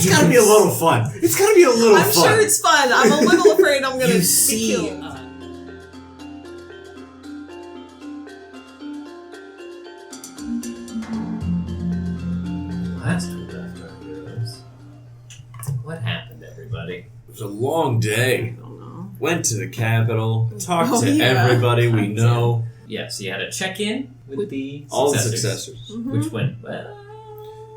It's gotta be a little fun. It's gotta be a little fun. I'm sure it's fun. I'm a little afraid I'm gonna be killed. Last we left our heroes. What happened, everybody? It was a long day. I don't know. Went to the capital, talked to everybody we know. Yeah, so you had a check-in with the All the successors, successors. Mm-hmm. which went well.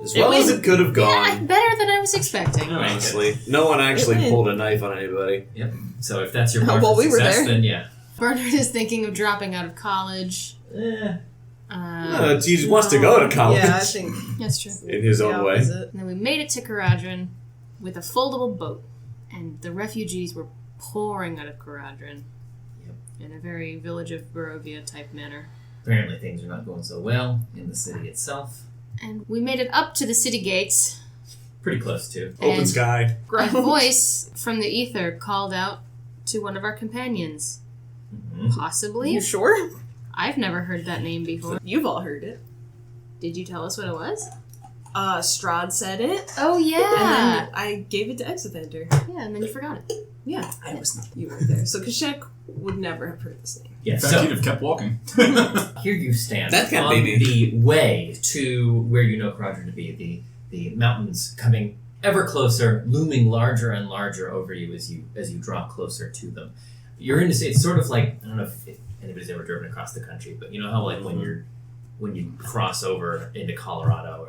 As well as it could have Yeah, gone. better than I was expecting. Oh, Honestly. No one actually went. pulled a knife on anybody. Yep. So if that's your Oh, mark well, of we were success, there. then yeah. Bernard is thinking of dropping out of college. He wants to go to college. Yeah, I think That's true. In his the own way. opposite. And then we made it to Karadrin with a foldable boat, and the refugees were pouring out of Karadrin in a very Village of Barovia type manner. Apparently things are not going so well in the city itself. And we made it up to the city gates. Pretty close to. Open And sky. a voice from the ether called out to one of our companions. Mm-hmm. Possibly. You sure? I've never heard that name before. You've all heard it. Did you tell us what it was? Strahd said it. Oh, yeah. And then I gave it to Exithander. Yeah, and then you forgot it. Yeah, I was. You weren't there, so Kashek would never have heard this name. Yeah, In fact, so he'd have kept walking. here you stand That can't on be me. the way to where you know Karadrin to be. The mountains coming ever closer, looming larger and larger over you as you draw closer to them. You're in it's sort of like, I don't know if anybody's ever driven across the country, but you know how like when you cross over into Colorado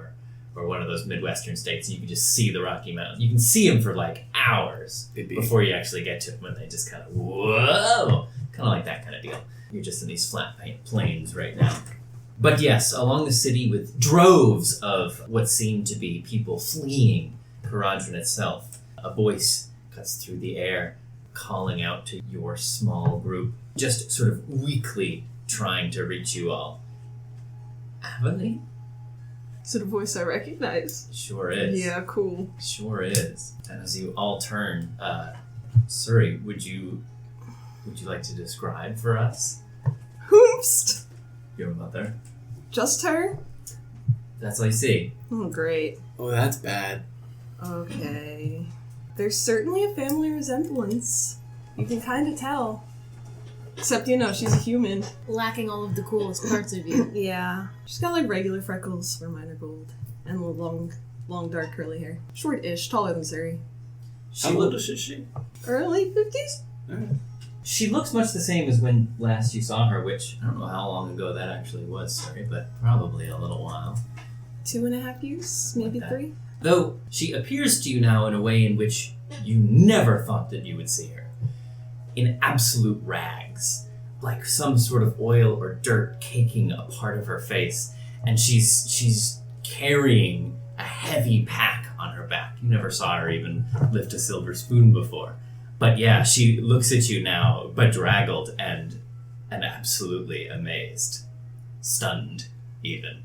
or one of those Midwestern states, you can just see the Rocky Mountains. You can see them for like hours before you actually get to them, and they just kind of, whoa! Kind of like that kind of deal. You're just in these flat plains right now. But yes, along the city with droves of what seem to be people fleeing Karadrin itself, a voice cuts through the air, calling out to your small group, just sort of weakly trying to reach you all. Aveline? Is it a voice I recognize? Sure is. Yeah, cool. Sure is. And as you all turn, Surrie, would you like to describe for us Hoomst! your mother? Just her? That's all I see. Oh, great. Oh, that's bad. Okay. There's certainly a family resemblance. You can kind of tell. Except, she's a human. Lacking all of the coolest parts of you. Yeah. She's got like regular freckles where mine are gold. And long dark curly hair. Short-ish, taller than Surrie. How old is she? Early 50s? She looks much the same as when last you saw her, which I don't know how long ago that actually was, sorry, but probably a little while. 2.5 years? Maybe Okay. 3? Though she appears to you now in a way in which you never thought that you would see her. In absolute rags, like some sort of oil or dirt caking a part of her face, and she's carrying a heavy pack on her back. You never saw her even lift a silver spoon before. But yeah, she looks at you now, bedraggled and absolutely amazed. Stunned, even.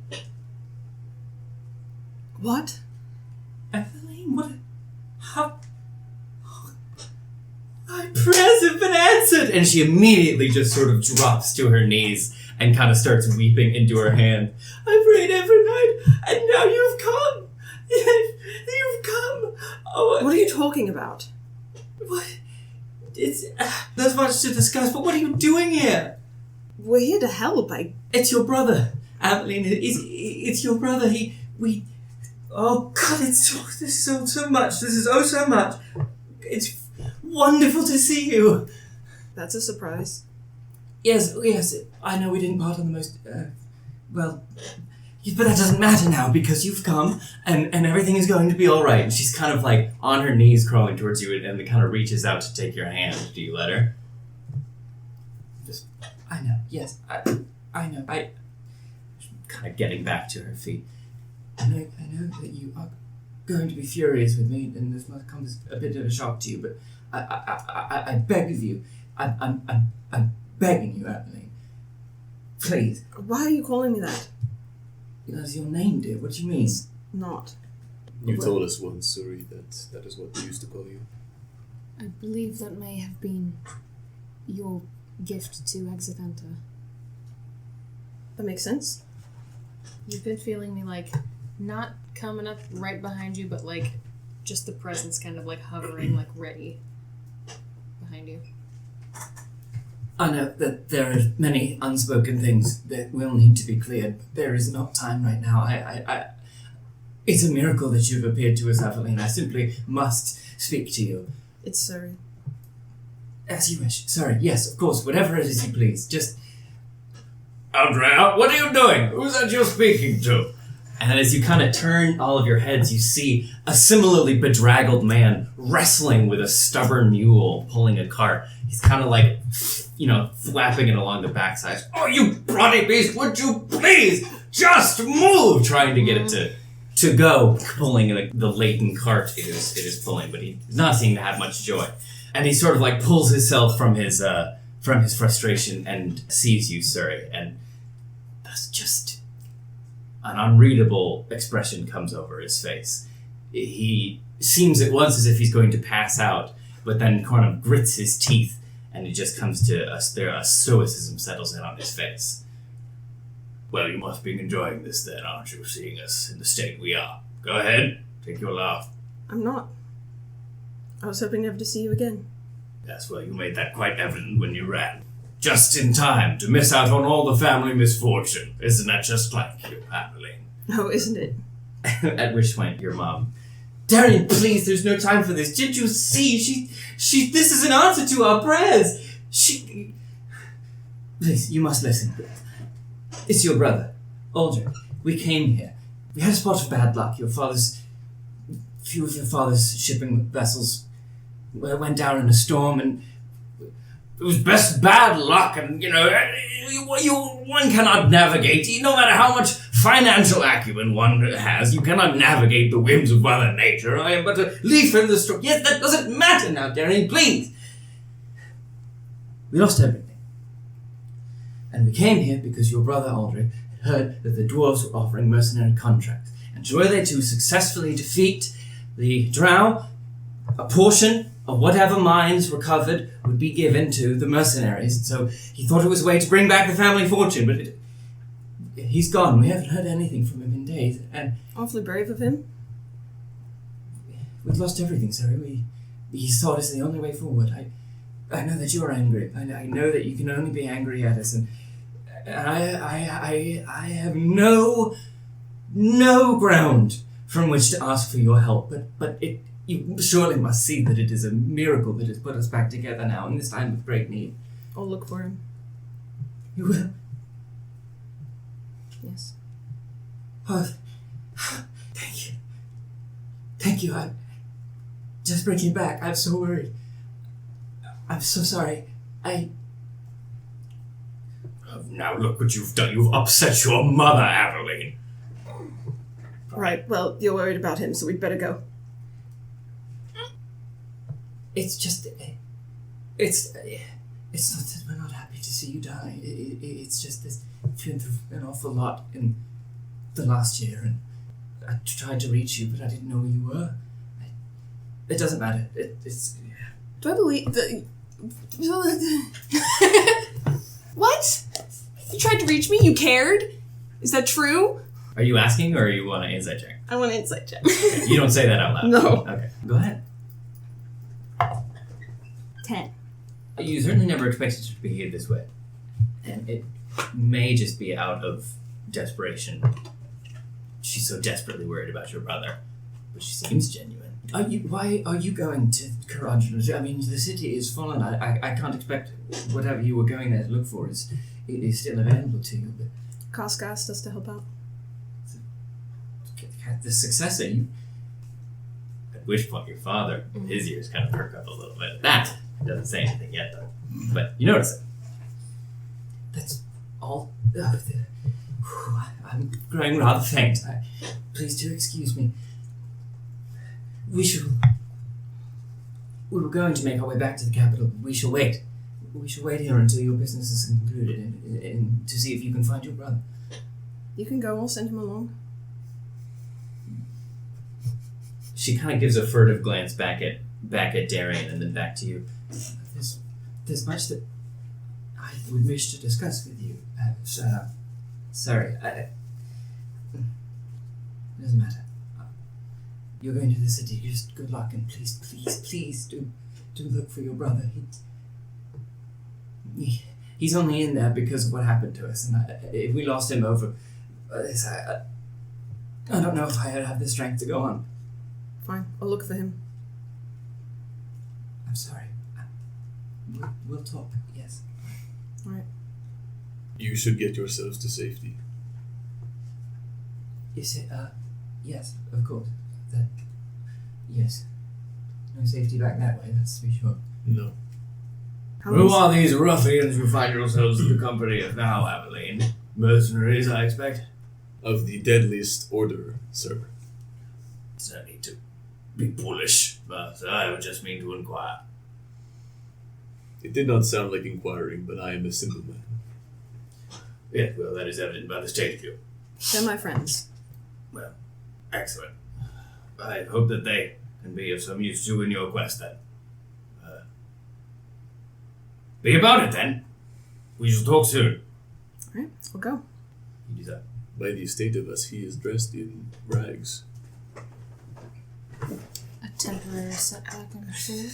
What? Eveline, what? How? My prayers have been answered! And she immediately just sort of drops to her knees and kind of starts weeping into her hand. I prayed every night, and now you've come! You've come! Oh, What are you talking about? What? There's much to discuss, but what are you doing here? We're here to help. It's your brother, Aveline. It's your brother. Oh God! This is so much. This is so much. It's wonderful to see you. That's a surprise. Yes. I know we didn't part on the most well, but that doesn't matter now because you've come and everything is going to be all right. And she's kind of like on her knees, crawling towards you, and kind of reaches out to take your hand. Do you let her? I know. Yes, I know. Kind of getting back to her feet. I know that you are going to be furious with me, and this must come as a bit of a shock to you. But I beg of you, I'm begging you, Aveline. Please. Why are you calling me that? That's your name, dear. What do you mean? It's not. You told us once, Surrie, that is what we used to call you. I believe that may have been your gift to Exitanta. That makes sense. You've been feeling me, like, not coming up right behind you, but, like, just the presence kind of like hovering, like ready behind you. I know that there are many unspoken things that will need to be cleared. There is not time right now. It's a miracle that you've appeared to us, Aveline. I simply must speak to you. It's Surrie. As you wish. Sorry, yes, of course, whatever it is you please. Just... Andrea, what are you doing? Who's that you're speaking to? And as you kind of turn all of your heads, you see a similarly bedraggled man wrestling with a stubborn mule pulling a cart. He's kind of like, flapping it along the backside. Oh, you bloody beast, would you please just move? Trying to get it to go, pulling the laden cart it is pulling, but he does not seem to have much joy. And he sort of like pulls himself from his frustration and sees you, Surrie, and that's just an unreadable expression comes over his face. He seems at once as if he's going to pass out, but then kind of grits his teeth, and it just comes to a stoicism settles in on his face. Well, you must be enjoying this then, aren't you, seeing us in the state we are? Go ahead, take your laugh. I'm not. I was hoping never to see you again. Yes, well, you made that quite evident when you ran. Just in time to miss out on all the family misfortune. Isn't that just like you, Aveline? Oh, isn't it? At which point, your mom... Darian, please, there's no time for this. Didn't you see? She, this is an answer to our prayers. Please, you must listen. It's your brother, Aldrin. We came here. We had a spot of bad luck. Few of your father's shipping vessels went down in a storm, and it was best bad luck, and, one cannot navigate, no matter how much financial acumen one has, you cannot navigate the whims of Mother Nature. I am but a leaf in the storm. Yes, that doesn't matter now, Darian, please. We lost everything. And we came here because your brother Aldrin heard that the dwarves were offering mercenary contracts, and were they to successfully defeat the drow, a portion of whatever mines recovered would be given to the mercenaries. And so he thought it was a way to bring back the family fortune, but he's gone. We haven't heard anything from him in days. And awfully brave of him. We've lost everything, Surrie. He saw it as the only way forward. I know that you're angry. I know that you can only be angry at us, and I have no ground from which to ask for your help, but you surely must see that it is a miracle that has put us back together now in this time of great need. I'll look for him. You will? Yes. Oh, thank you. Thank you. I'm just bringing back. I'm so worried. I'm so sorry. Now look what you've done. You've upset your mother, Aveline. Right, well, you're worried about him, so we'd better go. It's just... It's not that we're not happy to see you die. It's just this... I've been through an awful lot in the last year, and I tried to reach you, but I didn't know who you were. It doesn't matter. It's... Do I believe the... What? You tried to reach me? You cared? Is that true? Are you asking, or you want an insight check? I want an insight check. Okay, you don't say that out loud. No. Okay, go ahead. 10. You certainly never expected her to behave this way. And it may just be out of desperation. She's so desperately worried about your brother. But she seems genuine. Why are you going to Karadrin? I mean, the city is full, and I can't expect whatever you were going there to look for is still available to you. But Koska asked us to help out. the successor, At which point your father, his ears kind of perk up a little bit. That doesn't say anything yet, though. But you notice it. That's all. I'm growing rather faint. Please do excuse me. We were going to make our way back to the capital. We shall wait. We shall wait here until your business is concluded and to see if you can find your brother. You can go, I'll send him along. She kind of gives a furtive glance back at Darian and then back to you. There's much that I would wish to discuss with you. Sorry, it doesn't matter. you're going to the city. Just good luck, and please do look for your brother. He's only in there because of what happened to us, and if we lost him over this, I don't know if I have the strength to go on. Fine, I'll look for him. I'm sorry. We'll talk. Yes. All right. You should get yourselves to safety. Is it? Yes, of course. Yes. No safety back that way. That's to be sure. No. Who are these ruffians you find yourselves in the company of now, Aveline? Mercenaries, I expect? Of the deadliest order, sir. It's no need to be bullish, but I would just mean to inquire. It did not sound like inquiring, but I am a simple man. Yeah, well, that is evident by the state of you. They're my friends. Well, excellent. I hope that they can be of some use to you in your quest, then. Be about it, then. We shall talk soon. All right, we'll go. You do that. By the state of us, he is dressed in rags. A temporary setback, I'm sure.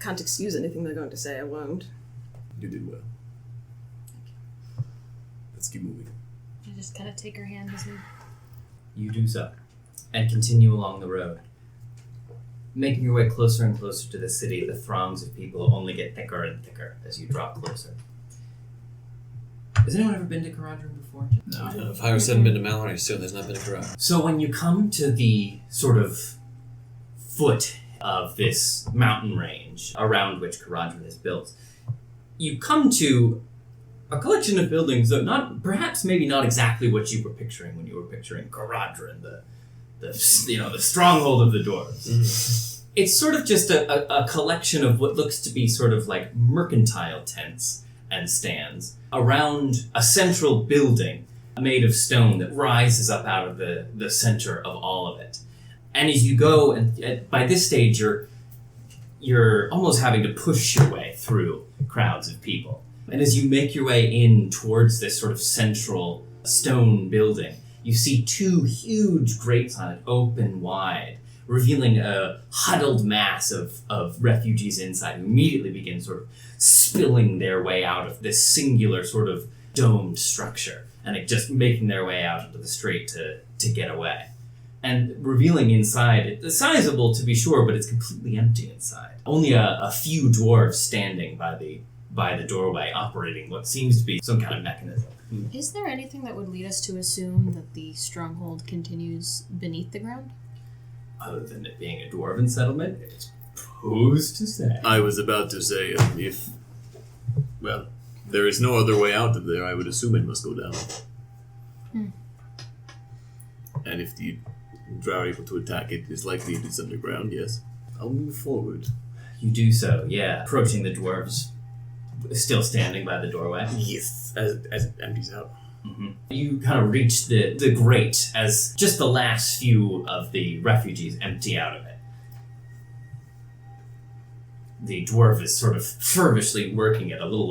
Can't excuse anything they're going to say. I won't. You did well. Let's keep moving. I just kind of take her hand as we... You do so, and continue along the road. Making your way closer and closer to the city, the throngs of people only get thicker and thicker as you draw closer. Has anyone ever been to Karadrin before? No. If Hieros hadn't been to Mallory, still there's not been a Karadrin. So when you come to the sort of foot of this mountain range around which Karadrin is built, you come to a collection of buildings that maybe not exactly what you were picturing when you were picturing Karadrin, the stronghold of the dwarves. Mm-hmm. It's sort of just a collection of what looks to be sort of like mercantile tents and stands around a central building made of stone that rises up out of the center of all of it. And as you go, and by this stage, you're almost having to push your way through crowds of people. And as you make your way in towards this sort of central stone building, you see two huge grates on it open wide, revealing a huddled mass of refugees inside who immediately begin sort of spilling their way out of this singular sort of domed structure and just making their way out into the street to get away. And revealing inside, it's sizable to be sure, but it's completely empty inside. Only a few dwarves standing by the doorway operating what seems to be some kind of mechanism. Is there anything that would lead us to assume that the stronghold continues beneath the ground? Other than it being a dwarven settlement, it's who's to say? I was about to say, there is no other way out of there, I would assume it must go down. And if the drow are able to attack it, it's likely it is underground, yes. I'll move forward. You do so, yeah. Approaching the dwarves, still standing by the doorway. Yes, as it empties out. Mm-hmm. You kind of reach the grate as just the last few of the refugees empty out of it. The dwarf is sort of fervishly working at a little,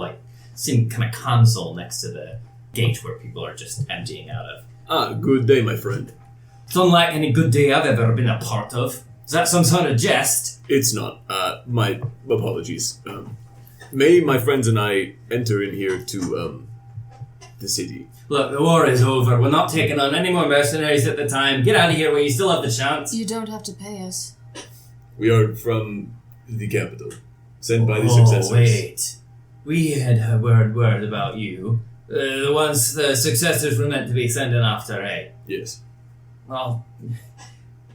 kind of console next to the gate where people are just emptying out of. Ah, good day, my friend. It's unlike any good day I've ever been a part of. Is that some sort of jest? It's not. My apologies. May my friends and I enter in here to, the city? Look, the war is over. We're not taking on any more mercenaries at the time. Get out of here while you still have the chance. You don't have to pay us. We are from the capital, sent by the successors. Oh, wait. We had heard word about you. The ones the successors were meant to be sending after, eh? Yes. Well,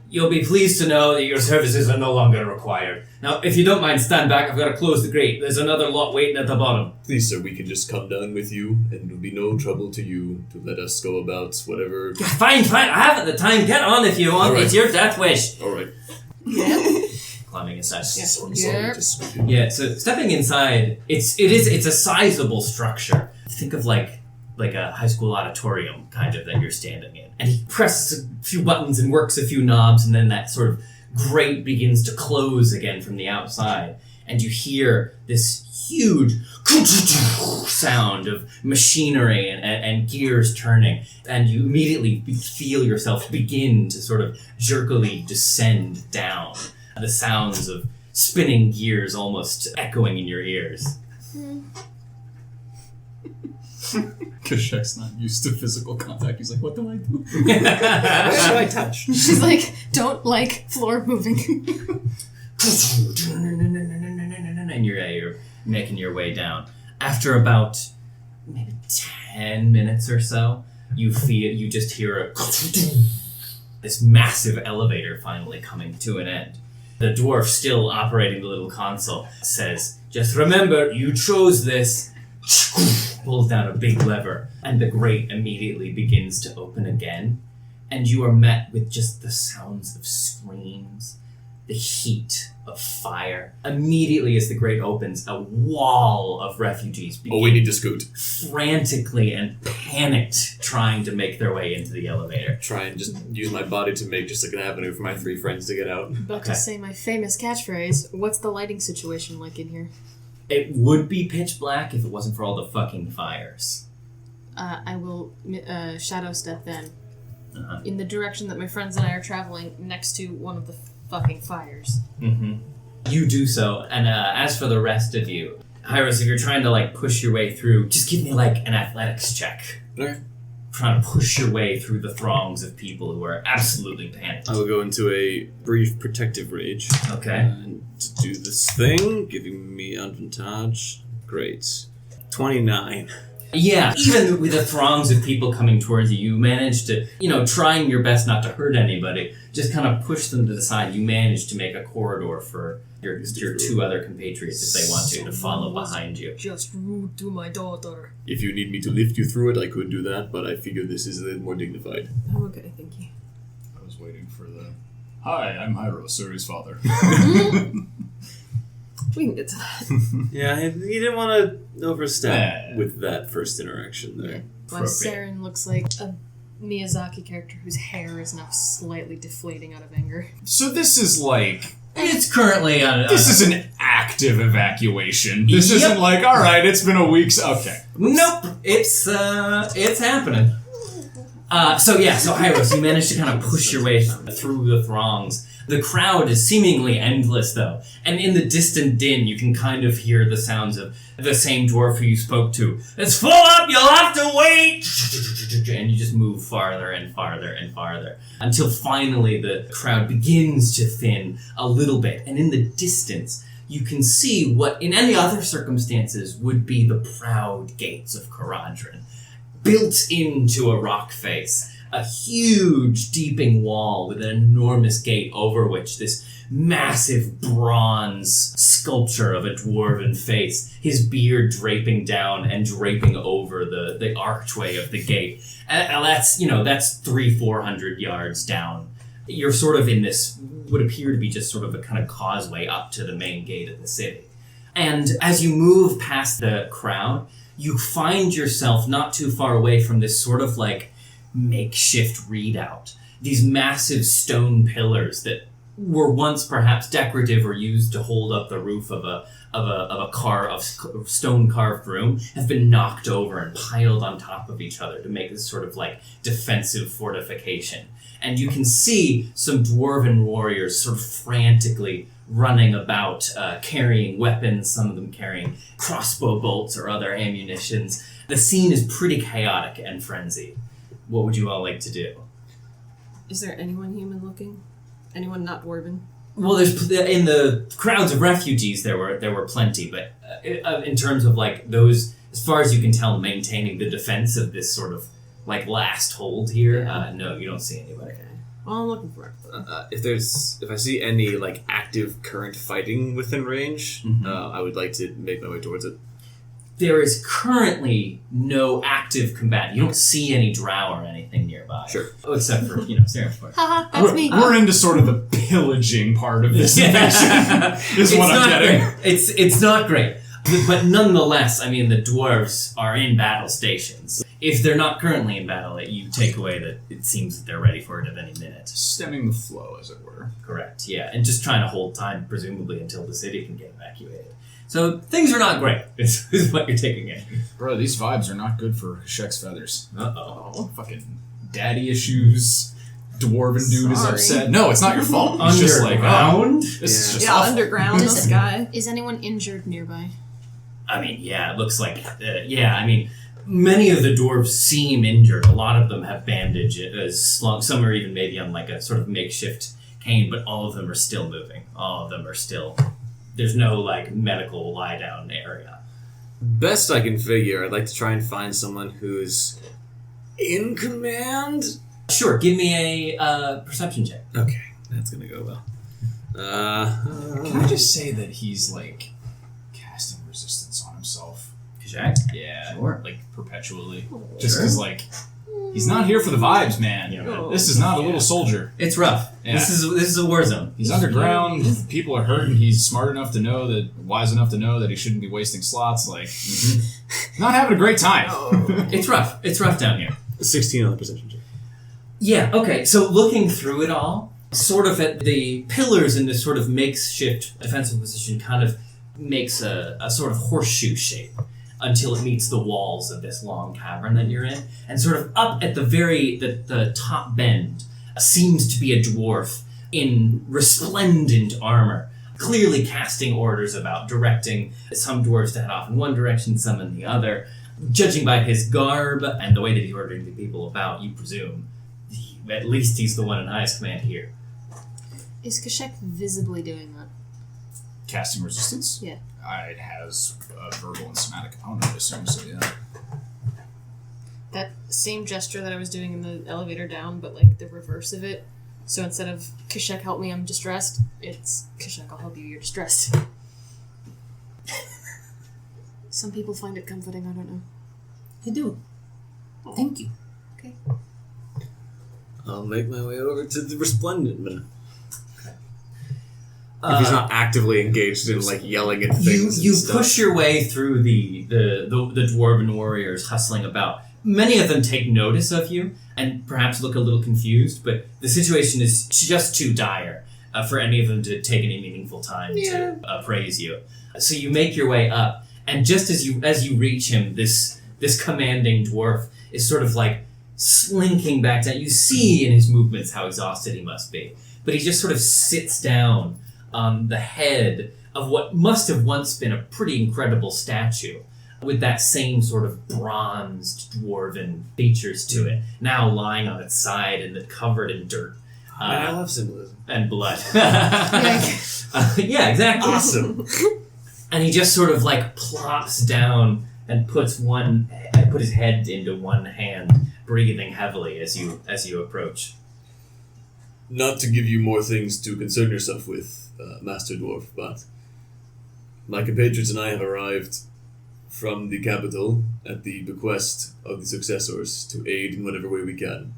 you'll be pleased to know that your services are no longer required. Now, if you don't mind, stand back. I've got to close the grate. There's another lot waiting at the bottom. Please, sir, we can just come down with you, and it'll be no trouble to you to let us go about whatever. Fine. I haven't the time. Get on if you want. All right. It's your death wish. All right. Yeah. Climbing inside. Sorry, Yep. just... Yeah, so stepping inside, it's a sizable structure. Think of like a high school auditorium, kind of, that you're standing in. And he presses a few buttons and works a few knobs, and then that sort of grate begins to close again from the outside. and you hear this huge sound of machinery and gears turning, and you immediately feel yourself begin to sort of jerkily descend down. The sounds of spinning gears almost echoing in your ears. Kashek's not used to physical contact. He's like, what do I do? What should I touch? She's like, don't like floor moving. And you're making your way down. After about maybe 10 minutes or so, you just hear this massive elevator finally coming to an end. The dwarf, still operating the little console, says, "Just remember, you chose this." Pulls down a big lever, and the grate immediately begins to open again, and you are met with just the sounds of screams, the heat of fire. Immediately as the grate opens, a wall of refugees begin We need to scoot. frantically and panicked trying to make their way into the elevator. Try and just use my body to make just like an avenue for my 3 friends to get out. About Okay. to say my famous catchphrase. What's the lighting situation like in here? It would be pitch black if it wasn't for all the fucking fires. I will shadow step then Uh-huh. in the direction that my friends and I are traveling, next to one of the fucking fires. Mm-hmm. You do so, and as for the rest of you, Hieros, if you're trying to like push your way through, just give me like an athletics check. Okay. Trying to push your way through the throngs of people who are absolutely panicked. I will go into a brief protective rage. Okay. And to do this thing, giving me advantage. Great. 29. Yeah, even with the throngs of people coming towards you, you manage to, trying your best not to hurt anybody, just kind of push them to the side. You manage to make a corridor for your 2 other compatriots, if they want to follow behind you. Just rude to my daughter. If you need me to lift you through it, I could do that, but I figure this is a little more dignified. I'm okay, thank you. I was waiting for the... Hi, I'm Hieros, Surrie's father. We can get to that. Yeah, you didn't want to overstep Yeah. with that first interaction there. My Seren looks like a Miyazaki character whose hair is now slightly deflating out of anger. So this is like... It's currently on... This is an active evacuation. This Yep. isn't like, alright, it's been a week, okay. Nope, it's happening. So Hieros, you managed to kind of push your way through the throngs. The crowd is seemingly endless, though, and in the distant din, you can kind of hear the sounds of the same dwarf who you spoke to. It's full up, you'll have to wait! And you just move farther and farther and farther, until finally the crowd begins to thin a little bit, and in the distance, you can see what, in any other circumstances, would be the proud gates of Karadrin, built into a rock face. A huge, deeping wall with an enormous gate over which this massive bronze sculpture of a dwarven face, his beard draping down and draping over the archway of the gate. And that's 300-400 yards down. You're sort of in this, would appear to be just sort of a kind of causeway up to the main gate of the city. And as you move past the crowd, you find yourself not too far away from this sort of like makeshift redoubt. These massive stone pillars that were once perhaps decorative or used to hold up the roof of a stone carved room have been knocked over and piled on top of each other to make this sort of like defensive fortification. And you can see some dwarven warriors sort of frantically running about, carrying weapons, some of them carrying crossbow bolts or other ammunitions. The scene is pretty chaotic and frenzied. What would you all like to do? Is there anyone human looking? Anyone not dwarven? Well, there's in the crowds of refugees there were plenty, but in terms of like those, as far as you can tell, maintaining the defense of this sort of like last hold here, no, you don't see anybody. Okay. Well, I'm looking for it. If I see any like active current fighting within range, I would like to make my way towards it. There is currently no active combat. You don't see any drow or anything nearby. Sure. Oh, except for, Seren, of course. Haha, that's me. We're into sort of the pillaging part of this invasion, is what I'm getting. Great. It's not great. But nonetheless, I mean, the dwarves are in battle stations. If they're not currently in battle, you take away that it seems that they're ready for it at any minute. Stemming the flow, as it were. Correct, yeah. And just trying to hold time, presumably, until the city can get evacuated. So things are not great, is what you're taking in. Bro, these vibes are not good for Kashek's feathers. Uh-oh. Fucking daddy issues. Dwarven dude is Sorry. upset. No, it's not your fault. It's just like, Underground? this is just Yeah, awful. underground, the sky. Is anyone injured nearby? I mean, yeah, it looks like... I mean, many of the dwarves seem injured. A lot of them have bandages. Some are even maybe on like a sort of makeshift cane, but all of them are still moving. All of them are still... There's no, like, medical lie-down area. Best I can figure, I'd like to try and find someone who's in command. Sure, give me a perception check. Okay, that's gonna go well. Can I just say that he's, like, casting resistance on himself? Kashak? Yeah. Sure. Like, perpetually. Just because, like, he's not here for the vibes, man. Yeah. This is not a little soldier. It's rough. Yeah. This is a war zone. He's underground. People are hurt, and he's smart enough to know that, wise enough to know that he shouldn't be wasting slots. Like, not having a great time. It's rough. It's rough down here. 16 on the perception check. Yeah, okay, so looking through it all, sort of at the pillars in this sort of makeshift defensive position kind of makes a sort of horseshoe shape until it meets the walls of this long cavern that you're in. And sort of up at the top bend seems to be a dwarf in resplendent armor, clearly casting orders about directing some dwarves to head off in one direction, some in the other. Judging by his garb and the way that he's ordering the people about, you presume at least he's the one in highest command here. Is Kashek visibly doing that? Casting resistance? Yeah. It has a verbal and somatic component, I assume, so yeah. That same gesture that I was doing in the elevator down, but like the reverse of it. So instead of Kashek, help me, I'm distressed, it's Kashek, I'll help you, you're distressed. Some people find it comforting, I don't know. I do. Thank you. Okay. I'll make my way over to the resplendent man. If he's not actively engaged in like yelling at things, You and stuff. push your way through the dwarven warriors hustling about. Many of them take notice of you and perhaps look a little confused, but the situation is just too dire for any of them to take any meaningful time to appraise you. So you make your way up, and just as you reach him, this commanding dwarf is sort of like slinking back down. You see in his movements how exhausted he must be, but he just sort of sits down on the head of what must have once been a pretty incredible statue with that same sort of bronzed dwarven features to it, now lying on its side and covered in dirt I love symbolism. and blood. Yeah, exactly. Awesome. And he just sort of like plops down and put his head into one hand, breathing heavily as you approach. Not to give you more things to concern yourself with, Master Dwarf, but my compatriots and I have arrived from the capital at the bequest of the successors to aid in whatever way we can.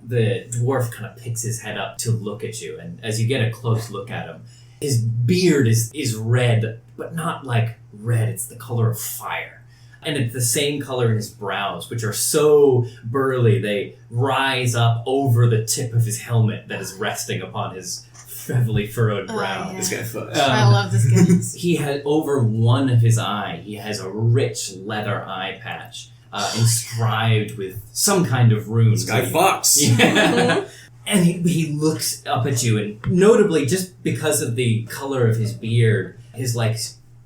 The dwarf kind of picks his head up to look at you, and as you get a close look at him, his beard is red, but not like red, it's the color of fire. And it's the same color in his brows, which are so burly they rise up over the tip of his helmet that is resting upon his heavily furrowed brow. yeah. This guy fucks. I love this guy. He has over one of his eye, he has a rich leather eye patch inscribed with some kind of rune. This guy fucks. Yeah. And he looks up at you, and notably, just because of the color of his beard, his like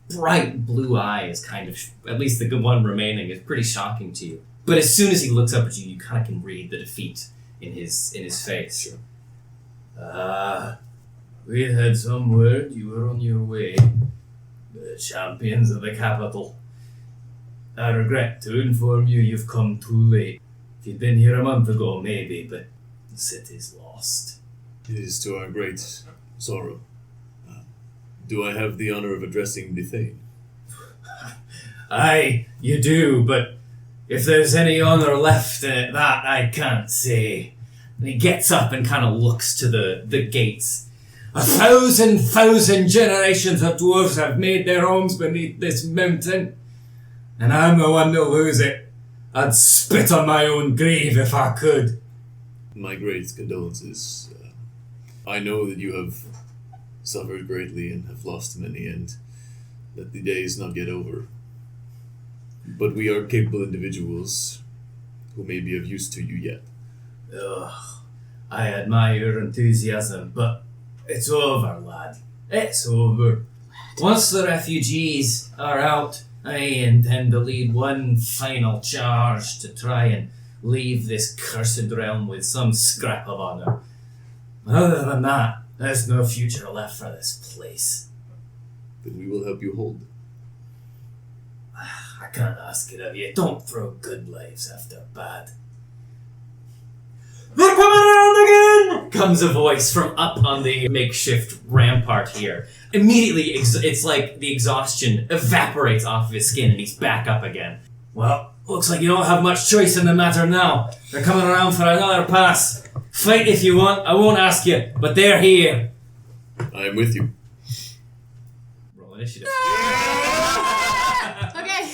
bright blue eye is kind of, at least the one remaining, is pretty shocking to you. But as soon as he looks up at you, you kind of can read the defeat in his face. Sure. We had some word you were on your way. The champions of the capital. I regret to inform you you've come too late. If you'd been here a month ago, maybe, but the city's lost. It is to our great sorrow. Do I have the honor of addressing the Thane? Aye, you do, but if there's any honor left in it, that I can't say. And he gets up and kind of looks to the gates. 1,000 generations of dwarves have made their homes beneath this mountain, and I'm the one to lose it. I'd spit on my own grave if I could. My great condolences. I know that you have suffered greatly and have lost many, and that the day is not yet over. But we are capable individuals who may be of use to you yet. Ugh, I admire your enthusiasm, but it's over, lad. It's over. Once the refugees are out, I intend to lead one final charge to try and leave this cursed realm with some scrap of honor. Other than that, there's no future left for this place. Then we will help you hold. I can't ask it of you. Don't throw good lives after bad. They're coming around again! Comes a voice from up on the makeshift rampart here. Immediately, it's like the exhaustion evaporates off of his skin and he's back up again. Well, looks like you don't have much choice in the matter now. They're coming around for another pass. Fight if you want, I won't ask you, but they're here. I am with you. Roll initiative. Okay.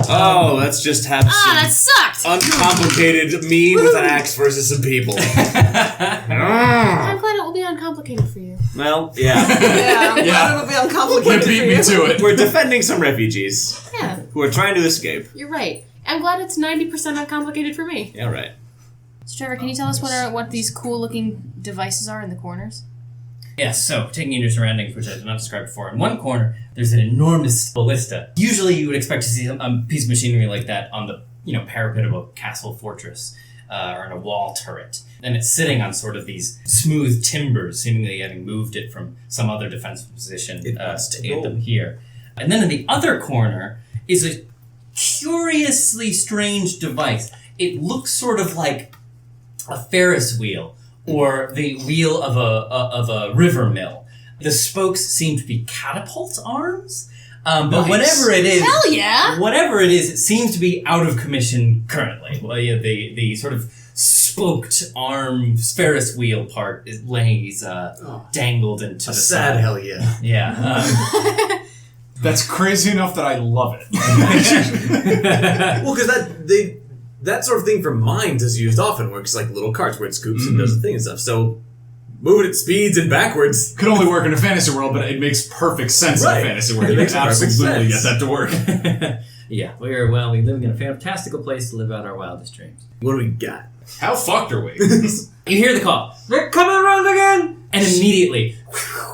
Oh, let's just have Ah, that sucked! uncomplicated me with an axe versus some people. I'm glad it will be uncomplicated for you. Well, yeah. Yeah, I'm glad it'll be uncomplicated Beat for me you. to it. We're defending some refugees Yeah, who are trying to escape. you're right. I'm glad it's 90% uncomplicated for me. Yeah, right. So Trevor, can you tell us what these cool looking devices are in the corners? Yes, so taking in your surroundings, which I did not describe before, in one corner there's an enormous ballista. Usually you would expect to see a piece of machinery like that on the parapet of a castle fortress or in a wall turret. And it's sitting on sort of these smooth timbers, seemingly having moved it from some other defensive position to aid them here. And then in the other corner is a curiously strange device. It looks sort of like a Ferris wheel or the wheel of a river mill. The spokes seem to be catapult arms, but Nice. whatever it is, Hell yeah! whatever it is, it seems to be out of commission currently. Well, yeah, the sort of spoked arm Ferris wheel part lays dangled into the Sad side. hell yeah. Yeah. That's crazy enough that I love it. Well, because that sort of thing for mines is used often, where it's like little carts where it scoops and does the thing and stuff. So moving at speeds and backwards. Could only work in a fantasy world, but it makes perfect sense Right. in a fantasy world. It You makes can perfect absolutely sense. get that to work. Yeah, we live in a fantastical place to live out our wildest dreams. What do we got? How fucked are we? You hear the call. They're coming around again! And immediately,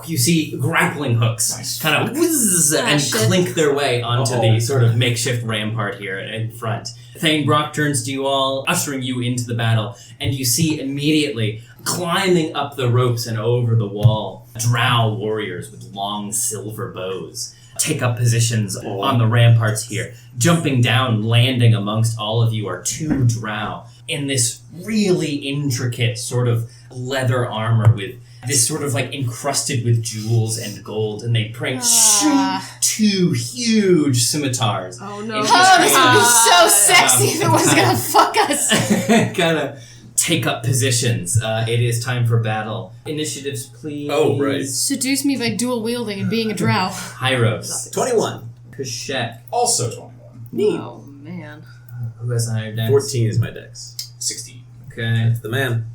you see grappling hooks Nice. kind of whizz and shit. clink their way onto the sort of makeshift rampart here in front. Thane Brock turns to you all, ushering you into the battle, and you see immediately, climbing up the ropes and over the wall, drow warriors with long silver bows take up positions on the ramparts here. Jumping down, landing amongst all of you are two drow in this really intricate sort of leather armor with this sort of like encrusted with jewels and gold, and they bring two huge scimitars. Oh no. Oh, Oh, this would be so Um, sexy if it was gonna fuck us. kind of take up positions. It is time for battle. Initiatives, please. Oh, right. Seduce me by dual wielding and being a drow. Hieros. 21. Kashek. Also 21. Oh man. Who has a higher dex? 14 is my dex. 16. Okay. The man.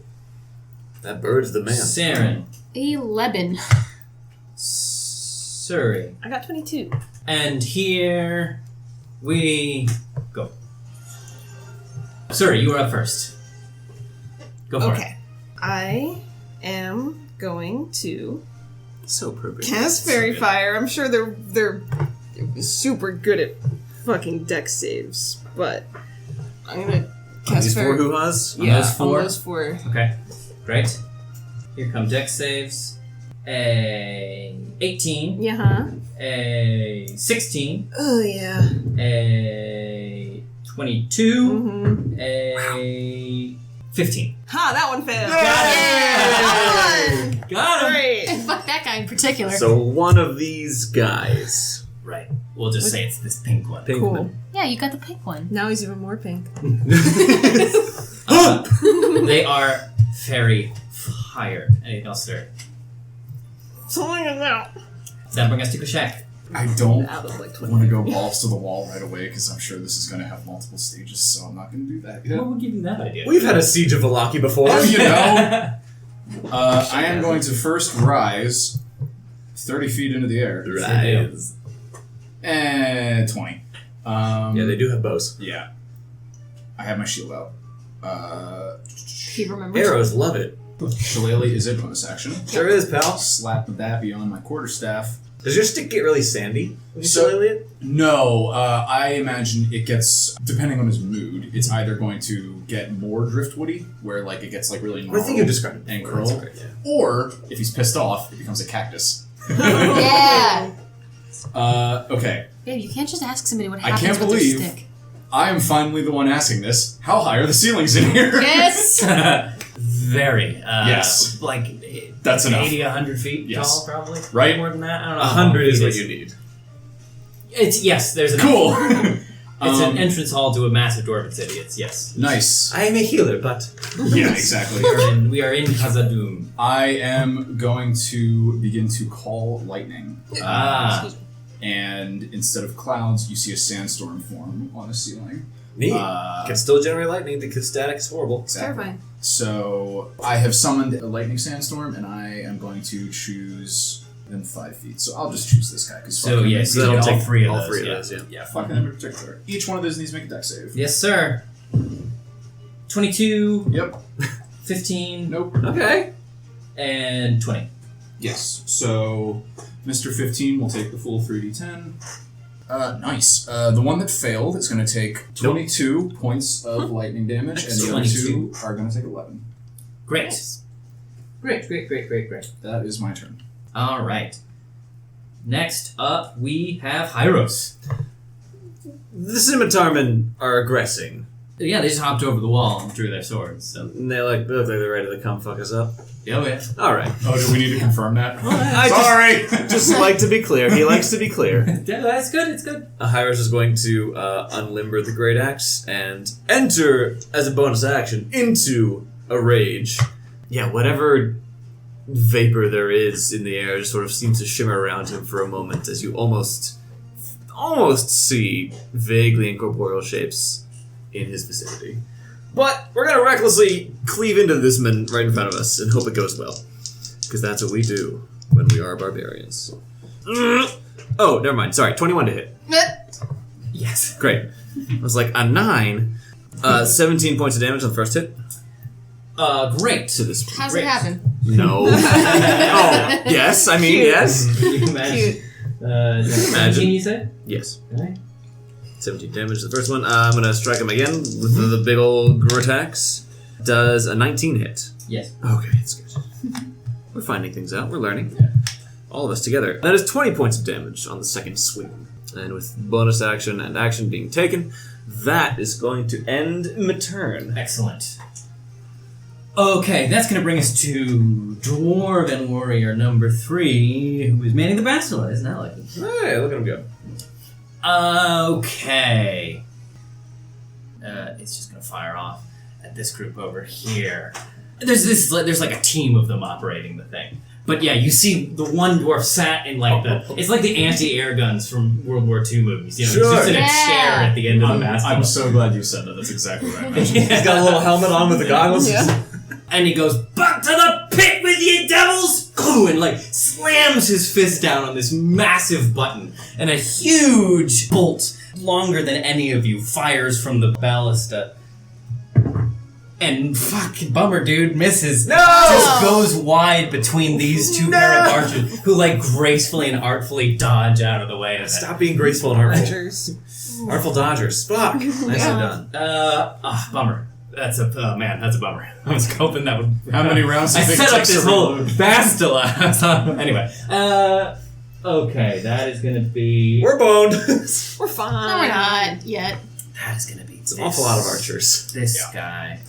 That bird's the man. Seren. 11. Surrie. I got 22. And here we go. Surrie, you are up first. Go for it. Okay. I am going to So perfect. cast Fairy Fire. I'm sure they're super good at fucking dex saves, but I'm gonna cast These four Fairy. hoo-has? Yeah, those four? on those four. Okay. Great. Here come dex saves. A 18. Yeah, huh? A 16. Oh yeah. A 22. Mm-hmm. A 15. Ha! That one failed. Got him! Great. And fuck that guy in particular. So one of these guys. Right. We'll just say it's this pink one. Cool. Yeah, you got the pink one. Now he's even more pink. They are fairy fire. Anything else, sir? Something is out. That brings us to Kushak. I don't Out of like 20. want to go balls to the wall right away because I'm sure this is going to have multiple stages, so I'm not going to do that yet. What would give you that idea? We've had a siege of Valaki before. Oh, you know. I am going to first rise 30 feet into the air. Rise. And 20. Yeah, they do have bows. Yeah. I have my shield out. He remembers. Arrows, love it. Shillelagh is a bonus action. Sure is, pal. Slap that beyond my quarterstaff. Does your stick get really sandy when you So- shillelagh it? No, I imagine it gets, depending on his mood, it's either going to get more driftwoody, where like it gets like really I think gnarled you described it. and before, that's curl, great, yeah. or if he's pissed off, it becomes a cactus. Yeah. Okay, Babe, you can't just ask somebody what I happens can't with believe- their stick. I am finally the one asking this. How high are the ceilings in here? Yes. Very. Yes. Like That's enough. 80, 100 feet Yes. tall, probably. Right? More than that. I don't know. 100 is It what you need. It's yes. There's enough. Cool. It's an entrance hall to a massive dwarven city. It's yes. Nice. I am a healer, but Yeah, exactly. We are in Khazad-dûm. I am going to begin to call lightning. Ah. And instead of clouds, you see a sandstorm form on the ceiling. neat. Can still generate lightning because static is horrible. Exactly. Terrifying. So I have summoned a lightning sandstorm, and I am going to choose within 5 feet. So I'll just choose this guy because So yes, So that'll all take three of all those. three of yeah. those, yeah. yeah, fucking him in particular. Each one of those needs to make a dex save. Yes, sir. 22, Yep. 15, Nope. Okay. and 20. Yes. So Mr. 15 will take the full 3d10. Nice. The one that failed is going to take 22 points of lightning damage, and the other 22. two are going to take 11. Great. Great. That is my turn. All right. Next up, we have Hieros. The scimitarmen are aggressing. Yeah, they just hopped over the wall and drew their swords. So. And they look like they're ready to come fuck us up. Oh yeah. All right. Oh, do we need to confirm that? I Sorry! just like to be clear. He likes to be clear. Yeah, that's good. It's good. Hieros is going to unlimber the great axe and enter as a bonus action into a rage. Yeah, whatever vapor there is in the air just sort of seems to shimmer around him for a moment as you almost see vaguely incorporeal shapes in his vicinity. But we're going to recklessly cleave into this man right in front of us and hope it goes well. Because that's what we do when we are barbarians. Oh, never mind. Sorry, 21 to hit. Yes. Great. I was like, a 9. 17 points of damage on the first hit. Great. So this How's Great. it happen? No. Oh, yes. I mean, yes. Can you imagine? 17, you said? Yes. Okay. 17 damage to the first one. I'm going to strike him again with the big old Grotax. Does a 19 hit? Yes. Okay, it's good. We're finding things out. We're learning. All of us together. That is 20 points of damage on the second swing. And with bonus action and action being taken, that is going to end my turn. Excellent. Okay, that's going to bring us to Dwarven Warrior number 3, who is manning the Bastila, isn't that like? Hey, look at him go. Okay. It's just going to fire off at this group over here. There's like a team of them operating the thing. But yeah, you see the one dwarf sat in like it's like the anti-air guns from World War II movies. You know, Sure. he's just in a Yeah. chair at the end of the Bastila. I'm so glad you said that. That's exactly right. He's got a little helmet on with the goggles. Yeah. And he goes, "Back to the pit with ye devils!" And like slams his fist down on this massive button, and a huge bolt, longer than any of you, fires from the ballista. And fucking bummer, dude, misses. No! Just goes wide between these two pair of archers, who like gracefully and artfully dodge out of the way of it. Stop being graceful and artful. Dodgers. Artful dodgers. Fuck. Nicely done. Bummer. That's a bummer. I was hoping that would. How many rounds do I you think set it up takes this to whole reload? Bastila. Anyway, okay, that is gonna be. We're boned. We're fine. No, we're not yet. That is gonna be. It's an awful lot of archers. This guy,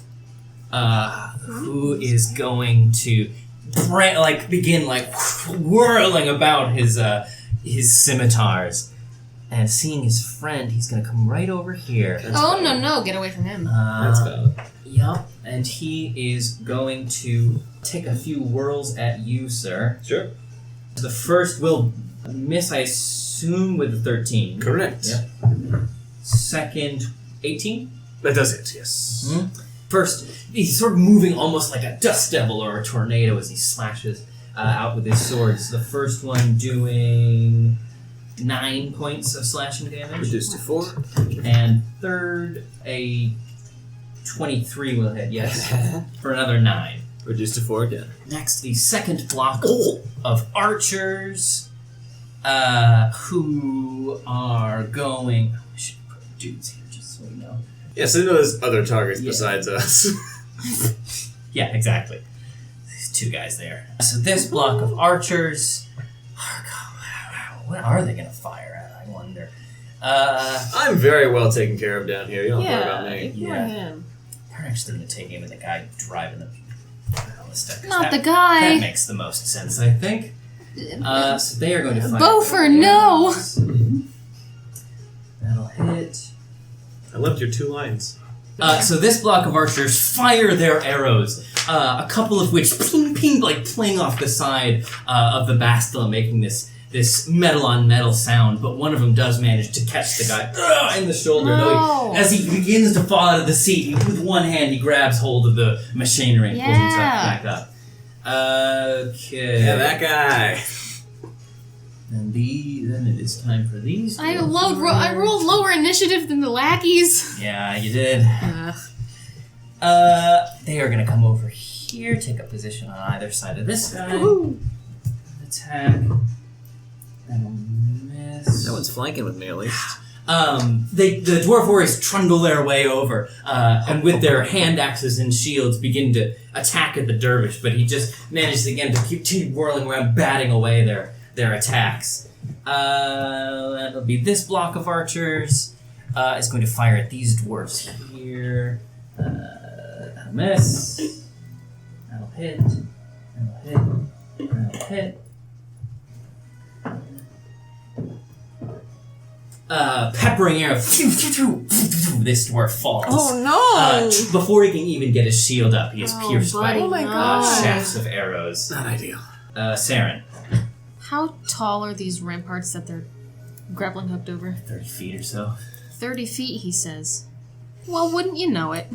who is going to, begin whirling about his scimitars, and seeing his friend, he's gonna come right over here. Oh, no, get away from him. That's valid. Yup, and he is going to take a few whirls at you, sir. Sure. The first will miss, I assume, with the 13. Correct. Yep. Second, 18. That does it, yes. First, he's sort of moving almost like a dust devil or a tornado as he slashes out with his swords. The first one doing 9 points of slashing damage. Reduced to 4. And third, a 23 will hit, yes, for another 9. Reduced to 4 again. Next, the second block of archers who are going... Oh, I should put dudes here just so we know. Yeah, so there's other targets besides us. Yeah, exactly. There's 2 guys there. So this block of archers... What are they going to fire at, I wonder? I'm very well taken care of down here. You don't worry about me. Ignore him. They're actually going to take aim at the guy driving the ballista. Not the guy. That makes the most sense, I think. So they are going to fire. Beaufort, no! That'll hit. I loved your 2 lines. So this block of archers fire their arrows, a couple of which ping ping, like playing off the side of the bastilla, making this metal on metal sound, but one of them does manage to catch the guy in the shoulder. No. Though as he begins to fall out of the seat, with one hand he grabs hold of the machinery and pulls himself back up. Okay. Yeah, that guy. And then it is time for these. I rolled lower initiative than the lackeys. Yeah, you did. They are going to come over here, take a position on either side of this guy. Attack. That'll miss. No one's flanking with me, at least. The dwarf warriors trundle their way over, and with their hand axes and shields begin to attack at the dervish, but he just manages again to continue whirling around, batting away their attacks. That'll be this block of archers. Is going to fire at these dwarves here. That'll miss. That'll hit. That'll hit. That'll hit. Peppering arrow. This dwarf falls. Oh no! Before he can even get his shield up, he is pierced by Oh my god. shafts of arrows. Not ideal. Seren. How tall are these ramparts that they're grappling hooked over? 30 feet or so. 30 feet, he says. Well, wouldn't you know it?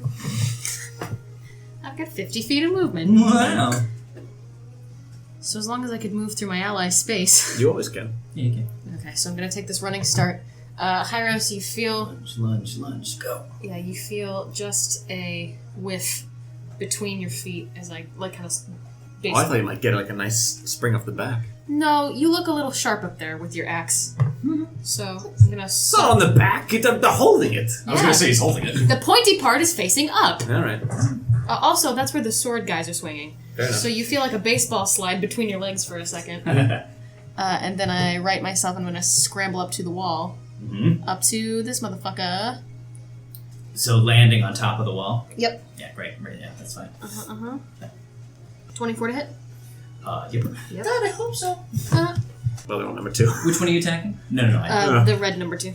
I've got 50 feet of movement. Wow. So as long as I could move through my ally's space. You always can. Yeah, you can. Okay, so I'm gonna take this running start. Hieros, you feel... Lunge, go. Yeah, you feel just a whiff between your feet as I, like, kind of... Oh, I thought you might get like a nice spring off the back. No, you look a little sharp up there with your axe. So, I'm gonna... It's not on the back. They're holding it. I was going to say he's holding it. The pointy part is facing up. All right. Also, that's where the sword guys are swinging. Fair enough. So you feel like a baseball slide between your legs for a second. And then I right myself, I'm gonna scramble up to the wall. Up to this motherfucker. So landing on top of the wall? Yep. Yeah, great. Yeah, that's fine. 24 to hit? Yep. God, I hope so. Well, they're on number 2. Which one are you attacking? No. The red number 2.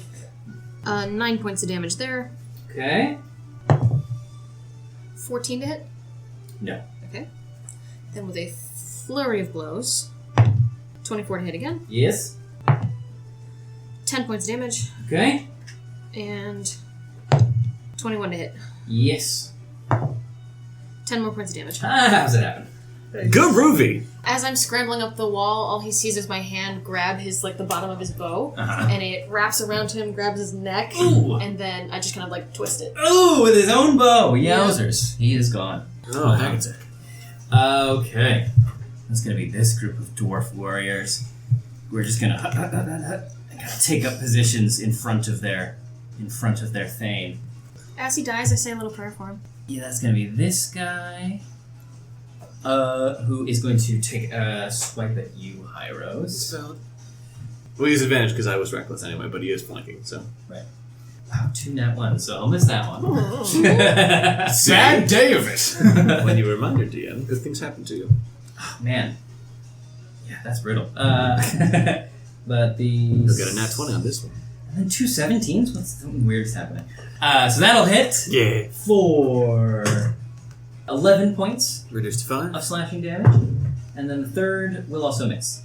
9 points of damage there. Okay. 14 to hit? No. Okay. Then with a flurry of blows. 24 to hit again. Yes. 10 points of damage. Okay. And 21 to hit. Yes. 10 more points of damage. How's it happen? Good Groovy. As I'm scrambling up the wall, all he sees is my hand grab his, like, the bottom of his bow, Uh-huh. and it wraps around him, grabs his neck, Ooh. and then I just kind of, like, twist it. Ooh, with his own bow. Yowzers. He is gone. Oh, heck attack. Okay. That's going to be this group of dwarf warriors. We're just going to take up positions in front of their thane. As he dies, I say a little prayer for him. Yeah, that's going to be this guy. Who is going to take a swipe at you, Hieros. We'll use advantage because I was reckless anyway, but he is flanking, so. Right. Wow, 2 nat 1, so I'll miss that one. Bad day of it. When you remind your DM, good things happen to you. Oh, man. Yeah, that's brutal. But the... You'll get a nat 20 on this one. And then 2 17s? What's something weird's happening? So that'll hit Yeah. for 11 points Reduced to 5. of slashing damage. And then the third will also miss.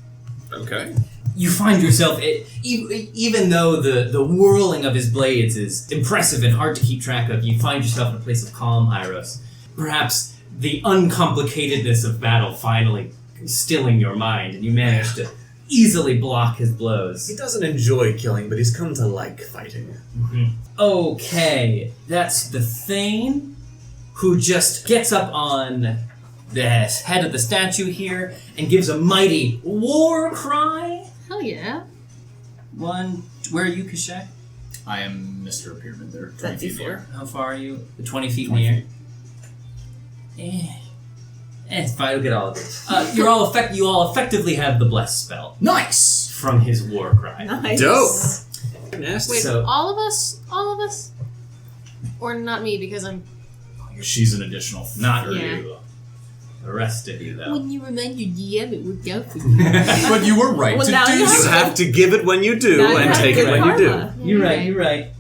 Okay. You find yourself, even though the whirling of his blades is impressive and hard to keep track of, you find yourself in a place of calm, Hieros. Perhaps the uncomplicatedness of battle finally stilling your mind, and you manage to easily block his blows. He doesn't enjoy killing, but he's come to like fighting. Okay, that's the Thane, who just gets up on the head of the statue here and gives a mighty war cry. Hell yeah. Where are you, Kashak? I am Mr. Pyramid there. 20 feet in the air. How far are you? 20 feet in the air? It's fine, we'll get all of it. You all effectively have the bless spell Nice! from his war cry. Nice. Dope. Nasty. Wait, So- all of us? Or not me, because I'm... She's an additional. Not Yeah. you. The rest of you, though. When you remind your DM, it worked out for you. But you were right Well, to now do you You so. have to give it when you do, Now you and have take good it when you do. karma. You're right.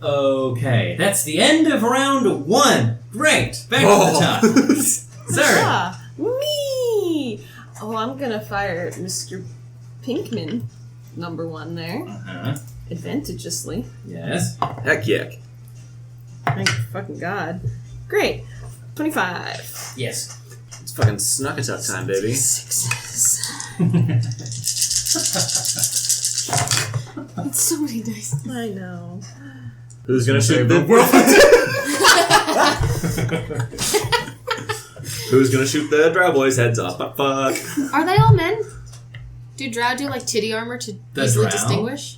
Okay, that's the end of round 1. Great. Back to the top. Seren. Ah, me! Oh, I'm gonna fire Mr. Pinkman, number 1 there, Uh-huh. advantageously. Yes. Heck yeah. Thank fucking God. Great. 25. Yes. It's fucking snuck attack time, baby. Success. It's so many dice. I know. Who's gonna shoot the Who's gonna shoot the drow boys' heads off? Fuck. Are they all men? Do drow do like titty armor to The easily drow? distinguish?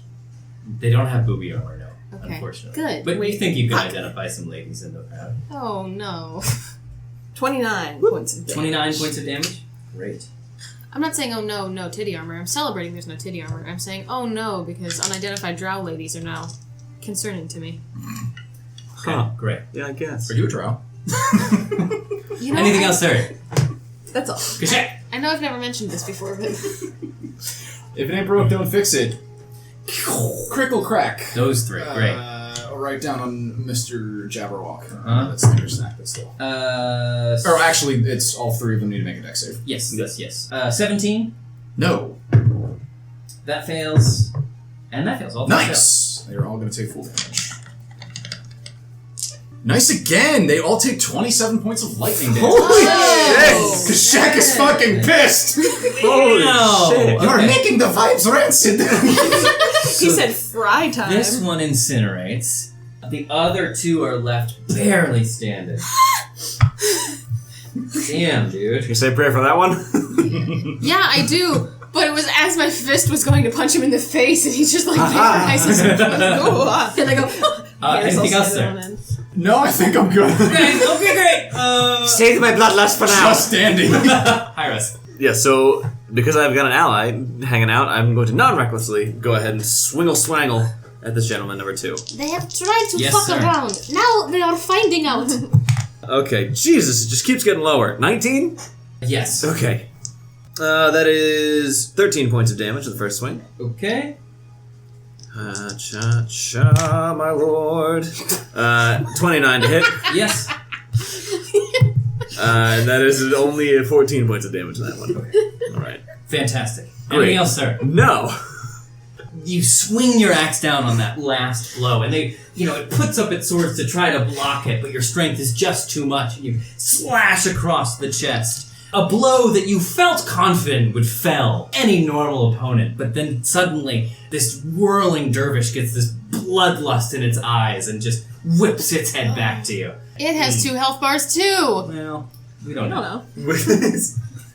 They don't have booby armor, no. Okay. Unfortunately. Good. But Wait, you think you can identify some ladies in the crowd. Oh no. 29 points of damage. 29 points of damage? Great. I'm not saying, oh no, no titty armor. I'm celebrating there's no titty armor. I'm saying, oh no, because unidentified drow ladies are now concerning to me. Huh. Great. Yeah, I guess. Are you a drow? You know, Anything else, Surrie? That's all. Kashak. I know I've never mentioned this before, but If it ain't broke, don't fix it. Crickle crack. Those 3. Great. I'll write down on Mr. Jabberwock. Uh-huh. That's the snack, but still. Or actually, it's all 3 of them need to make a dex save. Yes. 17. No. That fails. And that fails. All 3 fail. Nice! They're all going to take full damage. Nice again! They all take 27 points of lightning damage. Holy Oh. shit! Shaq is fucking pissed! Holy Ow. shit! You're Okay. making the vibes rancid! He said fry time. This one incinerates. The other 2 are left barely standing. Damn, dude. You say a prayer for that one? yeah, I do. But it was as my fist was going to punch him in the face, and he's just like vaporizes him. And I go, Anything else, sir? No, I think I'm good. Okay, great. Save my bloodlust for now. Just standing. Hieros. Yeah, so because I've got an ally hanging out, I'm going to non-recklessly go ahead and swingle at this gentleman number 2. they have tried to Yes, fuck sir. around. Now they are finding out. Okay, Jesus, it just keeps getting lower. 19? Yes. Okay. That is 13 points of damage to the first swing. Okay. Cha-cha, my lord. 29 to hit. Yes. And that is only 14 points of damage to that one. Alright. Fantastic. Great. Anything else, sir? No! You swing your axe down on that last blow, and it puts up its swords to try to block it, but your strength is just too much, and you slash across the chest. A blow that you felt confident would fell any normal opponent, but then suddenly this whirling dervish gets this bloodlust in its eyes and just whips its head back to you. It has 2 health bars too. Well, we don't I don't know. know.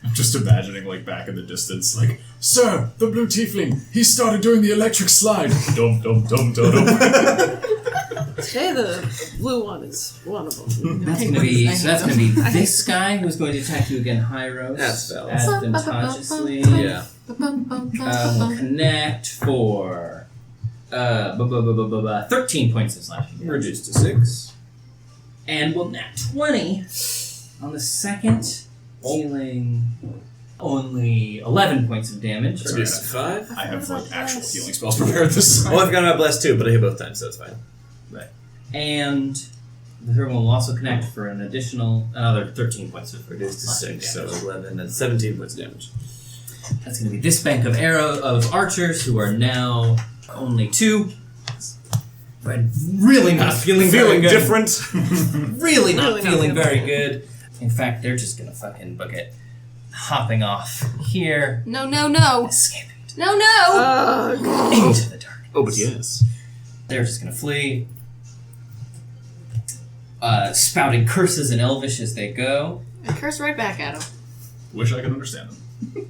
I'm just imagining, like, back in the distance, like, Sir, the blue tiefling, he started doing the electric slide. Dum dum dum dum dum. Hey, the blue one is one of them. That's gonna be this guy who's going to attack you again, Hieros. That's valid. Advantageously. Yeah. Will connect for 13 points of slashing damage. Reduced to 6. And will nat 20 on the second, dealing only 11 points of damage. Reduced to 5. I have, like, actual healing spells prepared this time. Well, I've got my bless too, but I hit both times, so it's fine. And the third one will also connect for another 13 points of Reduced to slashing 6, so damage. 11 and 17 points of damage. That's going to be this bank of archers who are now only 2. But really not feeling very good. different. Really not Really not feeling feeling very good. In fact, they're just going to fucking book it. Hopping off here. No, no, no. Escaping No, no. into the dark. Oh, but yes. They're just going to flee. Spouting curses in Elvish as they go. And curse right back at him. Wish I could understand them.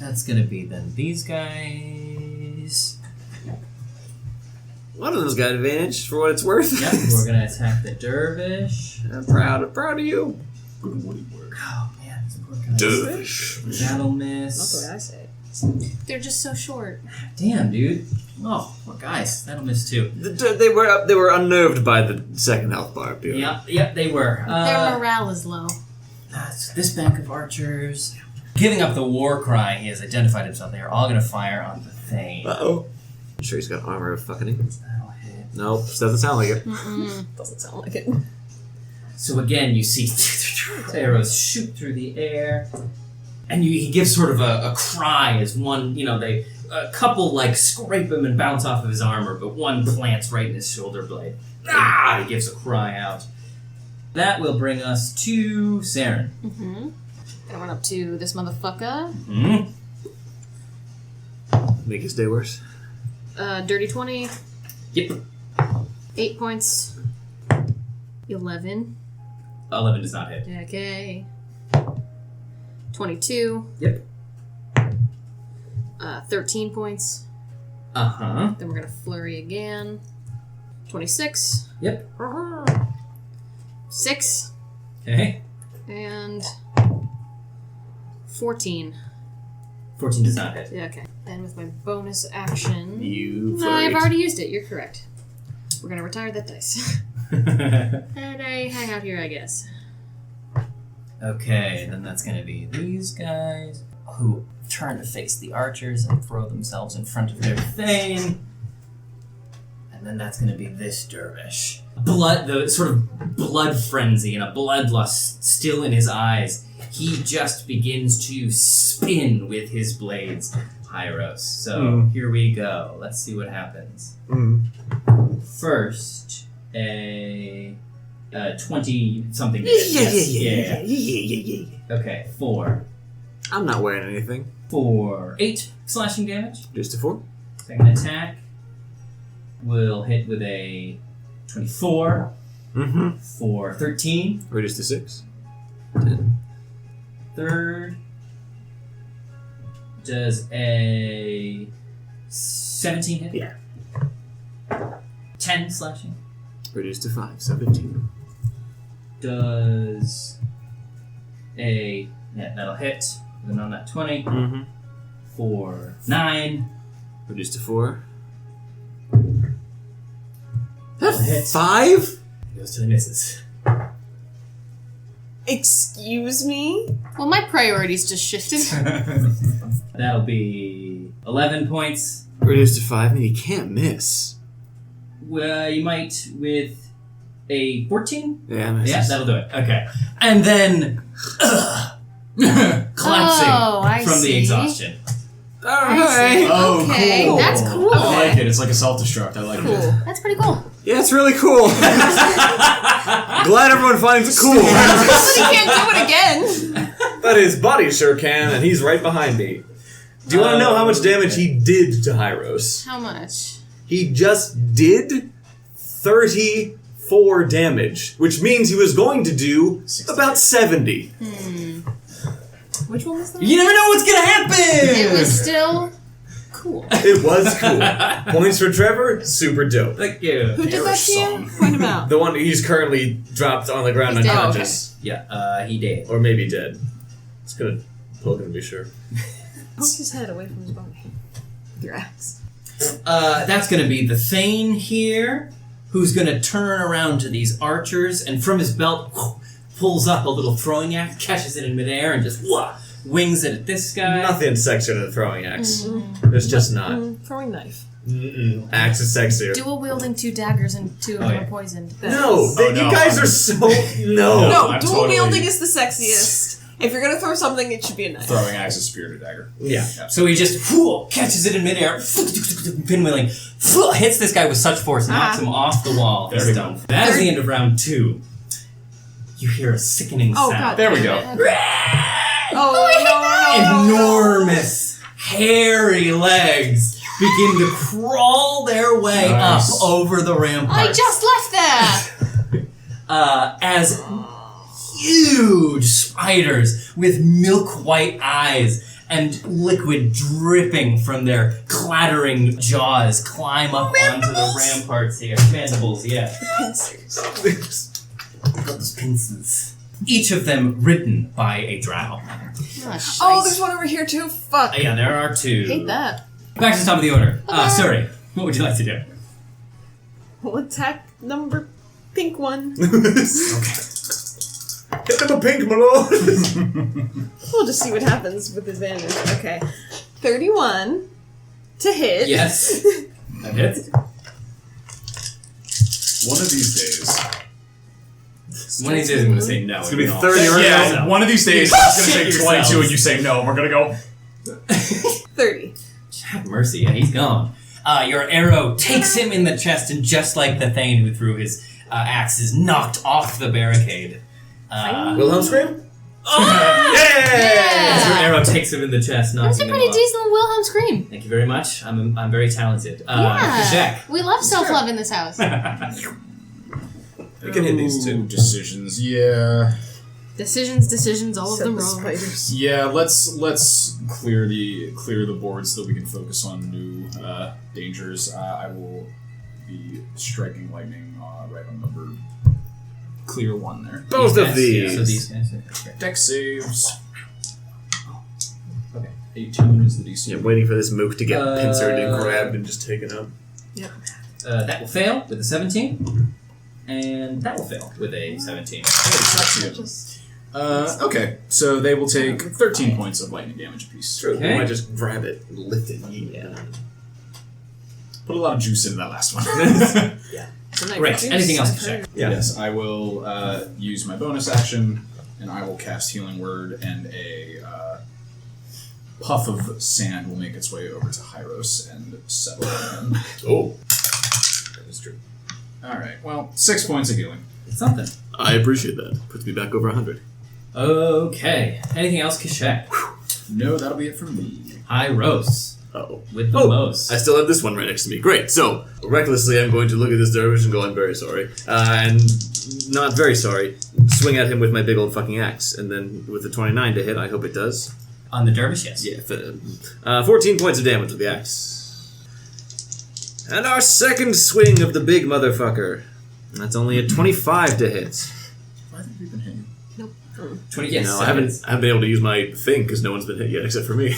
That's going to be then these guys. One of them's got advantage for what it's worth. Yep, we're going to attack the dervish. I'm proud of you. Good woody work. Oh, man, these poor guys. Dervish. That'll miss. That's the way I say it. They're just so short. Damn, dude. Oh, poor guys. That'll miss too. They were unnerved by the second health bar. Dude. Yep, they were. Their morale is low. So this bank of archers. Giving up the war cry, he has identified himself. They are all going to fire on the Thane. Uh-oh. I'm sure he's got armor of fucking. That'll hit. Nope, doesn't sound like it. Doesn't sound like it. So again, you see arrows shoot through the air, and he gives sort of a cry as one, a couple like scrape him and bounce off of his armor, but one plants right in his shoulder blade. Ah! He gives a cry out. That will bring us to Seren. Mm-hmm. Gonna run up to this motherfucker. Mm-hmm. Make his day worse. Dirty 20. Yep. 8 points. 11. 11 does not hit. Okay. 22. Yep. 13 points. Uh-huh. Then we're gonna flurry again. 26. Yep. 6. Okay. And 14. 14 does not hit. Yeah, okay. Then with my bonus action... You No, flurried. I've already used it. You're correct. We're gonna retire that dice. And I hang out here, I guess. Okay, then that's going to be these guys who turn to face the archers and throw themselves in front of their Thane. And then that's going to be this dervish. The sort of blood frenzy and a bloodlust still in his eyes. He just begins to spin with his blades, Hieros. So here we go. Let's see what happens. First, a 20-something. Yeah. Okay, 4. I'm not wearing anything. 8 slashing damage. Just a 4. Second attack will hit with a 24 Mm-hmm. for 13. Reduced to 6. Third does a 17 hit. Yeah. 10 slashing. Reduced to 5. So 15. Does a... Yeah, that'll hit. Then on that 20 Mm-hmm. for 9. Reduced to 4. That'll hit. 5? Goes to the misses. Excuse me? Well, my priorities just shifted. That'll be 11 points. Reduced to 5, and you can't miss. You might with a 14? Yeah, misses. Yeah, that'll do it. Okay. And then collapsing Oh, I from see. the exhaustion. Alright. Oh, Okay, cool. that's cool. I like it. It's like a self-destruct. I like it. Cool. That's pretty cool. Yeah, it's really cool. Glad everyone finds it cool. Somebody can't do it again. But his body sure can, and he's right behind me. Do you want to know how much damage he did to Hieros? How much? He just did 34 damage, which means he was going to do about 70. Which one was that? You never know what's gonna happen! It was still cool. It was cool. Points for Trevor, super dope. Thank you. Who did that to you? Point him out. The one he's currently dropped on the ground He's dead. unconscious. Yeah, he did. Or maybe dead. It's gonna poke him to be sure. Poke his head away from his body. With your axe. That's gonna be the Thane here, who's gonna turn around to these archers, and from his belt, pulls up a little throwing axe, catches it in midair, and just wings it at this guy. Nothing sexier than a throwing axe. There's just not. Throwing knife. Axe is sexier. Dual wielding 2 daggers and 2 of them yeah. are poisoned. No, Oh, no, you guys are so... No. No, I'm dual totally- wielding is the sexiest. If you're gonna throw something, it should be a knife. Throwing axe is spear to dagger. Yeah. So he just catches it in midair, pinwheeling, hits this guy with such force, knocks him off the wall. There we go. That is the end of round 2. You hear a sickening Oh, sound. God. There we go. Oh, no. Enormous, hairy legs begin to crawl their way Nice. up over the ramparts. I just left there! As huge spiders with milk white eyes and liquid dripping from their clattering jaws climb up onto the ramparts here. Mandibles, yeah. Got those pincers. Each of them ridden by a drow. Oh, there's one over here too. Fuck. Yeah, there are 2. Hate that. Back to the top of the order. Surrie, what would you like to do? We'll attack number pink one. Hit the pink, my lord! We'll just see what happens with advantage. Okay. 31 to hit. Yes. That hits. One of these days. One of these days I'm going to say no. It's going to be 30 right Yeah, now. one of these days it's going to Shit say 22 yourselves. and you say no, and we're going to go. 30. Have mercy, yeah, he's gone. Your arrow takes him in the chest, and just like the Thane who threw his axe is knocked off the barricade. Wilhelm scream? As your arrow takes him in the chest, That's knocking a him pretty off. decent Wilhelm scream. Thank you very much. I'm very talented. Yeah. Kashek. We love self-love in this house. We can hit these two. Decisions, yeah. Decisions, all of Said them the wrong. spiders. Yeah, let's clear the board so that we can focus on new dangers. I will be striking lightning right on number clear 1 there. Both of Yeah, these. so these guys. Okay. Dex saves. Okay. 18 is the DC. Yeah, I'm waiting for this mook to get pincered and grabbed and just taken up. That will fail with a 17. And that will fail with a 17. Okay, so they will take 13 points of lightning damage apiece. True. Okay. I might just grab it and lift it. Yeah. Put a lot of juice into that last one. Great. Anything else to check? Yeah. Yes, I will use my bonus action, and I will cast Healing Word, and a puff of sand will make its way over to Hieros and settle on him. Oh. That is true. Alright, well, 6 points of healing. It's something. I appreciate that. Puts me back over 100. Okay. Anything else, Kashek? No, that'll be it from me. Hieros. Uh-oh. With the Oh, most. I still have this one right next to me. Great. So, recklessly, I'm going to look at this dervish and go, I'm very sorry. And not very sorry. Swing at him with my big old fucking axe. And then with the 29 to hit, I hope it does. On the dervish, yes. Yeah. 14 points of damage with the axe. And our second swing of the big motherfucker. That's only a 25 to hit. I think we've been hitting. 20, yes. No, I haven't been able to use my thing because no one's been hit yet except for me.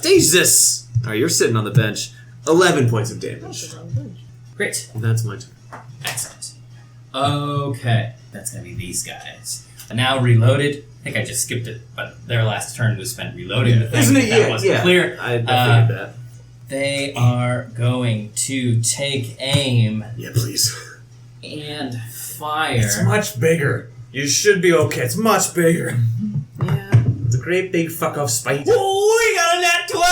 Jesus! Alright, you're sitting on the bench. 11 points of damage. Great. That's my turn. Excellent. Okay. That's going to be these guys. Now reloaded. I think I just skipped it, but their last turn was spent reloading the thing. Isn't it? That wasn't clear. I figured that. They are going to take aim Yeah, please. and fire. It's much bigger. You should be okay. It's much bigger. Yeah. It's a great big fuck off spider. Oh, we got a nat 20!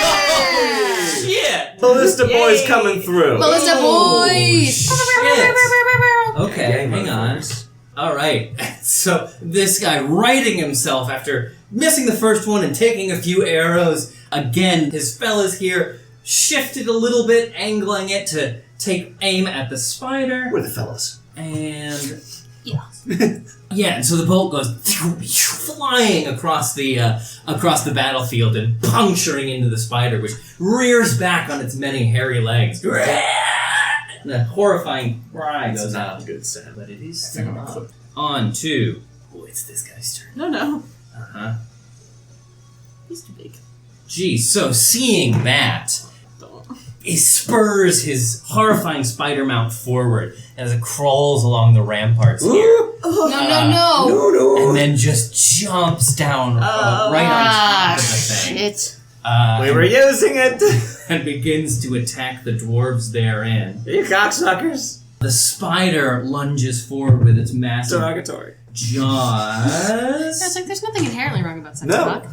Oh, shit! Ballista boys Yay. coming through. Ballista boys! Shit. Okay, Yeah, hang on. Alright, so this guy righting himself after missing the first one and taking a few arrows. Again, his fellas here shifted a little bit, angling it to take aim at the spider. We're the fellas. And Yeah. yeah, and so the bolt goes flying across the battlefield and puncturing into the spider, which rears back on its many hairy legs. And a horrifying cry That's goes not out. a good sound. But it is I think still I'm up. clip. On to... Oh, it's this guy's turn. No. Uh-huh. He's too big. Geez, so seeing that, he spurs his horrifying spider mount forward as it crawls along the ramparts here. No. No. And then just jumps down right on top of the thing. Shit. We were using it. And begins to attack the dwarves therein. You cocksuckers. The spider lunges forward with its massive Derogatory. just... It's like there's nothing inherently wrong about sex No. talk.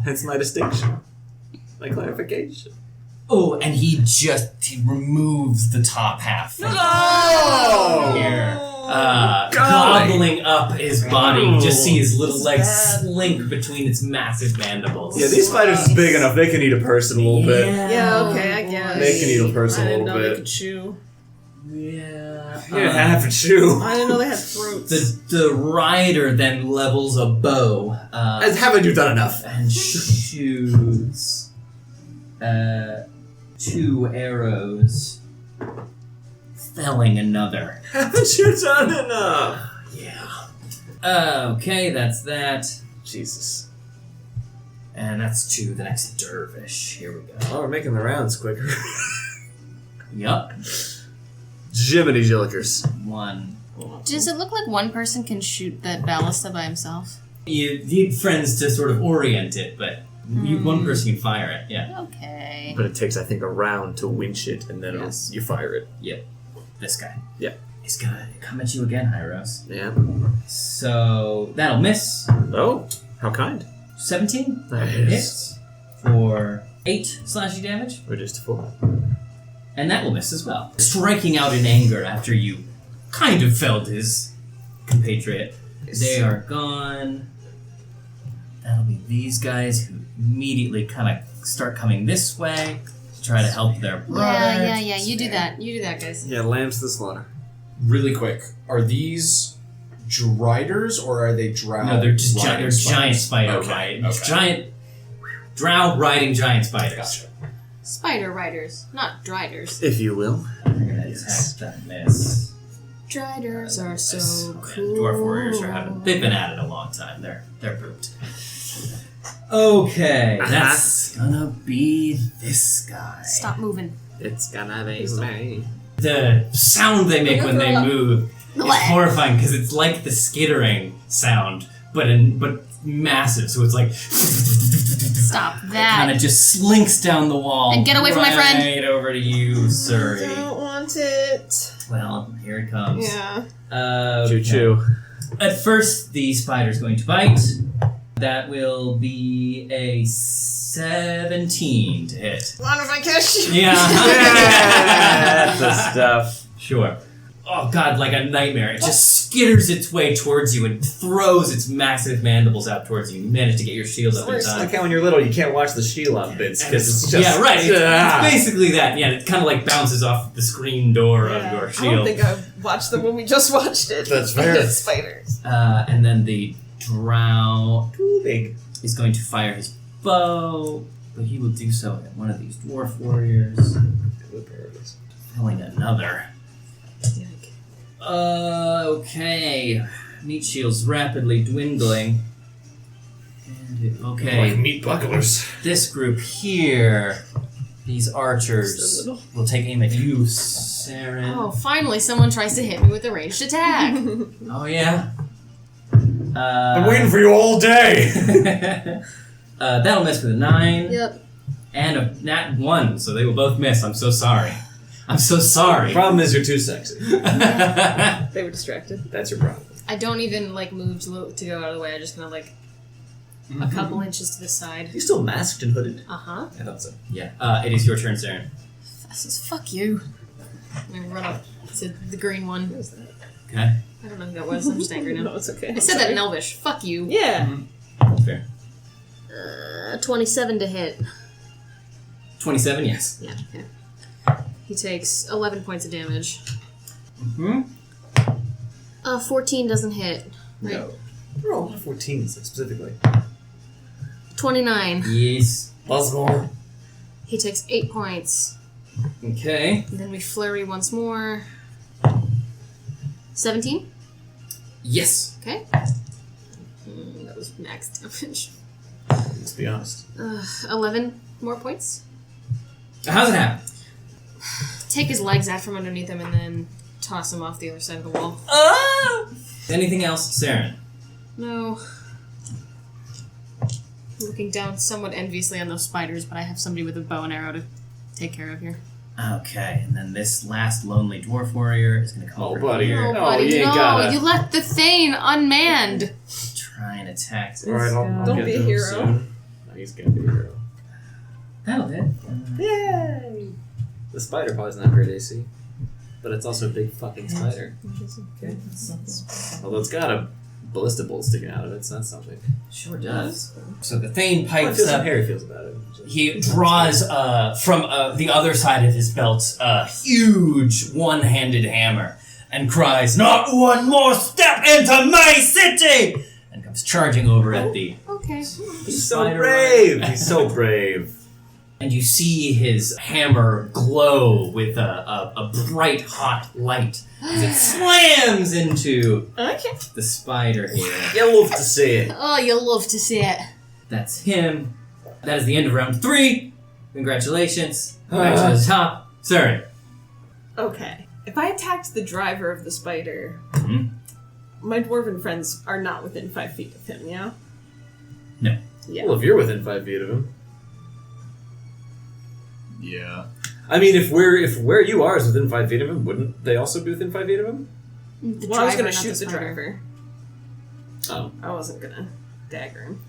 That's my distinction. My clarification. Oh, and he removes the top half. No! Here. Golly. Gobbling up his body. You just see his little legs slink between its massive mandibles. Yeah, these spiders is big enough. They can eat a person a little bit. Yeah, okay, I guess. They can eat a person I a didn't little know they bit. could chew. Yeah. You didn't have to chew. I didn't know they had throats. The rider then levels a bow. Haven't you done enough? And shoots 2 arrows, felling another. Haven't you done enough? Yeah. Okay, that's that. Jesus. And that's to the next dervish. Here we go. Oh, we're making the rounds quicker. Yup. Jiminy Jillikers. 1. Does it look like one person can shoot that ballista by himself? You need friends to sort of orient it, but one person can fire it. Yeah. Okay. But it takes, I think, a round to winch it, and then Yes. you fire it. Yep. This guy. Yeah. He's gonna come at you again, Hieros. Yeah. So that'll miss. Oh, how kind. 17 Nice. hits for 8 slashing damage, Reduced to 4. and that will miss as well. Striking out in anger after you kind of felled his compatriot. They are gone. That'll be these guys who immediately kind of start coming this way to try to help their brother. Yeah. You do that. You do that, guys. Yeah, lambs to the slaughter. Really quick, are these driders or are they drow? No, they're just riding they're giant spider Okay, riding. okay. Giant drow riding giant spiders. Gotcha. Spider riders, not driders. If you will. We're gonna attack that miss. Driders are so Okay, cool. Dwarf warriors they've been at it a long time. They're pooped. Okay, that's gonna be this guy. Stop moving. It's gonna be me. The sound they make when they move is Blech. horrifying because it's like the skittering sound, but massive. So it's like Stop kind that. of just slinks down the wall. And get away from my friend. Right over to you, Surrie. Don't want it. Well, here it comes. Yeah. Okay. Choo choo. At first, the spider's going to bite. That will be a 17 to hit. What if I catch you? Yeah. That's the stuff. Sure. Oh god, like a nightmare. It just skitters its way towards you and throws its massive mandibles out towards you. You manage to get your shield up in It's time. like how when you're little you can't watch the shield bits because it's just... yeah, right. It's Ah. basically that. Yeah, it kind of like bounces off the screen door of your I shield. don't think I've watched the one we just watched it. That's fair. Spiders. And then the drow Too big. is going to fire his bow, but he will do so at one of these dwarf warriors. Killing another. Okay. Meat shield's rapidly dwindling. And okay. Like meat bucklers. This group here, these archers, will take aim at you, Seren. Oh, finally someone tries to hit me with a ranged attack. Oh yeah? I'm waiting for you all day. That'll miss with a 9. Yep. And a nat 1, so they will both miss. I'm so sorry. I'm so sorry. Problem is you're too sexy. They were distracted. That's your problem. I don't even like move to go out of the way. I just kind of like a couple inches to the side. You still masked and hooded? Uh-huh. I thought so. Yeah. It is your turn, Seren. This is fuck you. I'm gonna run up to the green one. Okay. I don't know who that was. I'm just angry No, now. it's okay. I said that in Elvish. Fuck you. Yeah. Fair. 27 to hit. 27, yes. Yeah. He takes 11 points of damage. Mm-hmm. 14 doesn't hit. Right. No. We're all 14s specifically. 29. Yes. Buzzball. He takes 8 points. Okay. And then we flurry once more. 17? Yes. Okay. That was max damage. Let's be honest. 11 more points. How's it happen? Take his legs out from underneath him and then toss him off the other side of the wall. Anything else, Seren? No. I'm looking down somewhat enviously on those spiders, but I have somebody with a bow and arrow to take care of here. Okay, and then this last lonely dwarf warrior is going to come over buddy. here. No, buddy, you ain't no. gotta. You left the Thane unmanned. Try and attack. Alright, I'll Don't get be to a him hero. soon. No, he's gonna be a hero. That'll hit. Yay! The spider probably doesn't have great AC. But it's also a big fucking spider. Although it's got a ballista bolt sticking out of it, so that's something. Sure does. So the Thane I pipes feel how up. Harry feels about it. He draws from the other side of his belt a huge one-handed hammer and cries, "Not one more step into my city!" and comes charging over at the Okay. He's so brave! He's so brave. and you see his hammer glow with a bright hot light as it slams into Okay. the spider here. You love to see it. Oh, you love to see it. That's him. That is the end of round 3. Congratulations. Back to the top. Surrie. Okay. If I attacked the driver of the spider, Mhm. my dwarven friends are not within 5 feet of him, yeah? No. Yeah. Well, if you're within 5 feet of him. Yeah. I mean, if where you are is within 5 feet of him, wouldn't they also be within 5 feet of him? The Well, I was driver, gonna not shoot the spider. driver. Oh, I wasn't gonna dagger him.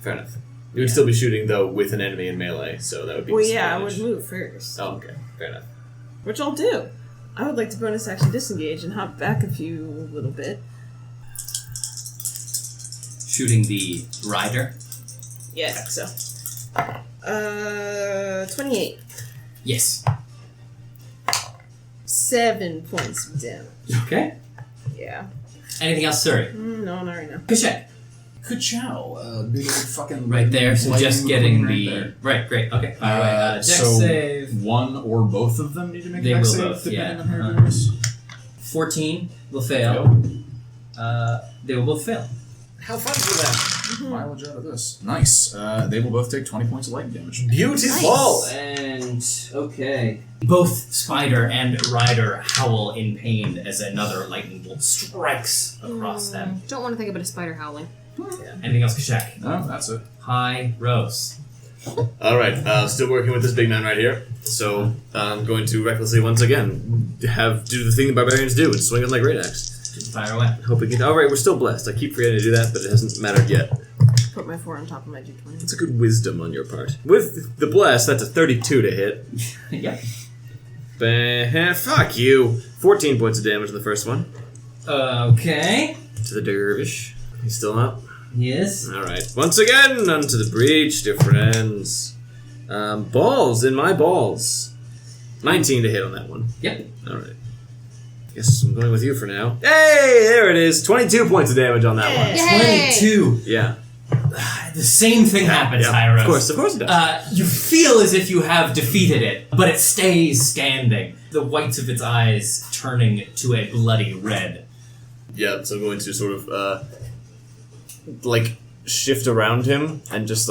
fair enough. You would still be shooting, though, with an enemy in melee, so that would be Well, yeah, I would disadvantage. move first. Oh, okay. Fair enough. Which I'll do. I would like to bonus action disengage and hop back a little bit. Shooting the rider. Yeah, I think so. 28. Yes. 7 points of damage. Okay. Yeah. Anything else, Surrie? No, not right now. Kashet. Ka-chow. Big old fucking... Right there, so lightning just getting right the... there. Right, great. Okay, fire away. Dex so save. one or both of them need to make They a dex will save, both, depending yeah. on how it goes? 14 will fail. They will both fail. How fun for them! Mileage out of this. Nice. They will both take 20 points of lightning damage. Beautiful! And, okay. Both Spider and Rider howl in pain as another lightning bolt strikes across them. Don't want to think about a spider howling. Anything else, Kashak? No, that's it. Hieros. Alright, still working with this big man right here. So, I'm going to recklessly once again do the thing the barbarians do and swing it like great axe. Fire away. Hope we can. Alright, we're still blessed. I keep forgetting to do that, but it hasn't mattered yet. Put my 4 on top of my d20. It's a good wisdom on your part. With the bless, that's a 32 to hit. Yep. Fuck you. 14 points of damage in the first one. Okay. To the dervish. He's still up. Yes. Alright. Once again, unto the breach, dear friends. Balls in my balls. 19 to hit on that one. Yep. Alright. Guess I'm going with you for now. Hey, there it is. 22 points of damage on that one. Yay! 22. Yeah. The same thing happens, Yeah, Hieros. of course it does. You feel as if you have defeated it, but it stays standing. The whites of its eyes turning to a bloody red. Yeah, so I'm going to sort of, shift around him and just,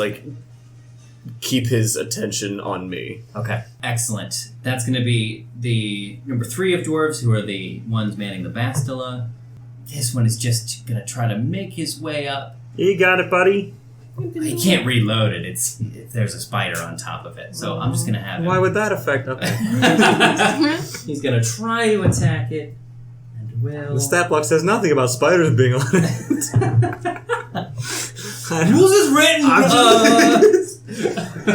keep his attention on me. Okay, excellent. That's going to be the number 3 of dwarves, who are the ones manning the bastila. This one is just going to try to make his way up. You got it, buddy. He can't reload it. There's a spider on top of it, so I'm just going to have him. Why would that affect? Okay. He's going to try to attack it, and will... The stat block says nothing about spiders being on it. Rules is written.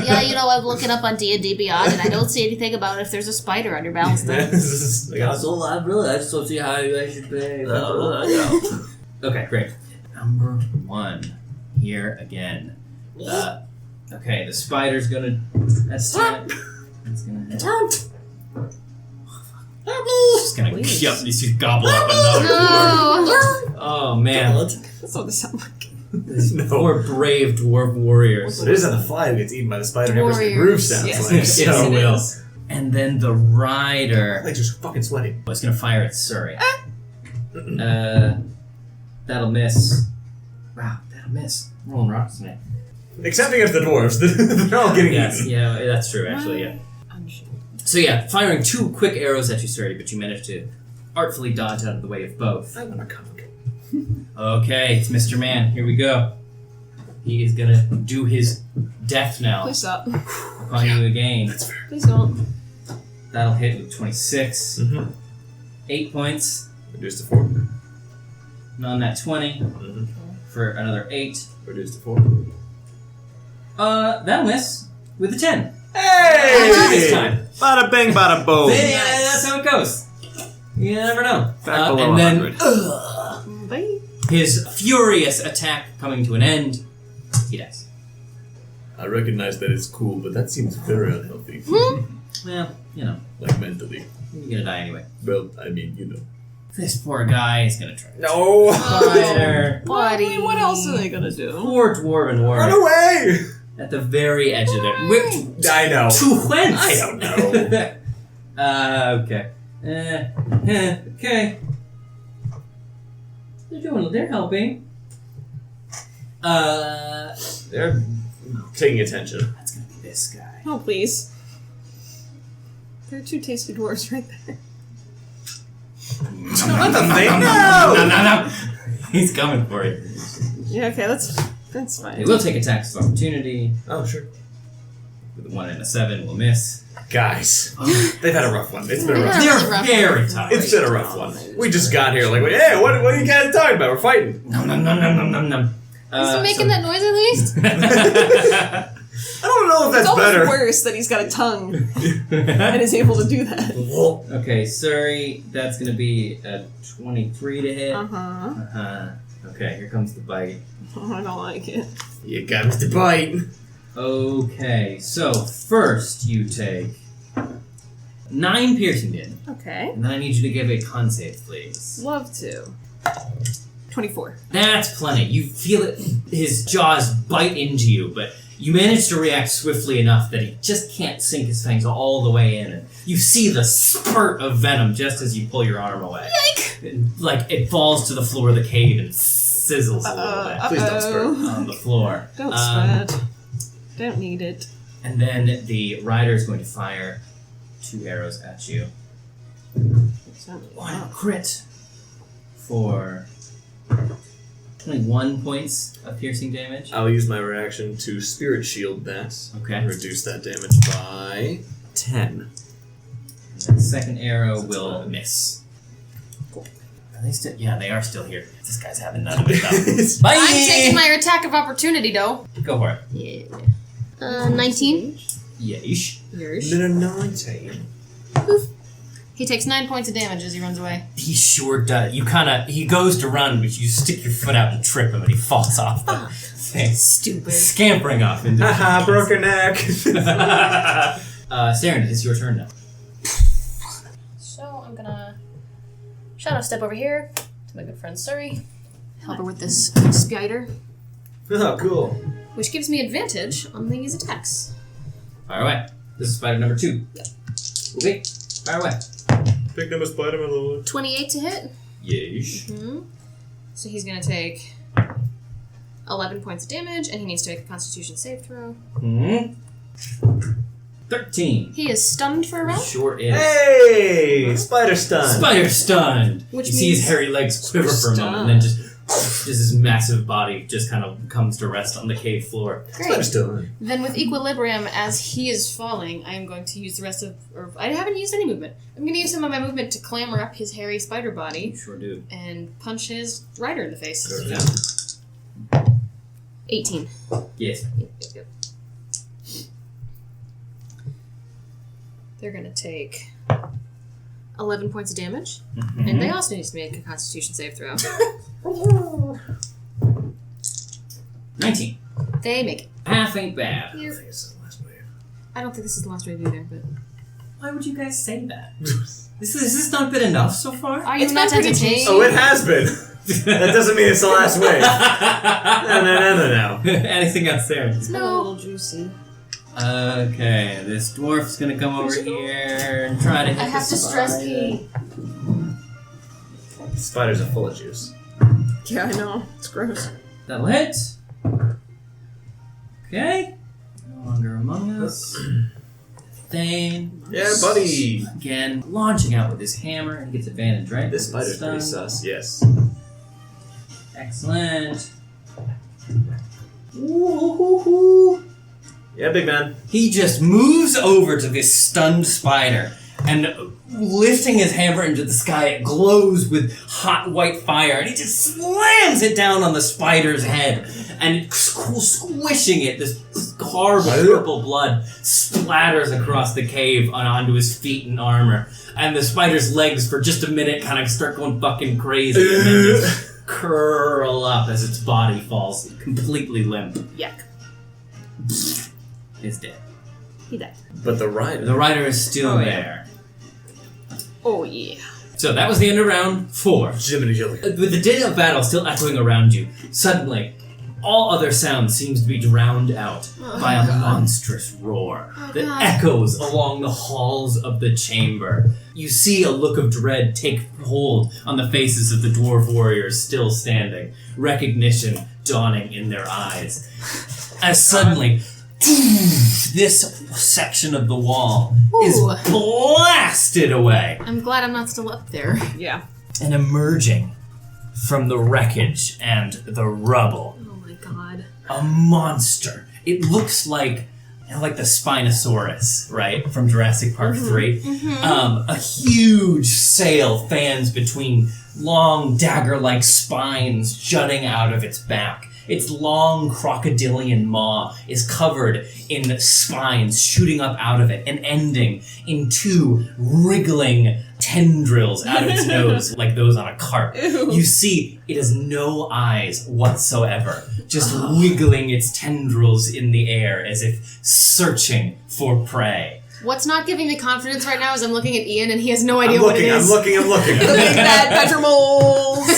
Yeah, I'm looking up on D&D Beyond, and I don't see anything about if there's a spider on your balance thing. I just don't see how I should play. Okay, great. Number 1 here again. Okay, the spider's gonna. That's it. It's gonna hit. She's gonna she's gobble up another dwarf. Oh man, That's what they sound like. Poor brave dwarf warriors. It is on the fly who gets eaten by the spider. Never the groove sounds Yes. like. Yes, So it will. And then the rider Like just fucking sweating. was gonna fire at Surrie. That'll miss. Wow, that'll miss. Rolling rocks tonight. Except against the dwarves. They're all getting Yes, eaten. yeah, that's true. Actually, yeah. So yeah, firing 2 quick arrows at you, Surrie, but you managed to artfully dodge out of the way of both. I'm a comic. Okay, it's Mr. Man. Here we go. He is gonna do his death now. Push up. upon you again. That's fair. Please don't. That'll hit with 26. Mm-hmm. 8 points. Reduce to 4. And on that 20 Mm-hmm. for another 8. Reduce to 4. That'll miss with a 10. Hey! This time. Bada bang, bada boom. Yeah, that's how it goes. You never know. Back below And then 100. Bye. his furious attack coming to an end, he dies. I recognize that it's cool, but that seems very unhealthy. Well, you know, Like mentally. you're gonna die anyway. Well, I mean, you know. This poor guy is gonna try. No! Spider. Buddy, what else are they gonna do? Poor dwarven Run warrior. away! At the very edge of it. I know. To whence? I don't know. Okay. Okay. They're helping. They're taking attention. That's gonna be this guy. Oh, please. There are 2 tasty dwarves right there. Not the thing, No. He's coming for you. Yeah, okay, that's fine. They will take attacks of opportunity. Oh, sure. With a 1 and a 7 will miss. Guys, they've had a rough one. It's been a rough Yeah. one. They're rough. very tired. It's been a rough one. We just got here like, hey, what are you guys talking about? We're fighting. Nom. Is he making that noise at least? I don't know if It's that's almost better. worse that he's got a tongue and is able to do that. Okay, Surrie, that's gonna be a 23 to hit. Uh-huh. Okay, here comes the bite. Oh, I don't like it. You got Mr. Bite. Okay, so first you take 9 piercing damage, Okay. and then I need you to give a con save, please. Love to. 24. That's plenty. You feel it, his jaws bite into you, but you manage to react swiftly enough that he just can't sink his fangs all the way in. And you see the spurt of venom just as you pull your arm away. Like it falls to the floor of the cave and sizzles a little bit Please don't spurt. on the floor. Don't spread. Don't need it. And then the rider is going to fire 2 arrows at you. One crit for 21 points of piercing damage. I'll use my reaction to spirit shield that. Okay. Reduce that damage by 10. And the second arrow will miss. Cool. Are they still? Yeah, they are still here. This guy's having none of it though. Bye! I'm taking my attack of opportunity, though. Go for it. Yeah. 19. Yeesh. Yours. 19. He takes 9 points of damage as he runs away. He sure does. He goes to run, but you stick your foot out and trip him, and he falls off the thing. Stupid. Scampering off into Haha, broke her neck. Seren, it's your turn now. So I'm gonna shadow step over here to my good friend Surrie. Help her with this spider, Oh, cool. which gives me advantage on these attacks. Fire away. This is spider number 2. Okay. Fire away. Big number spider, my lord. 28 to hit. Yeesh. So he's gonna take 11 points of damage, and he needs to make a Constitution save throw. 13. He is stunned for a round. Sure is. Hey! Spider stun. Spider stunned. Which you see his means- hairy legs quiver for a moment, and then just his massive body just kind of comes to rest on the cave floor. Spider Great. stun. Then with equilibrium, as he is falling, I am going to use the rest of... Or I haven't used any movement. I'm going to use some of my movement to clamber up his hairy spider body You sure do. and punch his rider in the face. Yeah. 18. Yes. Yep. They're going to take 11 points of damage, and they also need to make a Constitution save throw. 19. They make it. Half ain't bad. Here. This is the last wave. I don't think this is the last wave either, but... Why would you guys say that? This has not been enough so far? Are you It's not been pretty entertained? Oh, it has been. That doesn't mean it's the last wave. No. Anything else there? It's a little juicy. Okay, this dwarf's gonna come over here and try to hit I have the to stress spider. P. Spiders are full of juice. Yeah, I know. It's gross. That'll hit. Okay. No longer among us. Thane. Yeah, buddy. Again, launching out with his hammer and gets advantage, right? This spider's pretty Stun. sus, yes. Excellent. Ooh. Yeah, big man. He just moves over to this stunned spider and lifting his hammer into the sky, it glows with hot white fire, and he just slams it down on the spider's head, and squishing it, this horrible purple blood splatters across the cave and onto his feet and armor, and the spider's legs for just a minute kind of start going fucking crazy, and then just curl up as its body falls completely limp. Yuck. It's dead. He died. But the rider. The rider is still there. Oh, yeah. So that was the end of round 4. Jiminy Jilly. With the din of battle still echoing around you, suddenly, all other sounds seems to be drowned out by a monstrous roar that echoes along the halls of the chamber. You see a look of dread take hold on the faces of the dwarf warriors still standing, recognition dawning in their eyes. As suddenly, this section of the wall is blasted away. I'm glad I'm not still up there. Yeah. And emerging from the wreckage and the rubble, Oh my god. a monster. It looks like the Spinosaurus, right, from Jurassic Park 3. A huge sail fans between long dagger-like spines jutting out of its back. Its long crocodilian maw is covered in spines shooting up out of it and ending in 2 wriggling tendrils out of its nose like those on a carp. Ew. You see, it has no eyes whatsoever, just wiggling its tendrils in the air as if searching for prey. What's not giving me confidence right now is I'm looking at Ian and he has no idea what it is. I'm looking. The big bad petromoles.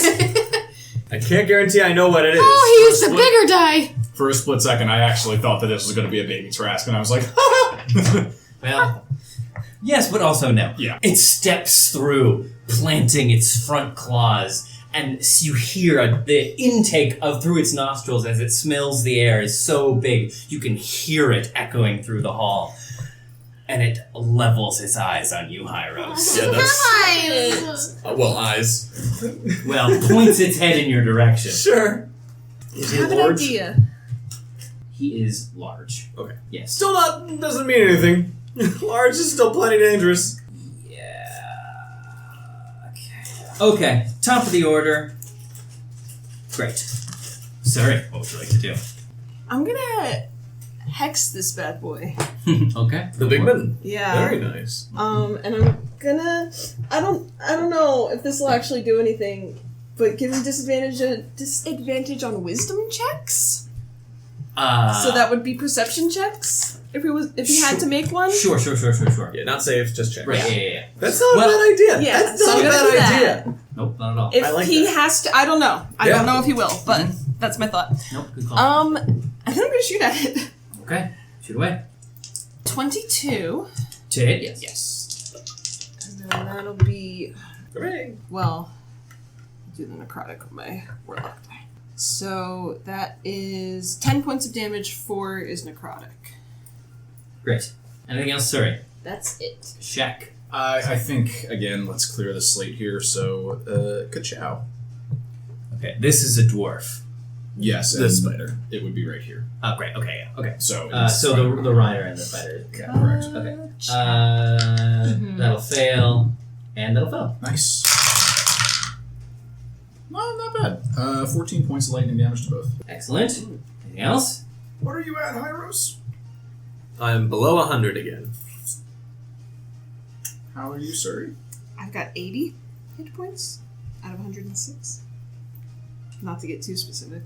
I can't guarantee I know what it is. Oh, he used the bigger die! For a split second, I actually thought that this was going to be a baby Trask, and I was like, Well, yes, but also no. Yeah. It steps through, planting its front claws, and you hear the intake through its nostrils as it smells the air is so big, you can hear it echoing through the hall. And it levels its eyes on you, Hieros. Yeah, that's... Nice! eyes. Well, points its head in your direction. Sure. I have an idea. He is large. Okay. Yes. Still doesn't mean anything. Large is still plenty dangerous. Yeah. Okay. Top of the order. Great. Surrie, what would you like to do? I'm gonna hex this bad boy. Okay. The big man. Yeah. Very nice. And I'm gonna. I don't know if this will actually do anything, but give him disadvantage on wisdom checks. So that would be perception checks if he had to make one. Sure. Yeah, not safe, just check. Right, yeah. That's not a bad idea. Yeah, That's so not a I'm gonna bad do that. idea. Nope, not at all. If I like he that. has to, I don't know. I Yeah. don't know if he will, but that's my thought. Nope, good call. And then I'm gonna shoot at it. Okay, shoot away. 22. To hit, yes. Yes. And then that'll be, Hooray. well, do the necrotic with my warlock die. So that is 10 points of damage. 4 is necrotic. Great. Anything else, Surrie? That's it. Check. I think, again, let's clear the slate here, so, ka-chow. Okay, this is a dwarf. Yes, The and spider. It would be right here. Oh, great, okay, yeah, okay. So, So the rider and the spider. Yeah, correct. Okay. That'll fail, and that'll fail. Nice. No, not bad. 14 points of lightning damage to both. Excellent. Anything else? What are you at, Hieros? I'm below 100 again. How are you, Surrie? I've got 80 hit points out of 106. Not to get too specific.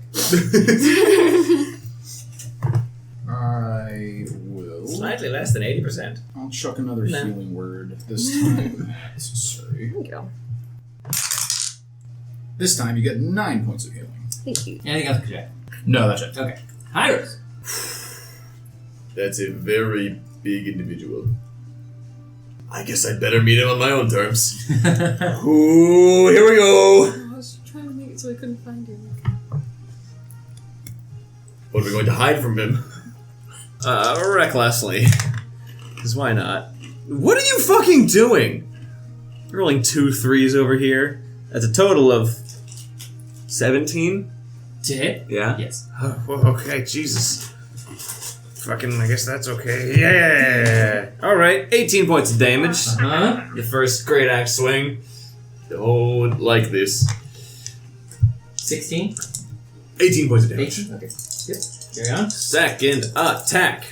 I will... Slightly less than 80%. I'll chuck another No. healing word this time. This is Surrie. There you go. This time you get 9 points of healing. Thank you. Anything else, Jack? No, that's it. Okay. Hieros. That's a very big individual. I guess I'd better meet him on my own terms. Ooh, here we go. I was trying to make it so I couldn't find him. What are we going to hide from him? Recklessly. Because why not? What are you fucking doing? Rolling 2 3s over here. That's a total of 17? To hit? Yeah? Yes. Oh, okay, Jesus. Fucking, I guess that's okay. Yeah! Alright, 18 points of damage. The first great axe swing. Don't like this. 16? 18 points of damage. 18? Okay. Yep. Carry on. Second attack.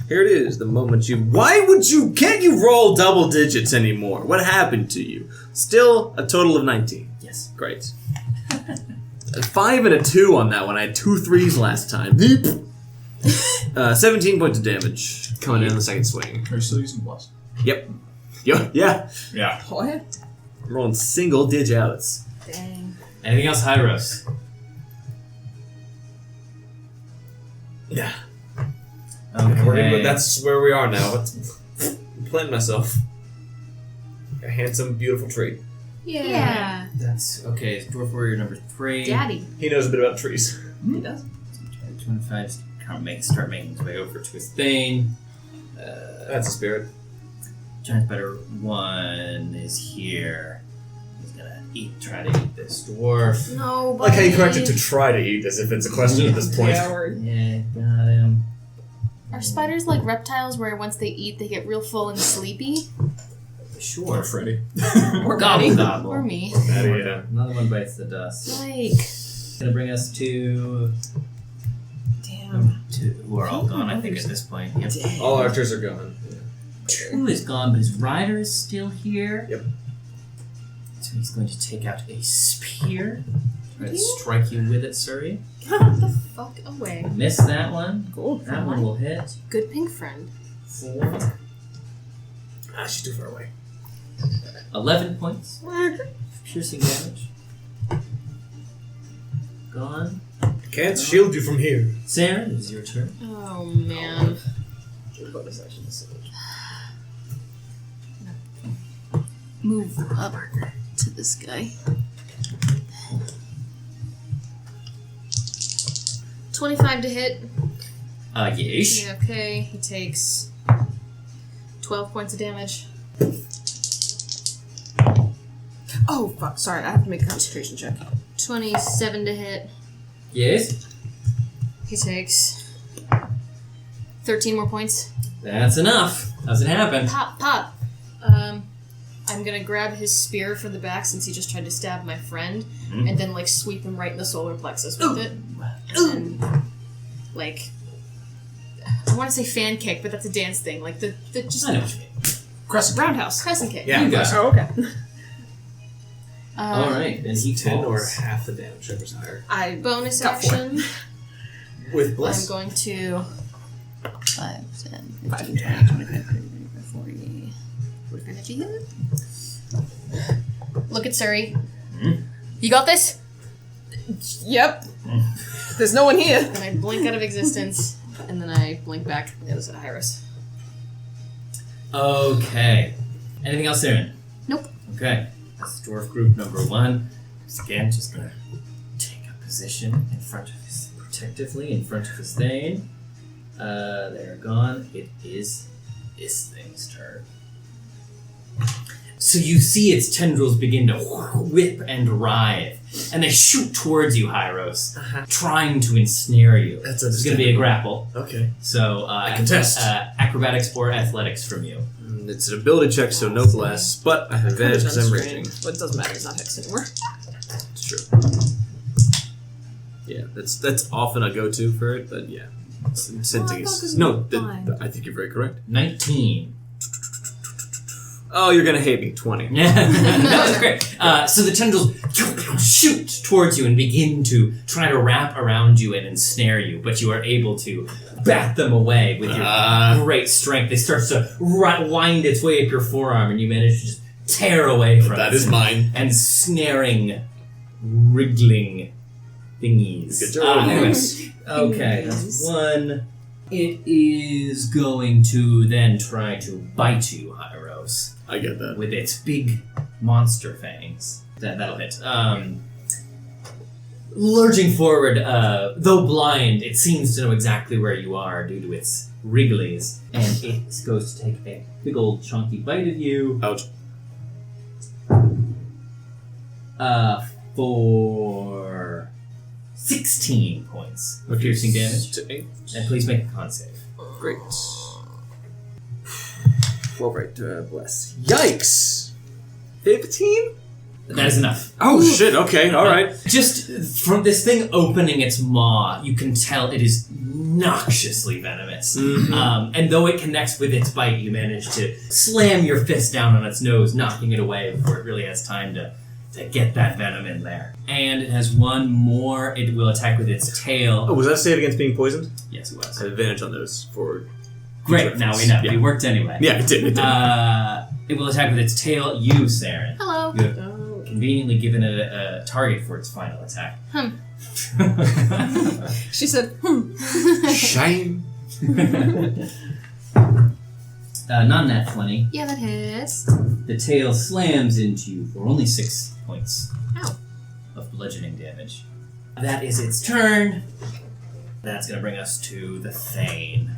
Here it is, the moment you... Why would you... Can't you roll double digits anymore? What happened to you? Still a total of 19. Yes. Great. A 5 and a 2 on that one. I had 2 3s last time. 17 points of damage coming in the second swing. Are you still using plus? Yep. Yeah. Yeah. What? I'm rolling single digits. Dang. Anything else, Hieros? Yeah. Okay. That's where we are now. I'm planting myself. A handsome, beautiful tree. Yeah. That's okay. Dwarf Warrior number 3. Daddy. He knows a bit about trees. He does. 25. Start making his way over to his thane. That's a spirit. Giant Spider 1 is here. He's gonna try to eat this dwarf. No, I like how you corrected to try to eat as if it's a question at this point. Yeah, got him. Are spiders like reptiles where once they eat they get real full and sleepy? Sure. Or Freddy. Or Gobble Gobble. Or me. Yeah. Another one bites the dust. Like. Gonna bring us to Damn. 2, who are all gone, I think, at this point. Yep. Dang. All archers are gone. 2 is gone, but his rider is still here. Yep. So he's going to take out a spear. Try to strike you with it, Surrie. Get the fuck away. Miss that one. Cool. That one will hit. Good pink friend. 4. Ah, she's too far away. 11 points. Piercing damage. Gone. Can't shield you from here. Seren, it is your turn. Oh man. Move up to this guy. 25 to hit. Yeesh. Yeah, okay, he takes 12 points of damage. Oh, fuck. Sorry, I have to make a concentration check. 27 to hit. Yes. He takes 13 more points. That's enough. Doesn't happen. Pop. I'm gonna grab his spear from the back since he just tried to stab my friend, and then like sweep him right in the solar plexus with it. And then, like, I want to say fan kick, but that's a dance thing. Like the just I know what you mean. Crescent. roundhouse crescent kick. Yeah. You got it. Oh, okay. Alright, and he 10 or falls. half the damage, whichever's higher. I Bonus Got 4. action. With I'm bliss. going to 5, 10, 15, 20, 25, 30, 40, 45, 50. Look at Surrie. You got this? Yep. There's no one here. Then I blink out of existence, and then I blink back to the other side of Hieros. Okay. Anything else, Seren? Nope. Okay. That's dwarf group number 1. Once again, just gonna take a position in front of his, protectively in front of his thane. They're gone. It is this thing's turn. So you see its tendrils begin to whip and writhe, and they shoot towards you, Hieros, trying to ensnare you. That's It's going to be a grapple. Okay. So I contest. Acrobatics or athletics from you. It's an ability check, so no bless, but I have advantage because I'm raging. But it doesn't matter. It's not hex anymore. It's true. Yeah, that's often a go-to for it, but yeah. Scenting is... No, I think you're very correct. 19. Oh, you're gonna hate me. 20. Yeah, that was great. So the tendrils shoot towards you and begin to try to wrap around you and ensnare you, but you are able to bat them away with your great strength. It starts to wind its way up your forearm, and you manage to just tear away from it. That is mine. And snaring, wriggling thingies. Good job. Anyways, okay, that's 1. It is going to then try to bite you, Hieros. I get that. With its big monster fangs. That'll hit. Lurching forward, though blind, it seems to know exactly where you are due to its wrigglies, and it goes to take a big old chunky bite of you. Ouch. For 16 points of piercing damage. To 8. And please make a con save. Great. All right, bless. Yikes! 15? That is enough. Oh shit! Okay, all right. Just from this thing opening its maw, you can tell it is noxiously venomous. And though it connects with its bite, you manage to slam your fist down on its nose, knocking it away before it really has time to get that venom in there. And it has one more. It will attack with its tail. Oh, was that a save against being poisoned? Yes, it was. I had advantage on those for. Great, now we know. Yeah. It worked anyway. Yeah, it did. It will attack with its tail. You, Seren. Hello. You have conveniently given it a target for its final attack. She said, Shame. Non-nat 20. Yeah, that hits. The tail slams into you for only 6 points Ow. of bludgeoning damage. That is its turn. That's going to bring us to the Thane.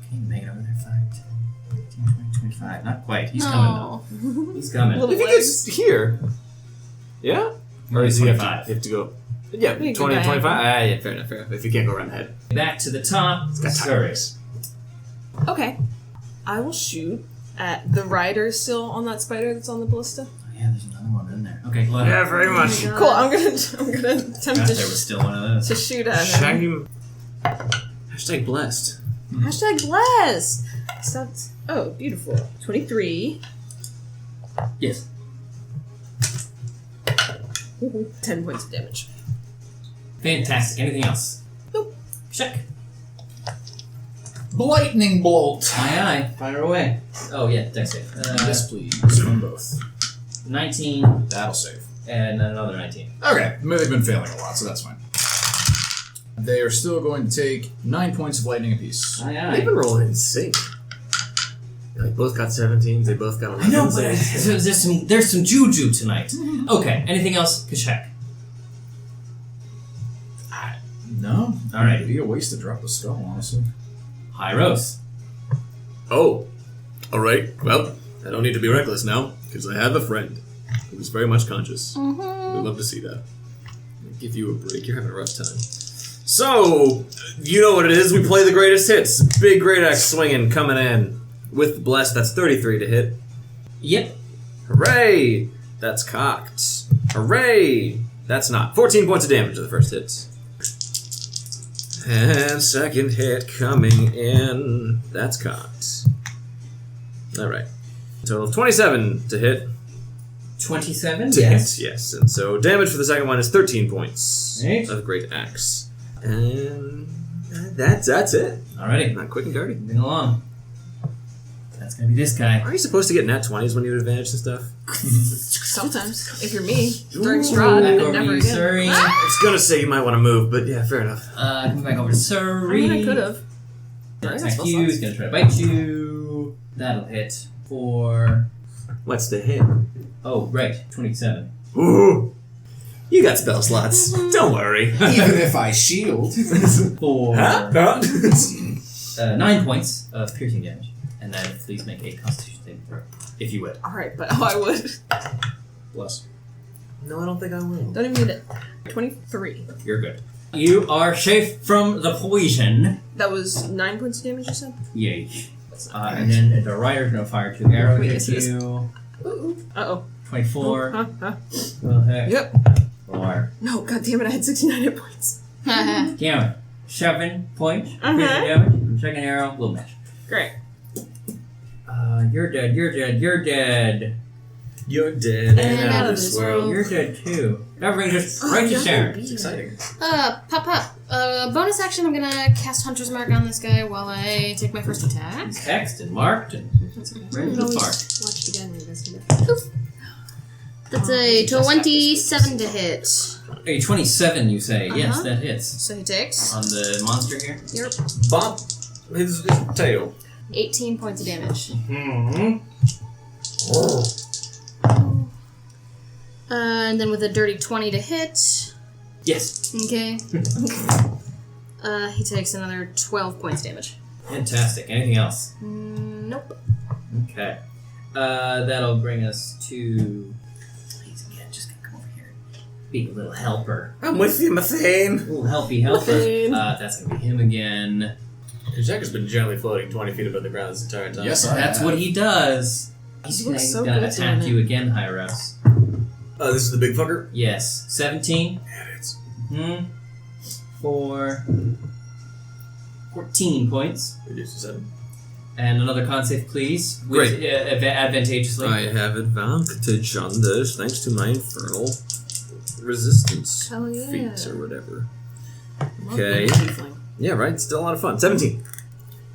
Can you make it over there? 5, 10, 15, 20, 25. Not quite. He's coming, though. He's coming. Little If he gets here. Yeah? Or does he have 25. to go? Yeah, We 20 could and go 25. Yeah, fair enough. If you can't go around the head. Back to the top. It's got Surrie. tires. okay. I will shoot at the rider still on that spider that's on the ballista. Oh, yeah, there's another one in there. Okay, well, Yeah, very much. Oh my God. Cool, I'm gonna attempt Gosh, to, there was still one of those. to shoot at him. Shame. Hashtag blessed. Hashtag blessed. So that's, oh, beautiful. 23. Yes. 10 points of damage. Fantastic. Anything else? Nope. Check. Lightning bolt. Aye, aye. Fire away. Oh, yeah, dex save. Yes, please. From both. 19 That'll save. and another 19. Okay, they've been failing a lot, so that's fine. They are still going to take 9 points of lightning apiece. Aye, They've aye. been rolling in sync. They both got 17s. They both got 11s. I know, but there's some juju tonight. Okay, anything else? Kashak. No. Alright. It'd be a waste to drop the skull, honestly. Hieros. Oh. All right. Well, I don't need to be reckless now because I have a friend who is very much conscious. We'd love to see that. I'll give you a break. You're having a rough time. So, you know what it is. We play the greatest hits. Big great axe swinging, coming in. With bless, that's 33 to hit. Yep. Hooray! That's cocked. Hooray! That's not. 14 points of damage to the first hit. And second hit coming in. That's cocked. Alright. Total of 27 to hit. 27? To Yes. hit, yes. And so damage for the second one is 13 points Right. of great axe. And that's it. Alrighty. Not quick and dirty. Moving along. That's gonna be this guy. Are you supposed to get nat 20s when you have advantage and stuff? Sometimes, if you're me, during Ooh. Strahd, Back and over never to you, again. Surrie. I was gonna say you might want to move, but yeah, fair enough. Come back over to Surrie. I mean, I could have. Gonna I got attack spell you. slots. He's gonna try to bite you. That'll hit for... What's the hit? Oh, right. 27. Ooh! You got spell slots. Don't worry. Even if I shield. For Huh? 9 points of piercing damage. And then please make a constitution saving throw. If you would. Alright, but I would. Bless. No, I don't think I will. Don't even need it. 23. You're good. You are safe from the poison. That was 9 points of damage, you said? Yay. That's not And then the rider's gonna fire 2 arrows Wait, at is this- you. Uh-oh. 24. Huh? Will hit. Yep. Or No, god damn it, I had 69 hit points. damn it. 7 points. Uh-huh. Piercing damage. Second arrow will miss. Great. You're dead. You're dead. You're dead. You're dead And out of this world. You're dead too. That brings us right to Seren. It's exciting. Pop. Bonus action, I'm gonna cast Hunter's Mark on this guy while I take my first attack. He's hexed and marked and ready You to can always fart. watch it again when you guys do it. Poof. That's a 27 to hit. A 27, you say. Yes, Uh-huh. that hits. So he takes. On the monster here. Yep. Bump his tail. 18 points of damage. Mm-hmm. And then with a dirty 20 to hit. Yes. Okay. He takes another 12 points damage. Fantastic. Anything else? Nope. Okay. That'll bring us to... Please, again, just gonna come over here. Be a little helper. I'm with you, Mathane. Little helpy helper. Fine. That's gonna be him again. Kajek has been generally floating 20 feet above the ground this entire time. Yes, That's what he does. He's He gonna, looks so gonna good attack doing you again, Hieros. This is the big fucker? Yes. 17. Yeah, it's... For 14 points. Reduce to 7. And another con save, please. With, Great. Advantageously. I have advantage on this thanks to my infernal resistance Hell yeah. feats or whatever. Love Okay. being a tiefling. Yeah, right. Still a lot of fun. 17.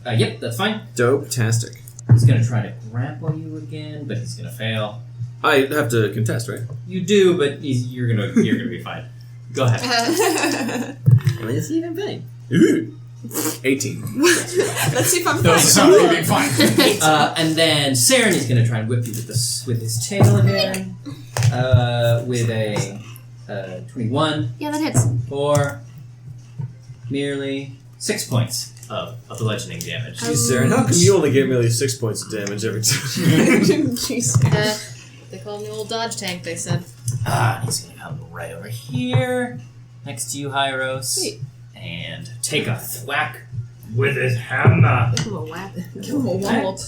Yep, that's fine. Dope-tastic. He's gonna try to grapple you again, but he's gonna fail. I have to contest, right? You do, but you're gonna be fine. Go ahead. Why is he even paying? Ooh. 18. Let's see if I'm That doesn't sound like being fine. And then Seren is gonna try and whip you with his tail again. With a 21 Yeah, that hits. for merely 6 points of bludgeoning damage. Jeez, Seren, how come you only get merely 6 points of damage every time? Jesus. They call him the old dodge tank, they said. And he's gonna come right over here, next to you, Hieros, Sweet. and take a thwack with his hammer. Give him a whap. Give him a wallop.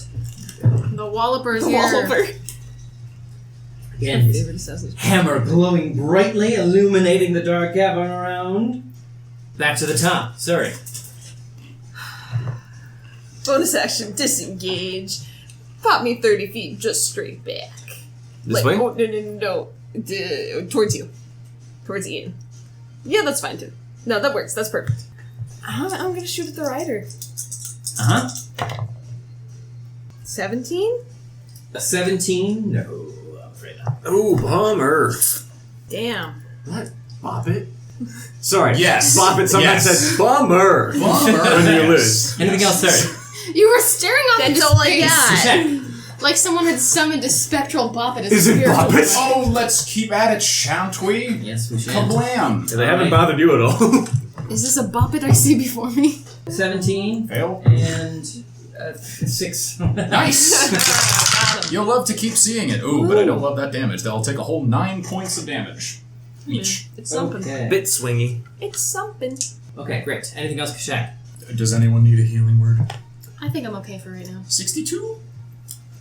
The Walloper's A here. walloper. Again, his hammer glowing brightly, illuminating the dark cavern around. Back to the top, Surrie. Bonus action, disengage. Pop me 30 feet just straight back. This way? Oh, no. Towards you. Towards Ian. Yeah, that's fine too. No, that works. That's perfect. I'm gonna shoot at the rider. 17? A 17? No, I'm afraid not. Oh, bummer. Damn. What? Bop it? Sorry. Yes. Bop it sometimes Yes. says bummer when you lose. Anything else, Surrie? You were staring off That's into all I space. got. Check. Like someone had summoned a spectral boppet as a Is it spiritual boppet? Oh, let's keep at it, shan't we? Yes, we should. Kablam! They haven't bothered you at all. Is this a boppet I see before me? 17 Fail. and 6. Nice! You'll love to keep seeing it. Ooh, but I don't love that damage. They'll take a whole 9 points of damage. Each. It's something. Okay. Bit swingy. It's something. Okay, great. Anything else, Kashak? Does anyone need a healing word? I think I'm okay for right now. 62?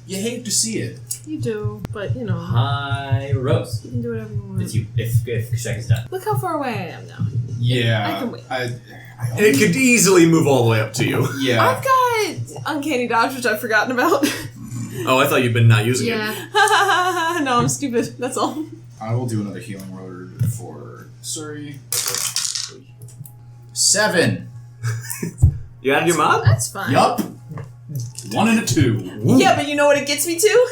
You hate to see it. You do, but you know, Hieros. you can do whatever you want. It's you, if Kashak is done. Look how far away I am now. Yeah. I can wait. And it could easily move all the way up to you. Yeah. I've got uncanny dodge, which I've forgotten about. Oh, I thought you'd been not using it. Yeah. No, I'm stupid. That's all. I will do another healing word for Surrie. 7. You added your mod? That's fine. Yup. 1 and a 2. Yeah, but you know what it gets me to?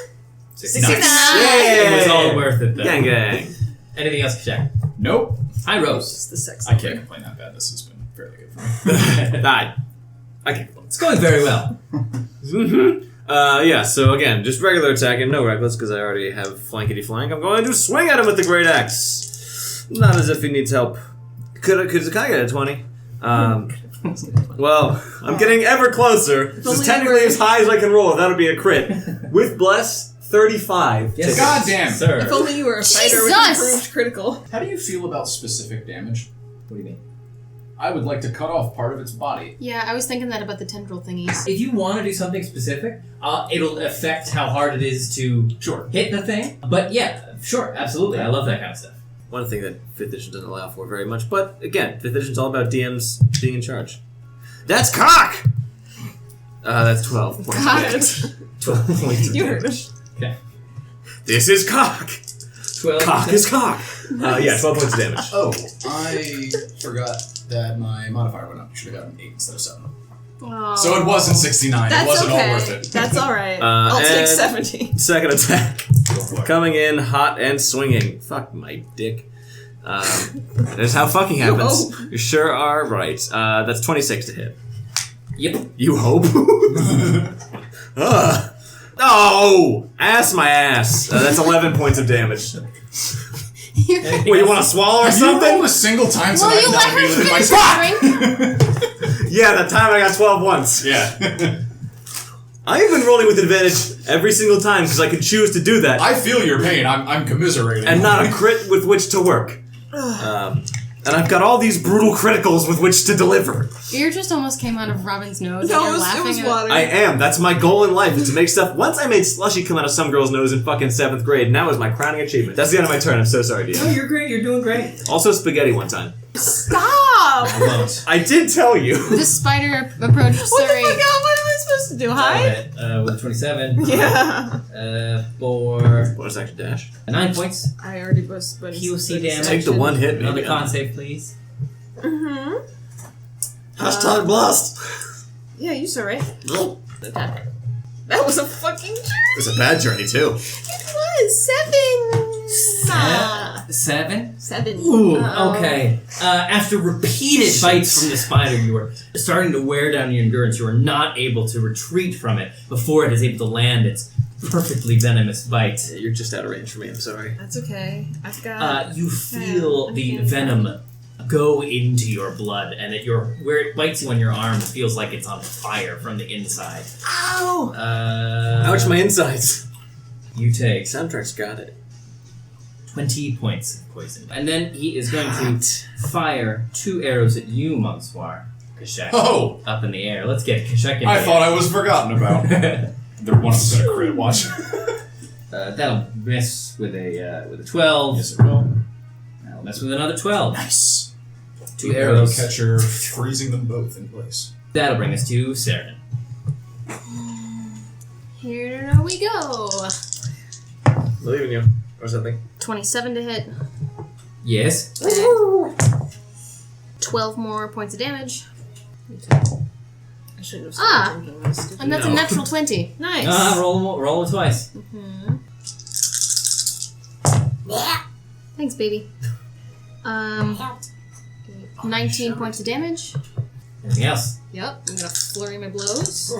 69. It was all worth it, though. Gang gang. Anything else, Kashak? Nope. Hieros. It's the sex. I can't complain that bad. This has been fairly good for me. Die. I can't. It's going very well. Yeah, so again, just regular attack and no reckless because I already have flankety flank. I'm going to swing at him with the great axe. Not as if he needs help. Can I get a 20? Well, I'm getting ever closer. This is technically as high as I can roll. That would be a crit. With bless, 35. Yes, Goddamn. sir. If only you were a fighter with Jesus! improved critical. How do you feel about specific damage? What do you mean? I would like to cut off part of its body. Yeah, I was thinking that about the tendril thingies. If you want to do something specific, it'll affect how hard it is to hit the thing. But yeah, sure, absolutely. I love that kind of stuff. One thing that 5th edition doesn't allow for very much. But again, 5th edition's all about DMs being in charge. That's cock! That's 12 points Cock. of damage. 12 points of You heard damage. him. Okay. This is cock! 12. Cock is cock! Yeah, 12 points of damage. Oh, I forgot that my modifier went up. You should have gotten 8 instead of 7. Oh. So it wasn't 69. That's it wasn't okay. all worth it. That's alright. I'll take and- 70. Second attack. Go for it. Coming in hot and swinging. Fuck my dick. That's how fucking happens. You sure are right. That's 26 to hit. Yep. You hope? Oh! Ass my ass. That's 11 points of damage. Wait, you want to swallow or You something? rolled a single time Will tonight. you let her within my finish her drink? Yeah, that time I got 12 once. Yeah. I've been rolling with advantage every single time because I can choose to do that I feel your pain. I'm commiserating. and not a crit with which to work. And I've got all these brutal criticals with which to deliver. Ear just almost came out of Robin's nose. No, and it you're was laughing water. I am. That's my goal in life, is to make stuff. Once I made slushy come out of some girl's nose in fucking 7th grade, now is my crowning achievement. That's the end of my turn. I'm so sorry, No, DM. you're great. You're doing great. Also spaghetti one time. Stop! I won't. I did tell you. The spider approached What the Surrie. fuck? What am I supposed to do? Hide? With a 27. Yeah. For Bonus action dash. 9 points. I already was. POC damage. Take the one hit, Another maybe. con save, please. Mm-hmm. Hashtag blast. Yeah, you saw right. Attack. That was a fucking journey. It's a bad journey, too. It was 7. 7? 7. Ooh, okay. After repeated bites from the spider, you were starting to wear down your endurance. You were not able to retreat from it before it is able to land its perfectly venomous bite. You're just out of range for me, I'm sorry. That's okay. I've got. You feel the venom go into your blood, and where it bites you on your arm, it feels like it's on fire from the inside. Ow! Ouch, my insides. You take Soundtrack's got it. 20 points of poison. And then he is going to fire 2 arrows at you, Monsieur Kashek. Oh! Up in the air. Let's get Kashek in I the thought I was forgotten about. They're one of them crit. Watch. That'll miss with a 12. Yes, it will. That'll miss with another 12. Nice. 2 arrows. Catcher, freezing them both in place. That'll bring us to Seren. Here we go. Believe in you. Or something. 27 to hit. Yes. Okay. 12 more points of damage. I shouldn't have started drinking this. And that's a natural 20. Nice. Roll it twice. Mm-hmm. Thanks, baby. 19 points of damage. Anything else? Yep, I'm gonna flurry my blows.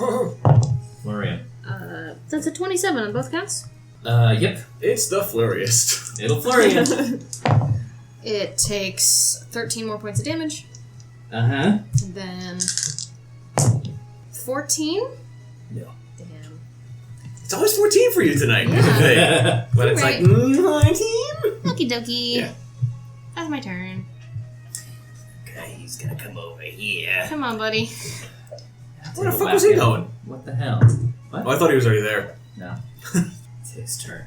Florian. That's a 27 on both counts. Yep. It's the flurriest. It'll flurry you. It takes 13 more points of damage. Uh-huh. And then 14? No. Damn. It's always 14 for you tonight. Yeah. But it's Right. like 19? Okie dokie. Yeah. That's my turn. Okay, he's gonna come over here. Come on, buddy. Where the fuck was he going? What the hell? What? Oh, I thought he was already there. No. It's his turn.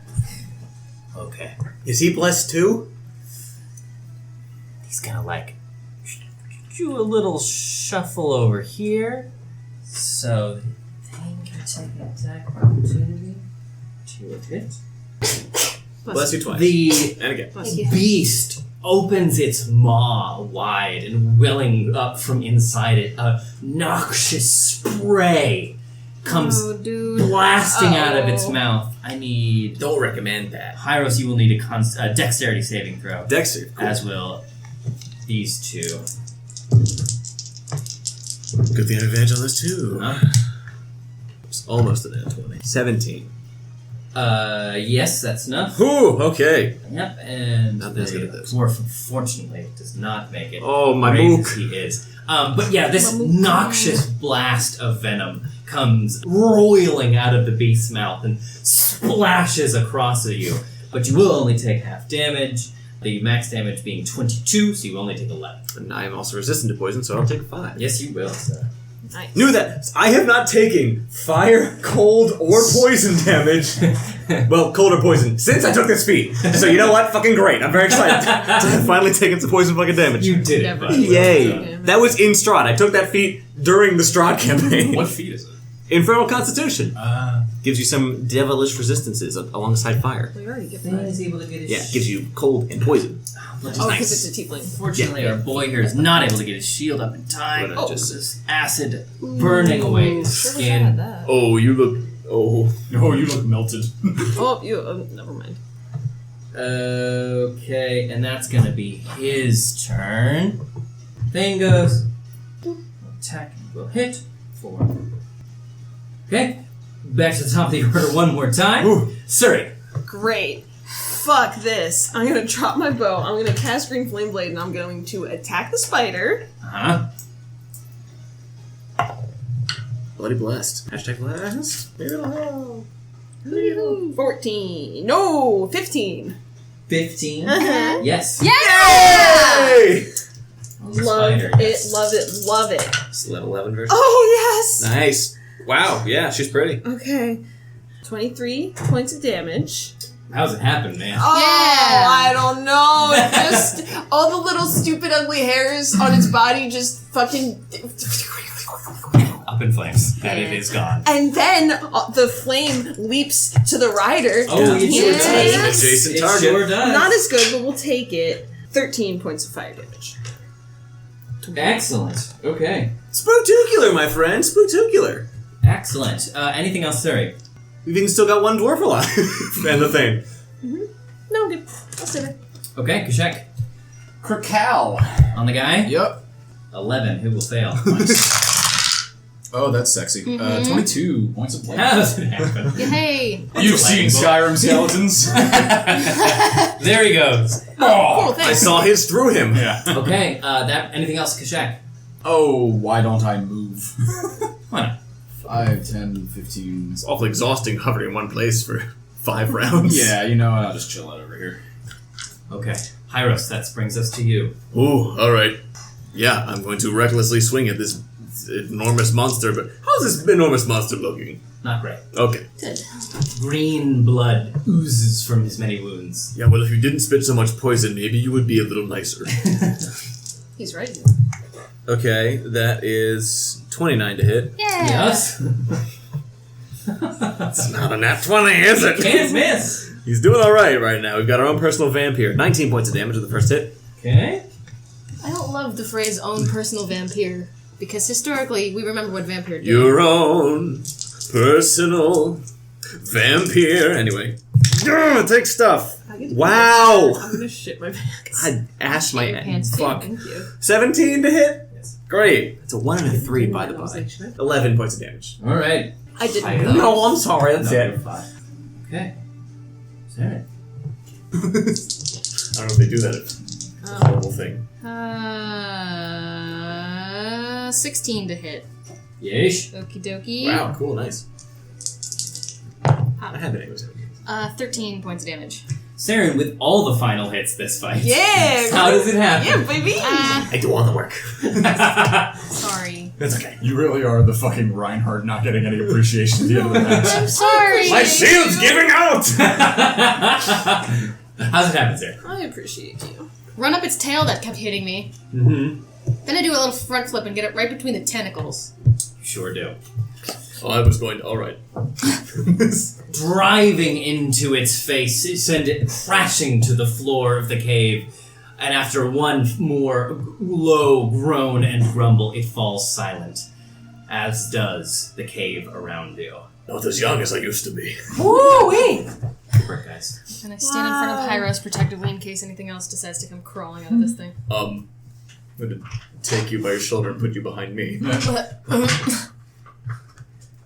Okay. Is he blessed too? He's gonna do a little shuffle over here. So the thing can take an attack of opportunity to hit. Bless you twice. The And again. Thank you. beast opens its maw wide, and welling up from inside it, a noxious spray comes Oh, dude. blasting out of its mouth. I need Don't recommend that. Hieros. You will need a dexterity saving throw, Dexter. Cool. as will these two. Good thing I have advantage on this too. Huh? It's almost an nat 20. 17. Yes, that's enough. Ooh, okay. Yep, and Not as good at this. dwarf, unfortunately, does not make it. Oh, my Brave mook. as he is. But yeah, this noxious blast of venom comes roiling out of the beast's mouth and splashes across at you. But you will only take half damage, the max damage being 22, so you only take 11. And I am also resistant to poison, so I'll take 5. Yes, you will, sir. Nice. Knew that. I have not taken fire, cold, or poison damage. Well, cold or poison since I took this feat. So you know what? Fucking great. I'm very excited to have finally taken some poison fucking damage. You did it, Never. by the way. Yay. Okay. That was in Strahd. I took that feat during the Strahd campaign. What feat is it? Infernal Constitution. Gives you some devilish resistances alongside fire. We already get Then that. he's able to get his... Yeah, it gives you cold and poison. Which is Oh, nice. because it's a tiefling. Fortunately, our boy here is not able to get his shield up in time. But, Just this acid burning away his Sure wish I skin. had that. Oh, you look... Oh. Oh, you look melted. Oh, you. Never mind. Okay, and that's gonna be his turn. Thing goes. Attack will hit. 4. Okay, back to the top of the order one more time. Ooh. Surrie. Great. Fuck this. I'm gonna drop my bow. I'm gonna cast Green Flame Blade, and I'm going to attack the spider. Uh-huh. Bloody blessed. Hashtag blessed. Maybe it'll help. 14. No, 15. 15? Uh-huh. Yes. Yay! Love Spider, it, yes. love it, love it. It's level 11 version. Oh, yes! Nice. Wow. Yeah, she's pretty. Okay. 23 points of damage. How's it happen, man? Oh, Yeah. I don't know. It just all the little stupid ugly hairs on its body just fucking. Up in flames. That it is gone. And then the flame leaps to the rider. Oh, it sure Yes. does. An adjacent It target. sure does. Not as good, but we'll take it. 13 points of fire damage. Excellent. Okay. Spooktacular, my friend. Spooktacular. Excellent. Anything else, Surrie? We've even still got one dwarf alive. And the thing. No, I'm good. I'll stay there. Okay, Kashek. Krakow. On the guy? Yep. 11. Who will fail? Oh, that's sexy. 22 points of How damage. does it happen? Yay! You've seen Skyrim skeletons. There he goes. Cool, I thanks. saw his through him. Yeah. Okay, anything else, Kashek? Oh, why don't I move? Why not? 5, 10, 15. It's awfully exhausting hovering in one place for 5 rounds. Yeah, you know, I'll just chill out over here. Okay. Hieros, that brings us to you. Ooh, alright. Yeah, I'm going to recklessly swing at this enormous monster, but how's this enormous monster looking? Not great. Okay. Good. Green blood oozes from his many wounds. Yeah, well, if you didn't spit so much poison, maybe you would be a little nicer. He's right. Okay, that is 29 to hit. Yeah. Yes. It's not a nat 20, is it? Can't miss. He's doing alright right now. We've got our own personal vampire. 19 points of damage with the first hit. Okay. I don't love the phrase "own personal vampire" because historically we remember what vampire did. Your own personal vampire. Anyway. Take stuff. Wow! I'm gonna shit my pants. I asked my Your pants too. fuck. Thank you. 17 to hit? Yes. Great. It's a 1 and a 3, by the I was by. like, should I? 11 points of damage. All right. I didn't. Hieros. No, I'm sorry. That's Number it. 5. Okay. Seren. I don't know if they do that. It's a horrible thing. 16 to hit. Yeesh. Okie dokie. Wow, cool, nice. I had the name of it. 13 points of damage. Seren with all the final hits this fight. Yeah. How does it happen? Yeah, baby. I do all the work. Sorry. That's okay. You really are the fucking Reinhardt not getting any appreciation at the end of the match. I'm sorry. My shield's giving out! How's it happen, Seren? I appreciate you. Run up its tail that kept hitting me. Mm-hmm. Then I do a little front flip and get it right between the tentacles. Sure do. Oh, I was going to. Alright. Driving into its face, it send it crashing to the floor of the cave, and after one more low groan and grumble, it falls silent, as does the cave around you. Not as young as I used to be. Woo-wee! Good work, guys. And I stand in front of Hieros protectively in case anything else decides to come crawling out of this thing. I'm going to take you by your shoulder and put you behind me.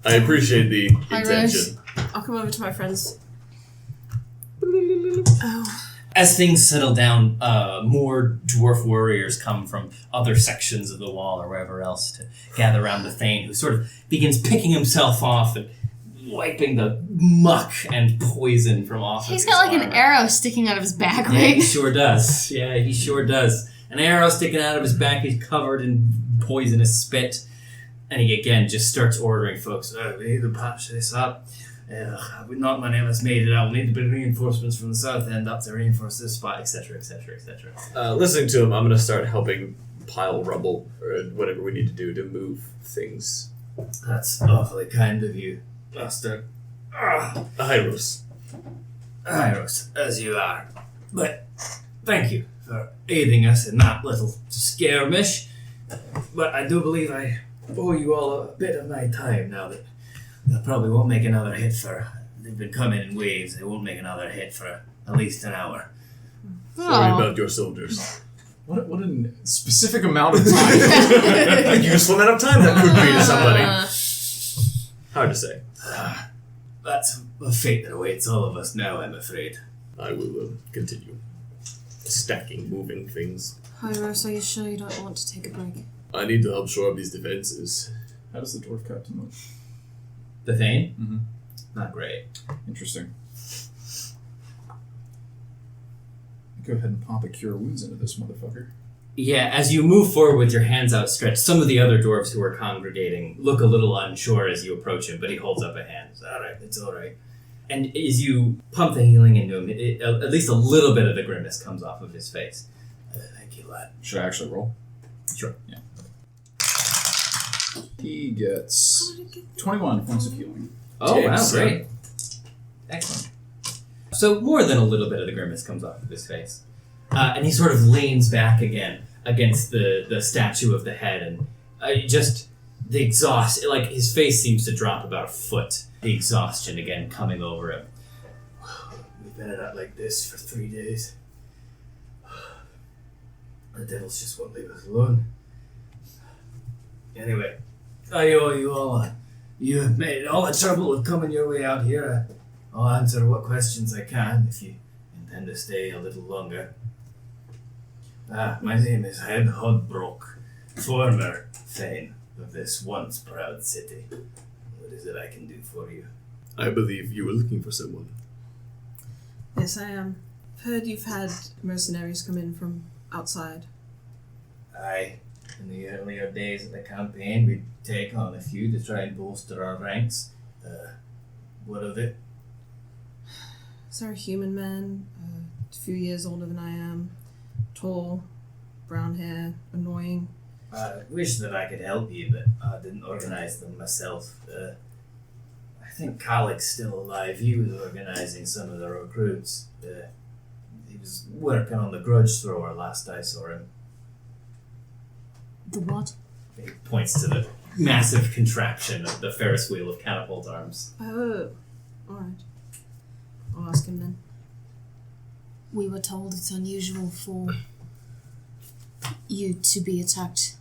I appreciate the intention. I'll come over to my friends. As things settle down, more dwarf warriors come from other sections of the wall or wherever else to gather around the Thane, who sort of begins picking himself off and wiping the muck and poison from off of He's his got like an armor. arrow sticking out of his back, Yeah, he right? sure does. Yeah, he sure does. An arrow sticking out of his back, he's covered in poisonous spit. And he again just starts ordering folks, we need to patch this up. Not many of us made it out. We need to bring reinforcements from the south end up to reinforce this spot, etc., etc., etc. Listening to him, I'm going to start helping pile rubble or whatever we need to do to move things. That's awfully kind of you, Master. Hieros. Hieros, as you are. But thank you for aiding us in that little skirmish. But I do believe I owe you all a bit of my time now that they probably won't make another hit for... They've been coming in waves. They won't make another hit for at least an hour. Sorry Oh. about your soldiers. What a specific amount of time. A useful amount of time that could be to somebody. Hard to say. That's a fate that awaits all of us now, I'm afraid. I will continue stacking, moving things. Hieros, are you sure you don't want to take a break? I need to help shore up these defenses. How does the dwarf captain look? The Thane? Mhm. Not great. Interesting. go ahead and pop a cure wounds into this motherfucker. Yeah, as you move forward with your hands outstretched, some of the other dwarves who are congregating look a little unsure as you approach him, but he holds up a hand. It's all right, it's all right. And as you pump the healing into him, at least a little bit of the grimace comes off of his face. Thank you, lad. Should I actually roll? Sure. Yeah. He gets 21 points of healing. Oh, wow, great. Excellent. So more than a little bit of the grimace comes off of his face. And he sort of leans back again against the statue of the head, and just the exhaust, like his face seems to drop about a foot. The exhaustion again coming over him. We've been at it like this for 3 days. The devils just won't leave us alone. Anyway, I owe you all. You have made all the trouble of coming your way out here. I'll answer what questions I can if you intend to stay a little longer. My name is Head Hodbrook, former Thane of this once proud city. What is it I can do for you? I believe you were looking for someone. Yes, I am. I've heard you've had mercenaries come in from outside. Aye. In the earlier days of the campaign, we'd take on a few to try and bolster our ranks. What of it? Is there a human man, a few years older than I am, tall, brown hair, annoying? I wish that I could help you, but I didn't organize them myself. I think Kalik's still alive. He was organizing some of the recruits. He was working on the grudge thrower last I saw him. The what? He points to the massive contraption of the Ferris wheel of catapult arms. Oh, alright. I'll ask him then. We were told it's unusual for you to be attacked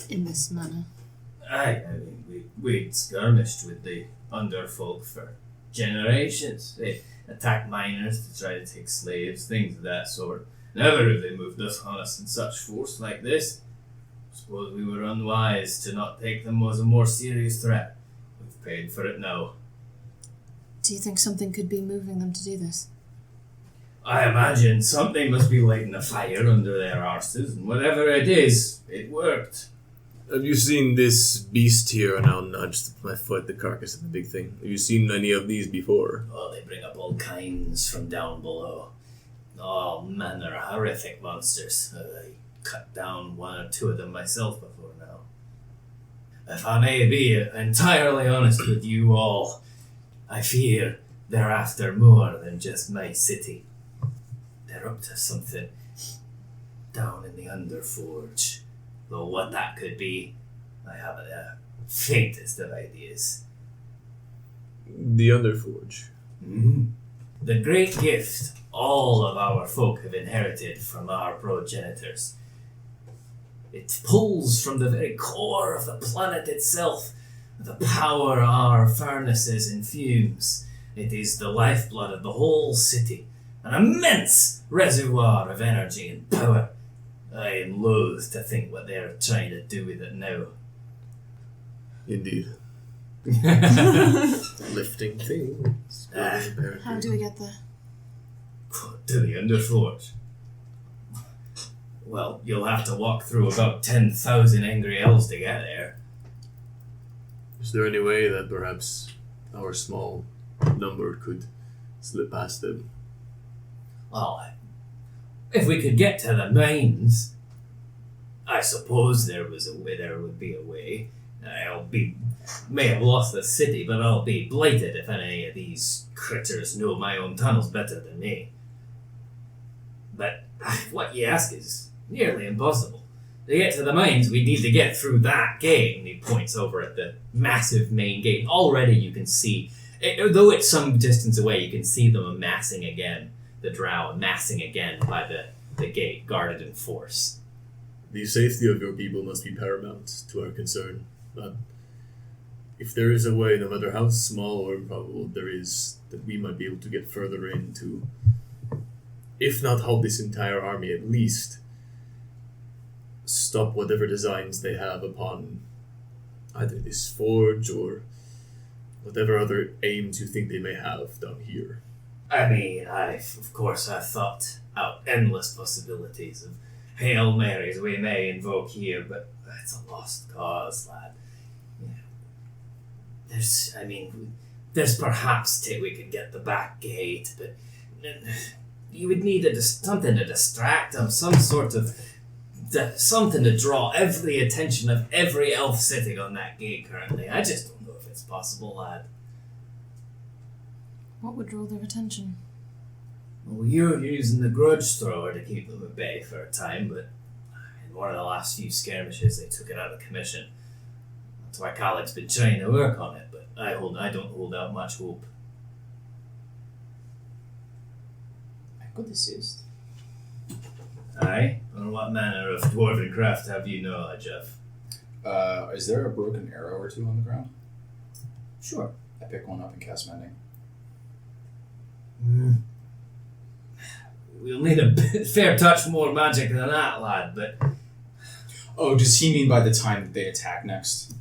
in this manner. I mean, we'd skirmished with the underfolk for generations. They attacked miners to try to take slaves, things of that sort. Never have they moved us on us in such force like this. Suppose we were unwise to not take them as a more serious threat. We've paid for it now. Do you think something could be moving them to do this? I imagine something must be lighting a fire under their arses, and whatever it is, it worked. Have you seen this beast here? And I'll nudge my foot, the carcass of the big thing. Have you seen any of these before? Oh, they bring up all kinds from down below. All manner of horrific monsters. I cut down one or two of them myself before now. If I may be entirely honest with you all, I fear they're after more than just my city. They're up to something down in the Underforge. Though what that could be, I haven't the faintest of ideas. The Underforge. Mm-hmm. The great gift all of our folk have inherited from our progenitors. It pulls from the very core of the planet itself the power our furnaces infumes. It is the lifeblood of the whole city, an immense reservoir of energy and power. I am loath to think what they are trying to do with it now. Indeed. Lifting things. How do we get there? To the Underforge. Well, you'll have to walk through about 10,000 angry elves to get there. Is there any way that perhaps our small number could slip past them? Well, if we could get to the mines, I suppose there was a way. There would be a way. May have lost the city, but I'll be blighted if any of these critters know my own tunnels better than me. But what you ask is nearly impossible. To get to the mines, we need to get through that gate. And he points over at the massive main gate. Already you can see, though it's some distance away, you can see them amassing again. The drow amassing again by the gate, guarded in force. The safety of your people must be paramount to our concern. But if there is a way, no matter how small or improbable there is, that we might be able to get further in to, if not halt this entire army, at least stop whatever designs they have upon either this forge or whatever other aims you think they may have down here. I mean, of course I thought out endless possibilities of Hail Marys we may invoke here, but it's a lost cause, lad. There's perhaps we could get the back gate, but you would need something to distract them, some sort of something to draw every attention of every elf sitting on that gate currently. I just don't know if it's possible, lad. What would draw their attention? Well, you're using the grudge thrower to keep them at bay for a time, but in one of the last few skirmishes they took it out of commission. That's why Khaleg's been trying to work on it, but I don't hold out much hope. I could assist. Aye? On what manner of dwarven craft have you knowledge of? Is there a broken arrow or two on the ground? Sure. I pick one up and cast mending. We'll need a fair touch more magic than that, lad, but... Oh, does he mean by the time that they attack next?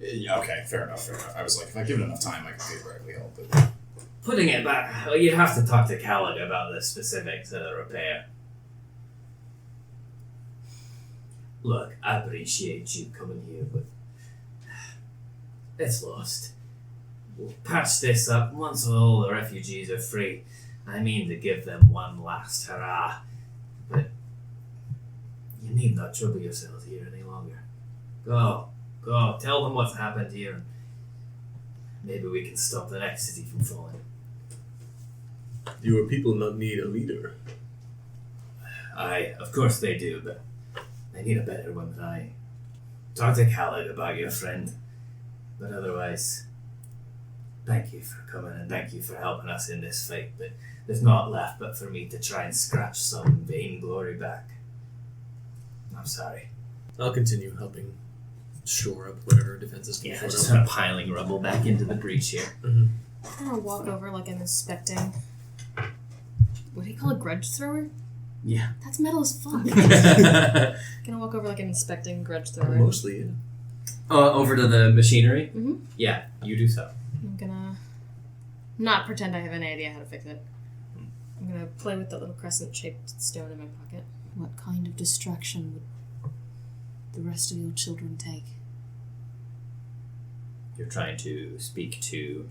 Yeah, okay, fair enough. I was like, if I give it enough time, I can theoretically help it. Putting it back, well, you'd have to talk to Khaleg about the specifics of the repair. Look, I appreciate you coming here, but it's lost. We'll patch this up once all the refugees are free. I mean to give them one last hurrah, but you need not trouble yourselves here any longer. Go, tell them what's happened here. Maybe we can stop the next city from falling. Your people not need a leader. Aye, of course they do, but they need a better one than I. Talk to Khaleg about your friend, but otherwise, thank you for coming and thank you for helping us in this fight, but there's naught left but for me to try and scratch some vain glory back. I'm sorry. I'll continue helping shore up whatever defenses can Yeah, shore just up. sort of piling rubble back into the breach here. Mm-hmm. I'm gonna walk over like I'm inspecting. What do you call a grudge thrower? Yeah. That's metal as fuck. Gonna walk over like I'm inspecting grudge thrower. Mostly, yeah. Over to the machinery? Mhm. Yeah, you do so. I'm gonna not pretend I have any idea how to fix it. I'm gonna play with that little crescent-shaped stone in my pocket. What kind of distraction would the rest of your children take? You're trying to speak to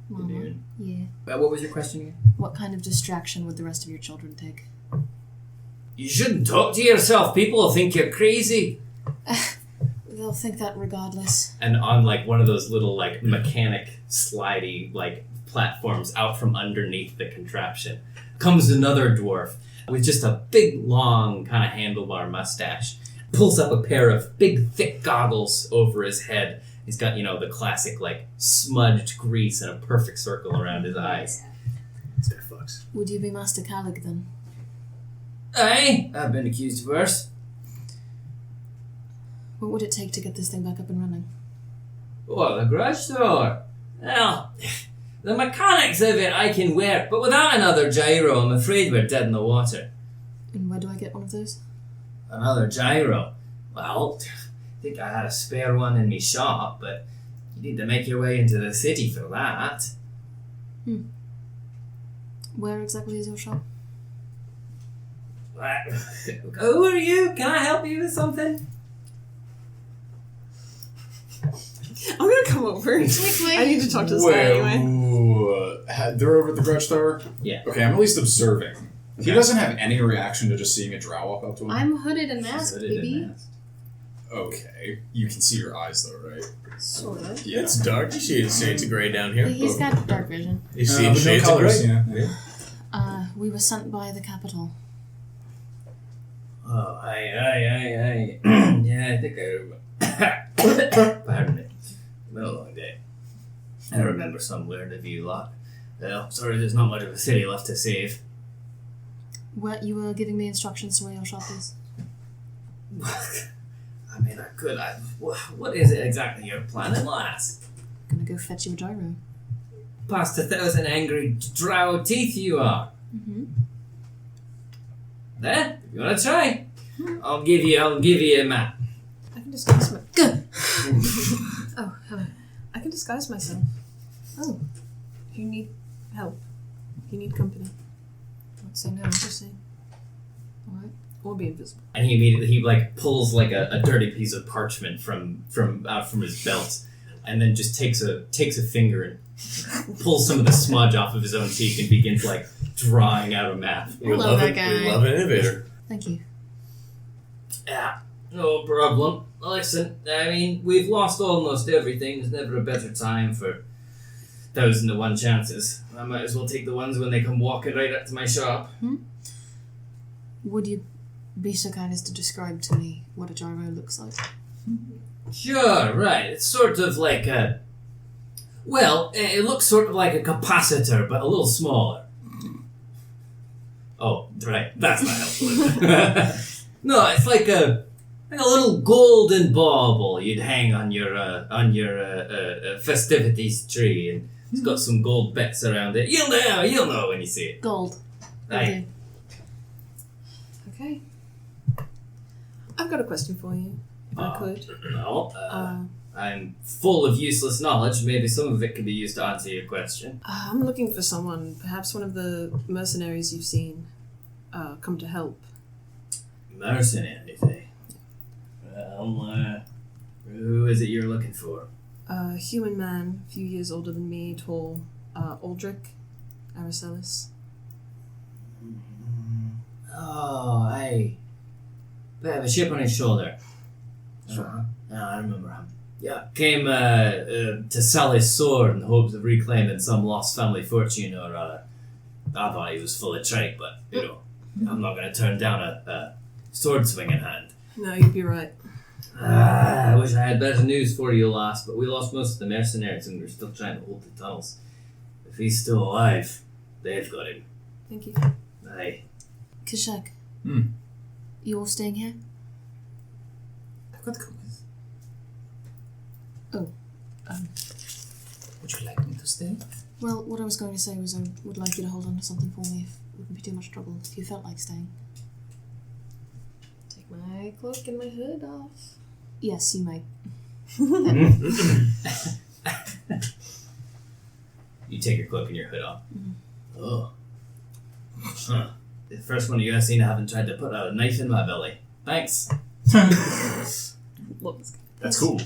the Mama? moon. Yeah. What was your question again? What kind of distraction would the rest of your children take? You shouldn't talk to yourself. People will think you're crazy. They'll think that regardless. And on like one of those little like mechanic slidey like platforms out from underneath the contraption comes another dwarf with just a big long kind of handlebar mustache. Pulls up a pair of big thick goggles over his head. He's got, you know, the classic like smudged grease and a perfect circle around his eyes. This guy fucks. Would you be Master Khaleg then? Aye, I've been accused of worse. What would it take to get this thing back up and running? Oh, the grudge thrower. Well, the mechanics of it I can work, but without another gyro, I'm afraid we're dead in the water. And where do I get one of those? Another gyro? Well, I think I had a spare one in me shop, but you need to make your way into the city for that. Where exactly is your shop? Who are you? Can I help you with something? I'm gonna come over. I need to talk to this guy anyway. They're over at the grudge thrower? Yeah. Okay, I'm at least observing. He Okay. doesn't have any reaction to just seeing a drow walk up to him? I'm hooded and She's masked, hooded and baby. masked. Okay. You can see your eyes though, right? Sort of. Yeah. It's dark. You see shades of grey down here. He's got dark vision. You see But no shades of colors, grey. yeah. We were sent by the capital. Oh, aye. Yeah, I think I remember. Pardon me. It's been a long day. I remember some weird of you lot. Well, sorry, there's not much of a city left to save. What, you were giving me instructions to where your shop is? I mean, I could. What is it exactly you're planning, lass? Gonna go fetch you a gyro. Past 1,000 angry drow teeth you are. Mm-hmm. There, if you want to try, I'll give you a map. I can disguise my. Good. Oh, hello. I can disguise myself. Oh. If you need help, if you need company. Can't say no. Just say. Alright. Or be invisible. And he immediately like pulls like a dirty piece of parchment from out from his belt, and then just takes a finger and pulls some of the smudge off of his own cheek and begins like drawing out a map. I love that guy. We love an innovator. Thank you. Yeah, no problem. Listen, I mean, we've lost almost everything. There's never a better time for 1,000 to 1 chances. I might as well take the ones when they come walking right up to my shop. Would you be so kind as to describe to me what a gyro looks like? Sure, right. It's sort of like a... Well, it looks sort of like a capacitor, but a little smaller. Oh, right. That's not helpful, is it? No, it's like a little golden bauble you'd hang on your festivities tree, and it's got some gold bits around it. You'll know when you see it. Gold. Right. Okay. I've got a question for you, if I could. No, I'm full of useless knowledge. Maybe some of it could be used to answer your question. I'm looking for someone, perhaps one of the mercenaries you've seen, come to help. Mercenary, eh? Well, who is it you're looking for? A human man, a few years older than me, tall, Aldrich Aracelis. Oh, aye. Bit of a chip on his shoulder. Sure. I remember him. Yeah, came to sell his sword in the hopes of reclaiming some lost family fortune or other. I thought he was full of tripe, but, I'm not going to turn down a sword swinging hand. No, you'd be right. I wish I had better news for you, lass, but we lost most of the mercenaries and we're still trying to hold the tunnels. If he's still alive, they've got him. Thank you. Aye. Kashak. You all staying here? I've got compass. Oh. Would you like me to stay? Well, what I was going to say was I would like you to hold on to something for me if it wouldn't be too much trouble if you felt like staying. Take my cloak and my hood off. Yes, you may. You take your cloak and your hood off. Mm-hmm. Oh. Huh. The first one of you I've seen haven't tried to put a knife in my belly. Thanks. Love this guy. That's cool.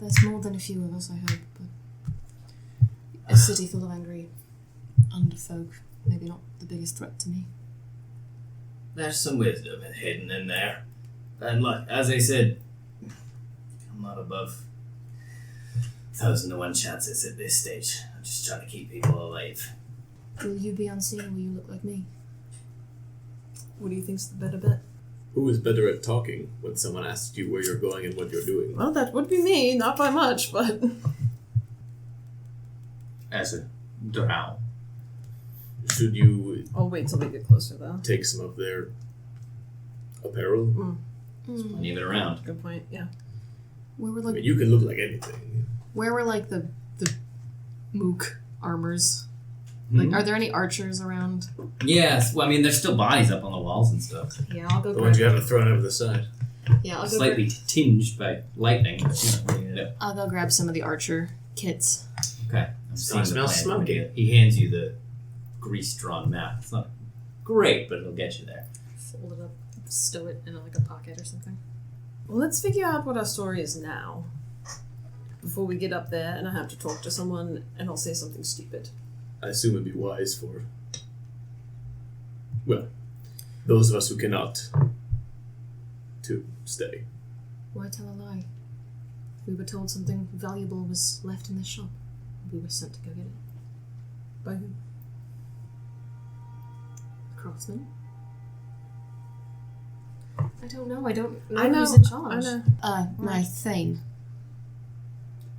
There's more than a few of us, I hope, but a city full of angry underfolk, maybe not the biggest threat to me. There's some wisdom hidden in there. And look, as I said, I'm not above 1,000 to 1 chances at this stage. I'm just trying to keep people alive. Will you be unseen or will you look like me? What do you think's the better bet? Who is better at talking when someone asks you where you're going and what you're doing? Well, that would be me, not by much, but... As a drow. Should you I'll wait till we get closer, though. take some of their apparel? Leave it around. Good point, yeah. Where were I like mean, you can look like anything. where were like the mook armors? Like, are there any archers around? Yes, well, I mean, there's still bodies up on the walls and stuff. Yeah, I'll go The ones grab... you haven't thrown over the side. Yeah, I'll go Slightly tinged by lightning. But, what are you gonna do? I'll go grab some of the archer kits. Okay. I'm seeing the Smells plan. smoky. He hands you the grease-drawn map. It's not great, but it'll get you there. fold it up, stow it in like a pocket or something. Well, let's figure out what our story is now. Before we get up there and I have to talk to someone and I'll say something stupid. I assume it'd be wise for, well, those of us who cannot, to stay. Why tell a lie? We were told something valuable was left in this shop. We were sent to go get it. By who? A craftsman? I don't know. I don't know I know. who's in charge. I know. My Thane.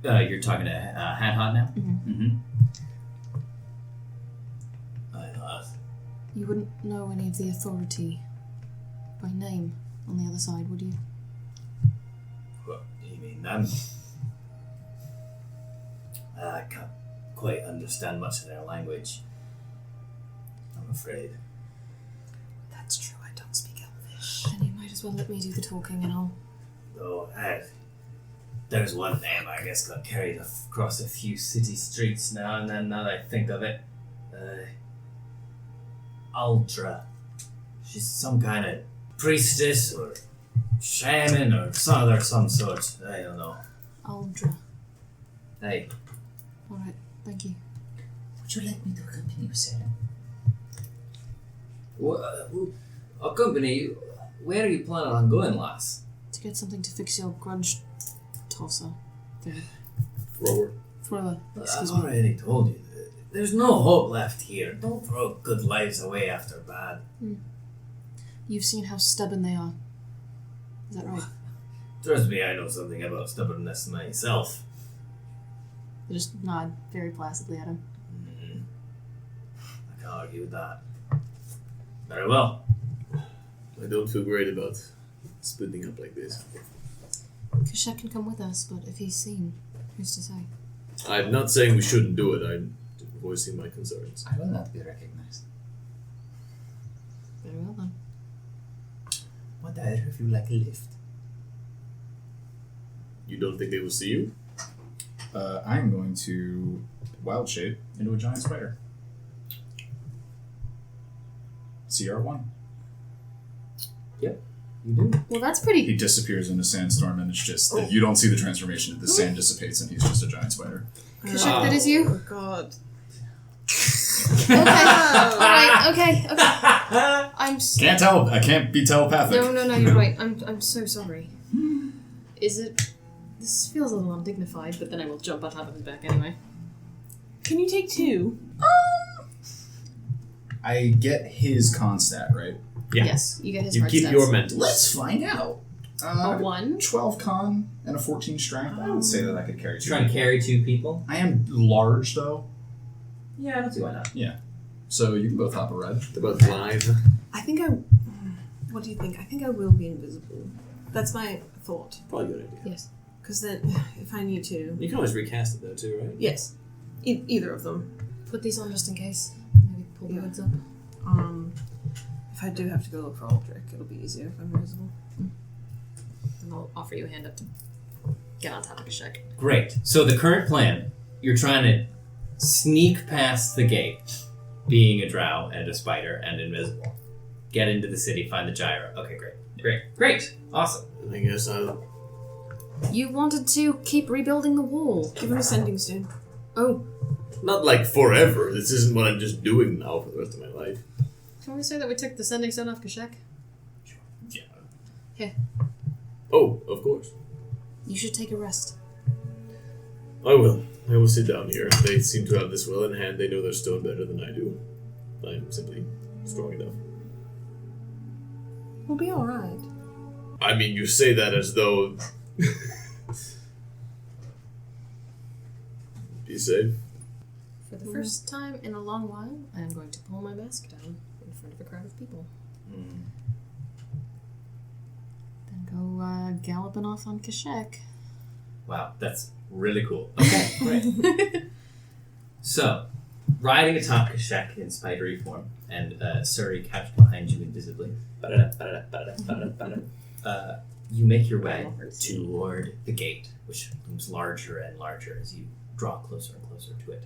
You're talking to Hat Hot now? Mhm. You wouldn't know any of the authority by name on the other side, would you? What do you mean? I can't quite understand much of their language. I'm afraid. That's true, I don't speak Elvish. Then you might as well let me do the talking and I'll... Though, there's one name I guess got carried across a few city streets now and then, now that I think of it. Aldra. She's some kind of priestess or shaman or some sort. I don't know. Aldra. Hey. Alright, thank you. Would you like me to accompany you, Seren? Company, where are you planning on going, lass? To get something to fix your grudge tosser thing. Thrower. Thrower. Excuse I've me. already told you. There's no hope left here. Don't throw good lives away after bad. You've seen how stubborn they are. Is that right? Trust me, I know something about stubbornness myself. They just nod very placidly at him. I can't argue with that. Very well. I don't feel great about splitting up like this. Kashek can come with us, but if he's seen, who's to say? I'm not saying we shouldn't do it. I'm voicing my concerns. I will not be recognized. Very well then. Would either of you like a lift? You don't think they will see you? I am going to wild shape into a giant spider. CR1. You do. Well, that's pretty. He disappears in a sandstorm, and it's just you don't see the transformation. The sand dissipates, and he's just a giant spider. Kashek, that is you? Oh, God. Okay. Alright, okay. I'm Can't tell. I can't be telepathic. No, you're right. I'm so sorry. Is it... This feels a little undignified, but then I will jump on top of his back anyway. Can you take 2? I get his con stat, right? Yeah. Yes, you get his You hard keep stats. your mental. Let's find out. A 1? 12 con and a 14 strength. I would say that I could carry two. Trying to carry 2 people? I am large, though. Yeah, I don't see why not. So you can both hop a red. They're both live. I think I... What do you think? I think I will be invisible. That's my thought. Probably a good idea. Yes. Because then, if I need to... You can always recast it though too, right? Yes. Either of them. Put these on just in case. Maybe pull the Yeah. hoods up. If I do have to go look for Aldrich, it'll be easier if I'm invisible. And I'll offer you a hand up to get on top of Kashek. Great. So the current plan, you're trying to sneak past the gate, being a drow and a spider and invisible. Get into the city, find the gyro. Okay, great. Awesome. I guess I'll... You wanted to keep rebuilding the wall. Give him a sending stone. Oh, Not like forever. This isn't what I'm just doing now for the rest of my life. can we say that we took the sending stone off Kashek? Yeah. Oh, of course. You should take a rest. I will. I will sit down here. They seem to have this well in hand. They know their stone better than I do. I'm simply strong enough. We'll be alright. I mean, you say that as though... Be safe. For the first time in a long while, I am going to pull my mask down in front of a crowd of people. Then go galloping off on Kashek. Wow, that's really cool. Okay, great. So, riding atop Kashek in spidery form, and Surrie couched behind you invisibly, you make your way toward the gate, which looms larger and larger as you draw closer and closer to it.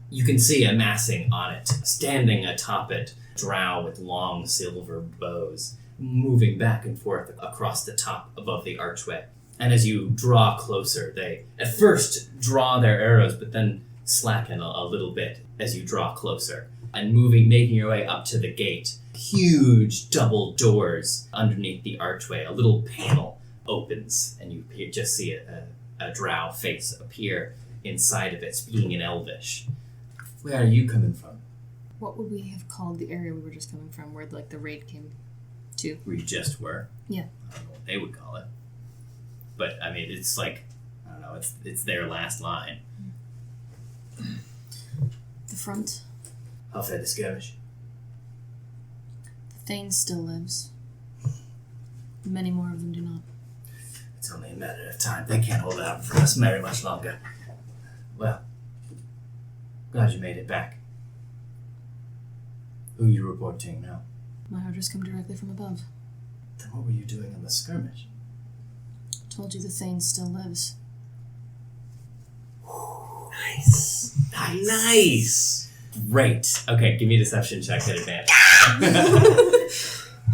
You can see amassing on it, standing atop it, drow with long silver bows, moving back and forth across the top above the archway. And as you draw closer, they at first draw their arrows, but then slacken a little bit as you draw closer. And making your way up to the gate, huge double doors underneath the archway. A little panel opens, and you just see a drow face appear inside of it, speaking in Elvish. Where are you coming from? What would we have called the area we were just coming from, where like the raid came to? Where you just were? Yeah. I don't know what they would call it. But, I mean, it's like, I don't know, it's their last line. The front. How fed the skirmish? The Thane still lives. Many more of them do not. It's only a matter of time. They can't hold out for us very much longer. Well, glad you made it back. Who are you reporting now? My orders come directly from above. Then what were you doing in the skirmish? Told you the Thane still lives. Nice. Great. Okay, give me a deception check at advantage.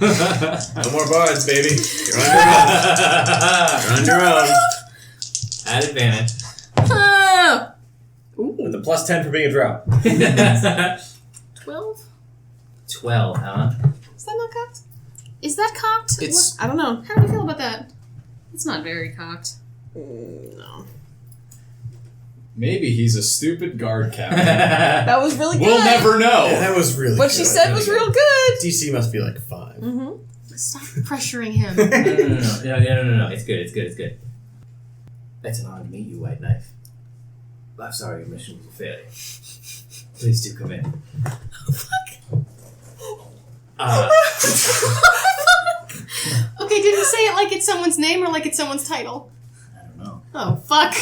No more bards, baby. You're on your own. You're on your own. At advantage. With a plus 10 for being a drow. 12? 12, huh? Is that not cocked? Is that cocked? It's- I don't know. How do you feel about that? It's not very cocked. No. Maybe he's a stupid guard captain. That was really good. We'll never know. Yeah, that was really What good. she said was real good. DC must be like 5. Mm-hmm. Stop pressuring him. No. It's good. It's an honor to meet you, White Knife. I'm sorry your mission was a failure. Please do come in. Okay, did he say it like it's someone's name or like it's someone's title? I don't know. Oh, fuck.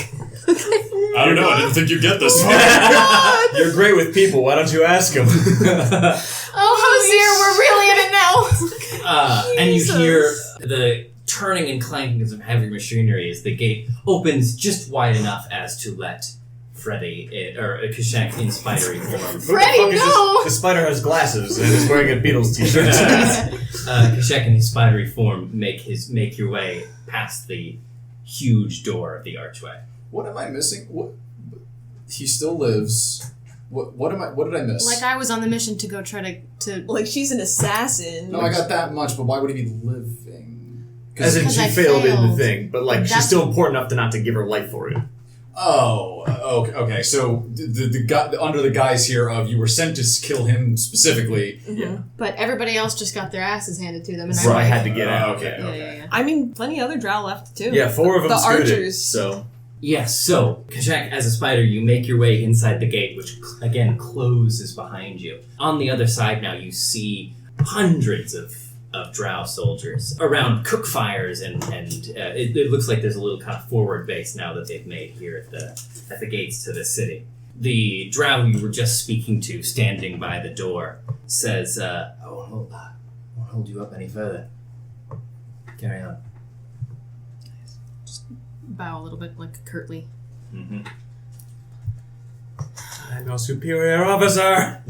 I don't know. I didn't think you'd get this far. You're great with people. Why don't you ask him? Oh, Hosier, we're really in it now. And you hear the turning and clanking of some heavy machinery as the gate opens just wide enough as to let Freddy, or Kashak in spidery form. Freddy, Who the fuck is no! this? The spider has glasses and is wearing a Beatles t-shirt. Kashak in his spidery form make your way past the huge door of the archway. What am I missing? What? He still lives. What did I miss? Like I was on the mission to go try to Like she's an assassin. No, I got that much, but why would he be living? As in, 'Cause she I failed in the failed. thing, but like she's That's- still important enough to not to give her life for it. Oh, okay. So the guy under the guise here of you were sent to kill him specifically. Mm-hmm. But everybody else just got their asses handed to them, and So I I'm had like, to get out. Okay. yeah. I mean, plenty other drow left too. Yeah, 4 of them The scooted. archers. So Yes, so, Kashak, as a spider, you make your way inside the gate, which, again, closes behind you. On the other side now, you see hundreds of drow soldiers around cook fires, and it looks like there's a little kind of forward base now that they've made here at the gates to the city. The drow you were just speaking to, standing by the door, says, I won't hold you up any further. Carry on. bow a little bit, like curtly. Mm-hmm. I'm your superior officer.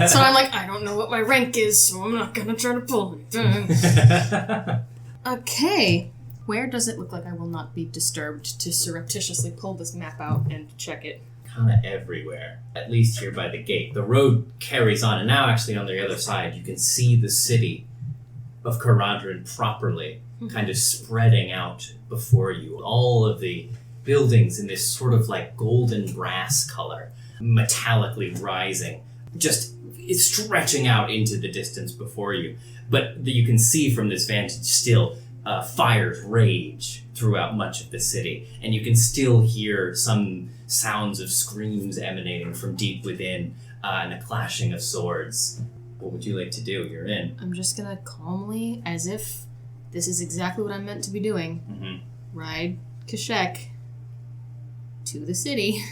So I'm like, I don't know what my rank is, so I'm not gonna try to pull anything. Okay. Where does it look like I will not be disturbed to surreptitiously pull this map out and check it? Kind of everywhere, at least here by the gate. The road carries on, and now actually on the other side, you can see the city of Karadrin properly, kind of spreading out before you. All of the buildings in this sort of like golden brass color, metallically rising, just it's stretching out into the distance before you. But you can see from this vantage still fires rage throughout much of the city, and you can still hear some sounds of screams emanating from deep within, and a clashing of swords. What would you like to do? You're in. I'm just gonna calmly, as if this is exactly what I'm meant to be doing, ride Kashek to the city.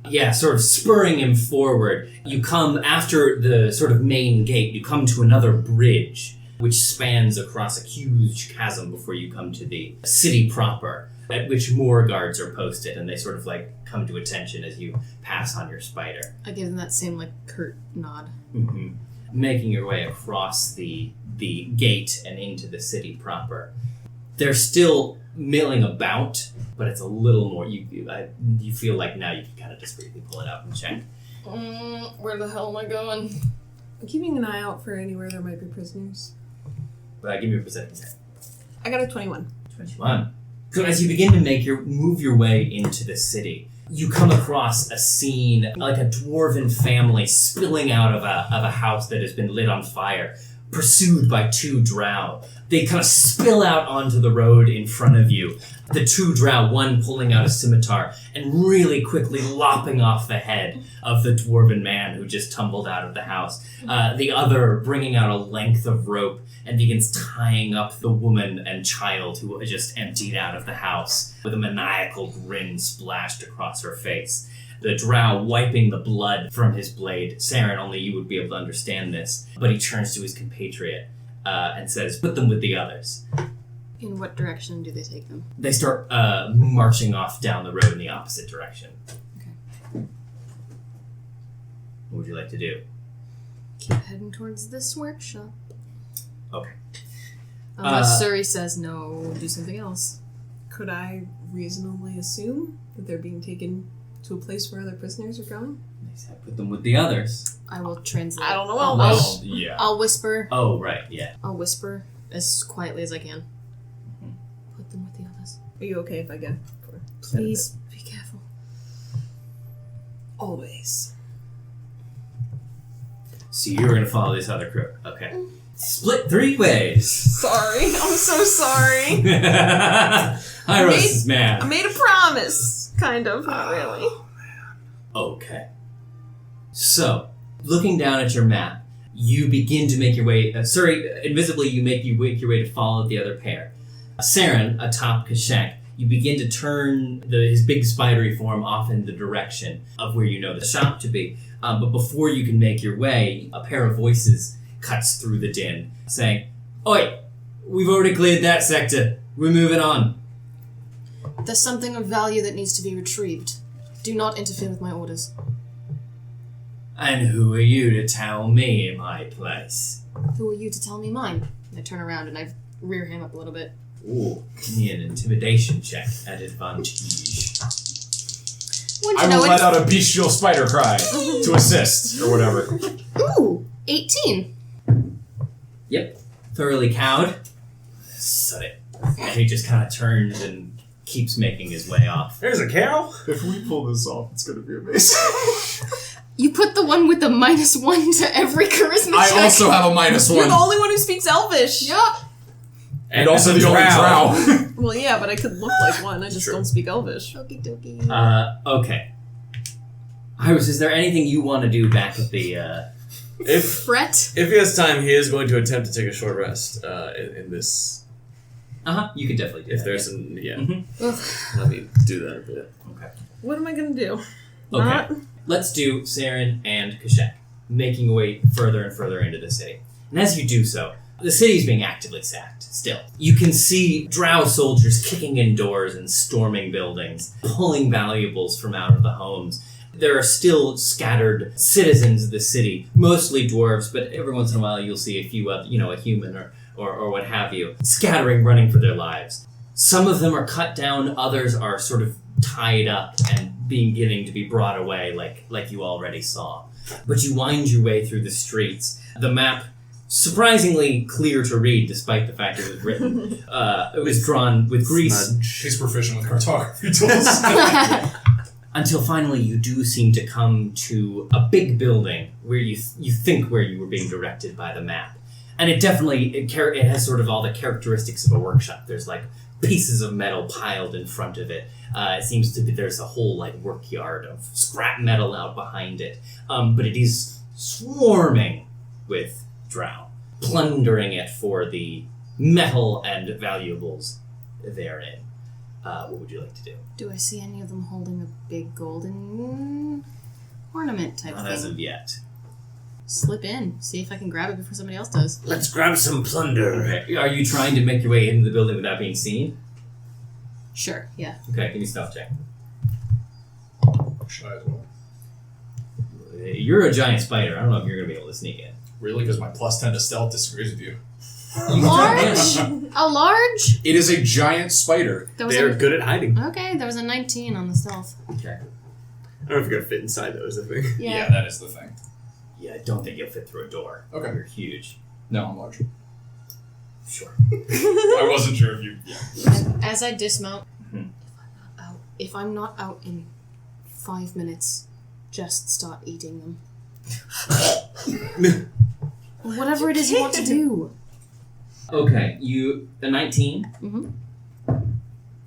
Yeah, sort of spurring him forward. You come after the sort of main gate, you come to another bridge which spans across a huge chasm before you come to the city proper, at which more guards are posted, and they sort of like come to attention as you pass on your spider. I give them that same like curt nod. Making your way across the gate and into the city proper. They're still milling about, but it's a little more. You feel like now you can kind of discreetly pull it out and check. Where the hell am I going? I'm keeping an eye out for anywhere there might be prisoners. Give me a perception check. I got a 21. 21. So as you begin to move your way into the city, you come across a scene like a dwarven family spilling out of a house that has been lit on fire, pursued by 2 drow. They kind of spill out onto the road in front of you. The 2 drow, one pulling out a scimitar and really quickly lopping off the head of the dwarven man who just tumbled out of the house. The other bringing out a length of rope and begins tying up the woman and child who had just emptied out of the house with a maniacal grin splashed across her face. The drow wiping the blood from his blade. Seren, only you would be able to understand this, but he turns to his compatriot and says, put them with the others. In what direction do they take them? They start marching off down the road in the opposite direction. Okay. What would you like to do? keep heading towards this workshop. Okay. Unless Surrie says no, do something else. Could I reasonably assume that they're being taken to a place where other prisoners are going? They said put them with the others. I will translate. I don't know. Well, Yeah. I'll whisper. Oh, right, yeah. I'll whisper as quietly as I can. Put them with the others. Are you okay if I go? Please be careful. Always. So you were going to follow this other crew. Okay. Split 3 ways. Sorry. I'm so sorry. Hieros is I mad. made a promise. Kind of. Not really. Okay. So, looking down at your map, you begin to make your way... Surrie, invisibly, you make your way to follow the other pair. Seren, atop Kashek, you begin to turn his big spidery form off in the direction of where you know the shop to be. But before you can make your way, a pair of voices cuts through the din, saying, "Oi! We've already cleared that sector. We're moving on." There's something of value that needs to be retrieved. Do not interfere with my orders. And who are you to tell me my place? Who are you to tell me mine? I turn around and I rear him up a little bit. Ooh, give me an intimidation check at advantage. I will let out a bestial spider cry to assist, or whatever. Ooh, 18. Yep, thoroughly cowed. Sut it. And he just kind of turns and keeps making his way off. There's a cow. If we pull this off, it's going to be amazing. You put the one with the -1 to every charisma check. I also have a -1. You're the only one who speaks Elvish. Yup. And also the only drow. Well, yeah, but I could look like one. I just don't speak Elvish. Okie dokie. Okay. Hieros, is there anything you want to do back at the, If Fret. he has time, he is going to attempt to take a short rest in this. you could definitely do If that. there's some, yeah. Mhm. Let me do that a bit. Okay. What am I gonna do? Okay. Not? Let's do Seren and Kashek, making your way further and further into the city. And as you do so, the city is being actively sacked still. You can see drow soldiers kicking in doors and storming buildings, pulling valuables from out of the homes. There are still scattered citizens of the city, mostly dwarves, but every once in a while you'll see a few, a human or what have you, scattering, running for their lives. Some of them are cut down, others are sort of tied up and beginning to be brought away like you already saw. But you wind your way through the streets. The map, surprisingly clear to read despite the fact it was written. It was drawn with grease. She's proficient with cartography tools. Until finally you do seem to come to a big building where you think where you were being directed by the map. And it definitely, it has sort of all the characteristics of a workshop. There's like pieces of metal piled in front of it. It seems to be there's a whole like work yard of scrap metal out behind it. But it is swarming with drow, plundering it for the metal and valuables therein. What would you like to do? Do I see any of them holding a big golden ornament type Not thing? as of yet. Slip in, see if I can grab it before somebody else does. Let's grab some plunder. Okay. Are you trying to make your way into the building without being seen? Sure, yeah. Okay, give me a stealth check. Should I as well? You're a giant spider. I don't know if you're going to be able to sneak in. Really? Because my +10 to stealth disagrees with you. Large? A large? It is a giant spider. There was They're good at hiding. Okay, there was a 19 on the stealth. Okay. I don't know if you're gonna fit inside though, is the thing. Yeah. That is the thing. Yeah, I don't think you'll fit through a door. Okay. You're huge. No, I'm large. Sure. I wasn't sure if you... Yeah. And as I dismount, Mhm. if I'm not out in 5 minutes, just start eating them. Whatever it is you want to do. Okay, a 19? Mm-hmm.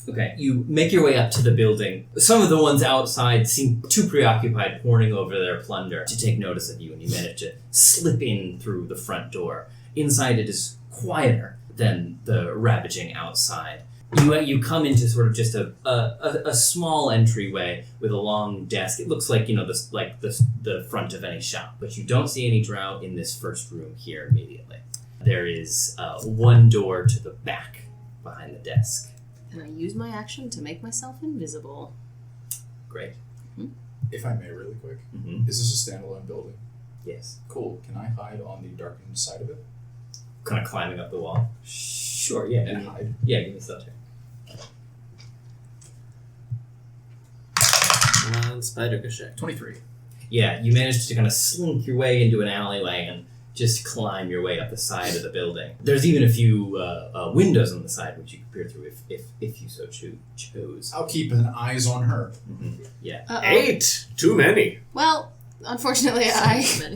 Okay, you make your way up to the building. Some of the ones outside seem too preoccupied poring over their plunder to take notice of you, and you manage to slip in through the front door. Inside it is quieter than the ravaging outside. You come into sort of just a small entryway with a long desk. It looks like, the front of any shop, but you don't see any drow in this first room here immediately. There is one door to the back behind the desk. And I use my action to make myself invisible. Great. If I may, really quick. Mm-hmm. Is this a standalone building? Yes. Cool. Can I hide on the darkened side of it? Kind of climbing up the wall. Sure, yeah. And hide? Yeah, give me a stealth check. Spider check. 23. Yeah, you managed to kind of slink your way into an alleyway and just climb your way up the side of the building. There's even a few windows on the side which you can peer through if you so chose. I'll keep an eyes on her. Mm-hmm. Yeah. Uh-oh. 8! Too many. Well, unfortunately,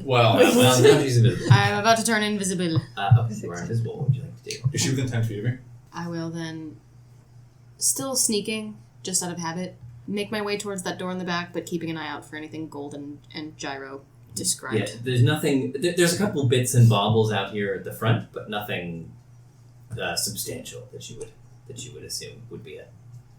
Well, Well, now she's invisible. I'm about to turn invisible. Okay, you are invisible. What would you like to do? is she within 10 feet of me? I will then, still sneaking, just out of habit, make my way towards that door in the back, but keeping an eye out for anything golden and gyro described. Yeah, there's nothing. There's a couple bits and baubles out here at the front, but nothing substantial that you would assume would be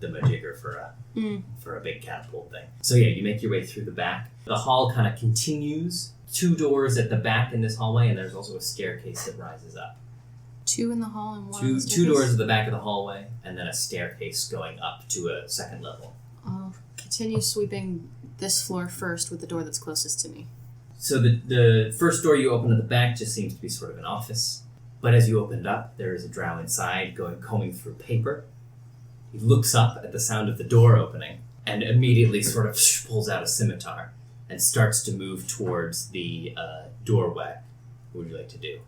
the majigger for a big catapult thing. So yeah, you make your way through the back. The hall kind of continues. 2 doors at the back in this hallway, and there's also a staircase that rises up. 2 in the hall and 1 on Two the staircase? doors at the back of the hallway, and then a staircase going up to a second level. I'll continue sweeping this floor first with the door that's closest to me. So the first door you open at the back just seems to be sort of an office. But as you open it up, there is a drow inside combing through paper. He looks up at the sound of the door opening and immediately sort of pulls out a scimitar and starts to move towards the doorway. What would you like to do?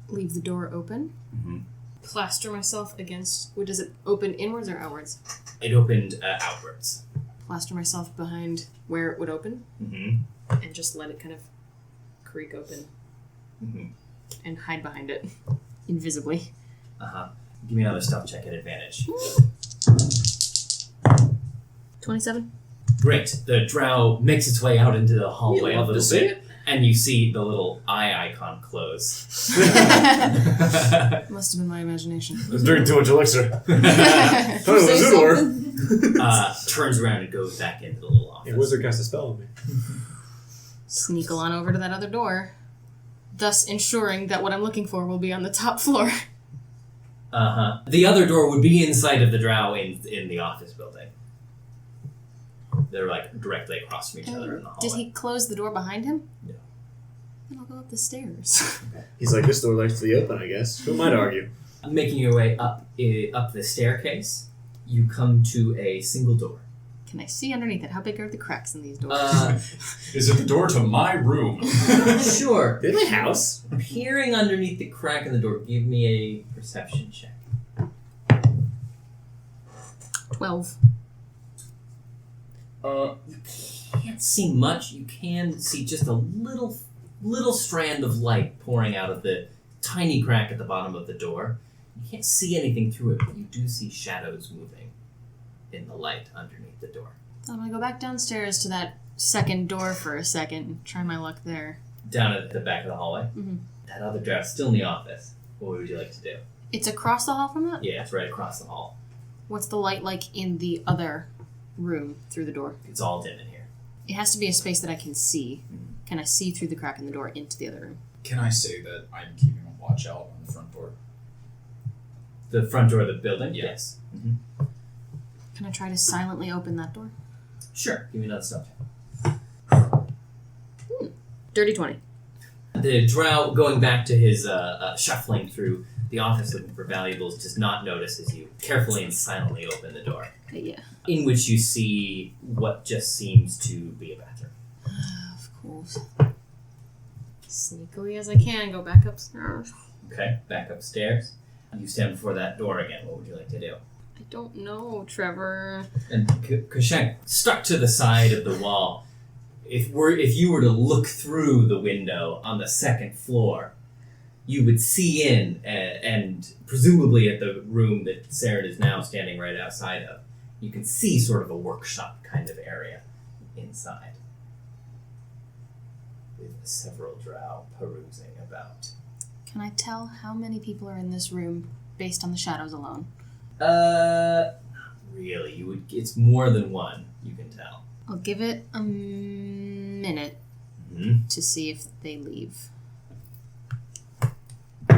Leave the door open. Mm-hmm. Plaster myself against... Does it open inwards or outwards? It opened outwards. Plaster myself behind where it would open Mm-hmm. and just let it kind of creak open Mm-hmm. and hide behind it invisibly. Uh-huh. Give me another stealth check at advantage. 27? Great. The drow makes its way out into the hallway a love to little see bit, and you see the little eye icon close. Must have been my imagination. I was drinking too much elixir. Say Turns around and goes back into the little office. A wizard cast a spell on me. Sneak on over to that other door, thus ensuring that what I'm looking for will be on the top floor. Uh-huh. The other door would be inside of the drow in the office building. They're like directly across from each other in the hallway. Did he close the door behind him? No. Then I'll go up the stairs. He's like, this door likes to be open, I guess. Who might argue? Making your way up the staircase, you come to a single door. Can I see underneath it? How big are the cracks in these doors? Is it the door to my room? Sure. My house? Peering underneath the crack in the door, give me a perception check. 12. You can't see much. You can see just a little strand of light pouring out of the tiny crack at the bottom of the door. You can't see anything through it, but you do see shadows moving in the light underneath the door. I'm gonna go back downstairs to that second door for a second and try my luck there. Down at the back of the hallway, Mhm. that other draft still in the office. What would you like to do? It's across the hall from that? Yeah, it's right across the hall. What's the light like in the other room through the door? It's all dim in here. It has to be a space that I can see. Can I see through the crack in the door into the other room? Can I say that I'm keeping a watch out on the front door? The front door of the building? Yeah. Yes. Mm-hmm. Can I try to silently open that door? Sure. Give me another stuff. Dirty 20. The drow, going back to his shuffling through the office looking for valuables, does not notice as you carefully and silently open the door, Yeah. in which you see what just seems to be a bathroom. Of course. Sneakily as I can, go back upstairs. Okay, back upstairs. You stand before that door again. What would you like to do? I don't know, Trevor. And Kashek, stuck to the side of the wall, if you were to look through the window on the second floor, you would see in, and presumably at the room that Seren is now standing right outside of, you can see sort of a workshop kind of area inside, with several drow perusing about. Can I tell how many people are in this room based on the shadows alone? Not really. It's more than one, you can tell. I'll give it a minute Mm-hmm. to see if they leave. They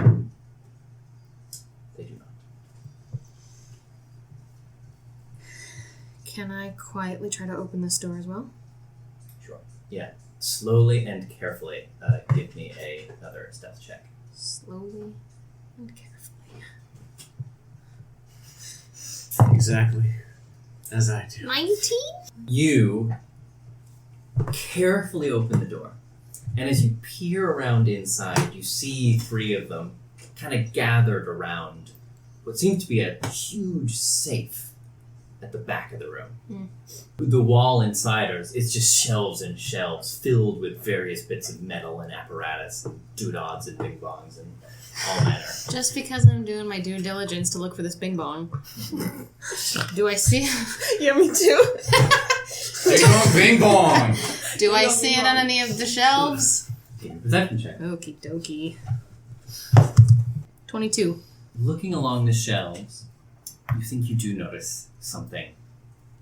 do not. Can I quietly try to open this door as well? Sure. Yeah. slowly and carefully. Give me another stealth check. Slowly and carefully. Exactly. As I do. 19? You carefully open the door, and as you peer around inside, you see 3 of them kind of gathered around what seems to be a huge safe at the back of the room. The wall inside is just shelves and shelves filled with various bits of metal and apparatus, and doodads and bing bongs and all manner. Just because I'm doing my due diligence to look for this bing bong. Do I see Yeah, me too. Bing bong! Do I see it on any of the shelves? Give me a perception check. Okie dokie. 22. Looking along the shelves, you think you do notice something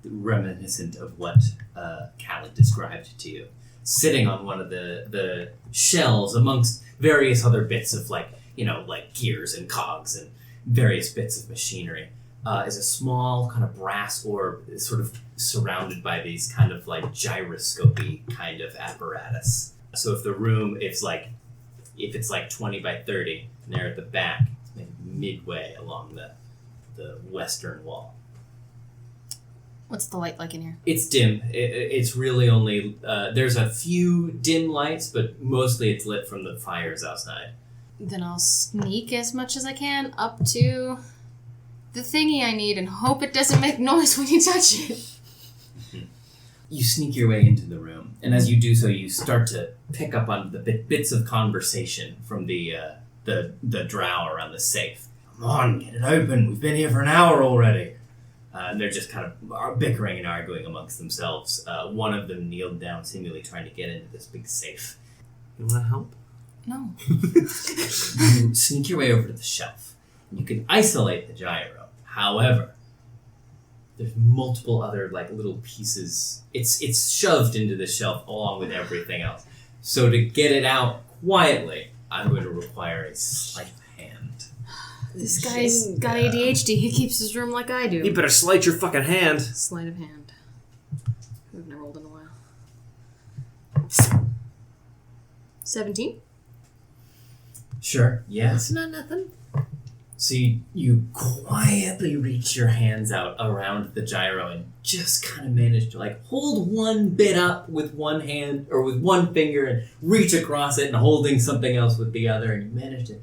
reminiscent of what Khaled described to you. Sitting on one of the shelves amongst various other bits of like gears and cogs and various bits of machinery is a small kind of brass orb sort of surrounded by these kind of like gyroscopy kind of apparatus. So if the room if it's like 20 by 30 and they're at the back, it's maybe midway along the western wall. What's the light like in here? It's dim. It's really only there's a few dim lights, but mostly it's lit from the fires outside. Then I'll sneak as much as I can up to the thingy I need and hope it doesn't make noise when you touch it. You sneak your way into the room, and as you do so, you start to pick up on the bits of conversation from the drow around the safe. Come on, get it open. We've been here for an hour already. And they're just kind of bickering and arguing amongst themselves. One of them kneeled down, seemingly trying to get into this big safe. You want to help? No. You sneak your way over to the shelf. You can isolate the gyro. However, there's multiple other little pieces. It's shoved into the shelf along with everything else. So to get it out quietly, I'm going to require a sleight of hand. This guy's got ADHD. He keeps his room like I do. You better slice your fucking hand. Sleight of hand. We've never rolled in a while. 17? Sure, yes. That's not nothing. So you quietly reach your hands out around the gyro and just kind of manage to hold one bit up with one hand or with one finger and reach across it and holding something else with the other, and you manage to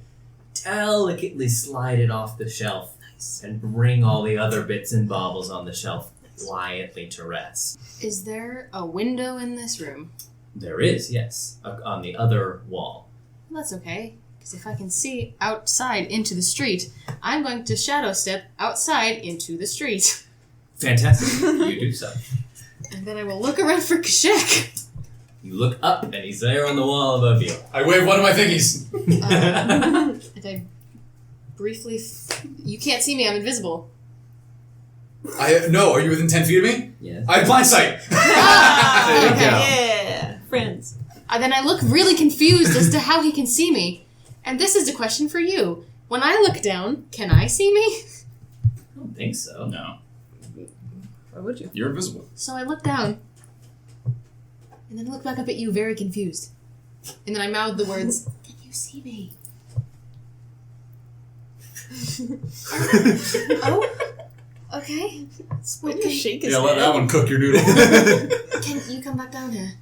delicately slide it off the shelf and bring all the other bits and baubles on the shelf quietly to rest. Is there a window in this room? There is, yes, on the other wall. Well, that's okay. Because if I can see outside into the street, I'm going to shadow step outside into the street. Fantastic. You do so. And then I will look around for Kashek. You look up, and he's there on the wall above you. I wave one of my thingies. And I briefly... You can't see me, I'm invisible. No, are you within 10 feet of me? Yes. I have blind sight. There you go. Yeah, friends. Then I look really confused as to how he can see me. And this is a question for you. When I look down, can I see me? I don't think so. No, Why would you? you're invisible. So I look down. And then I look back up at you very confused. And then I mouth the words, "Can you see me?" Oh? Okay. Why do you shake his Yeah, let head? that one cook your noodle. Can you come back down here?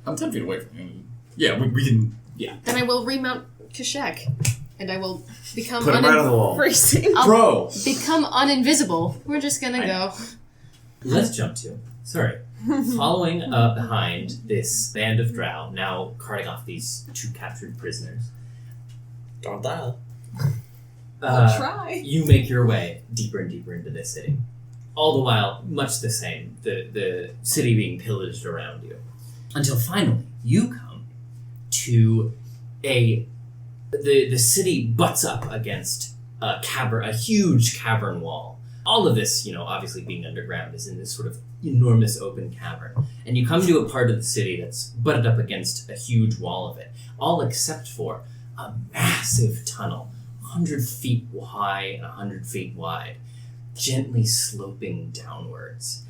I'm 10 feet away from you. Yeah, we can... Yeah. Then I will remount Kashek. And I will become Put him right on the wall. Freezing. I'll Bro! become uninvisible. We're just gonna go. Let's jump to Surrie. Following behind this band of drow, now carting off these 2 captured prisoners. I'll try. You make your way deeper and deeper into the city. All the while, much the same, the city being pillaged around you. Until finally, you come to the city butts up against a huge cavern wall. All of this, obviously being underground, is in this sort of enormous open cavern. And you come to a part of the city that's butted up against a huge wall of it, all except for a massive tunnel, 100 feet high and 100 feet wide, gently sloping downwards,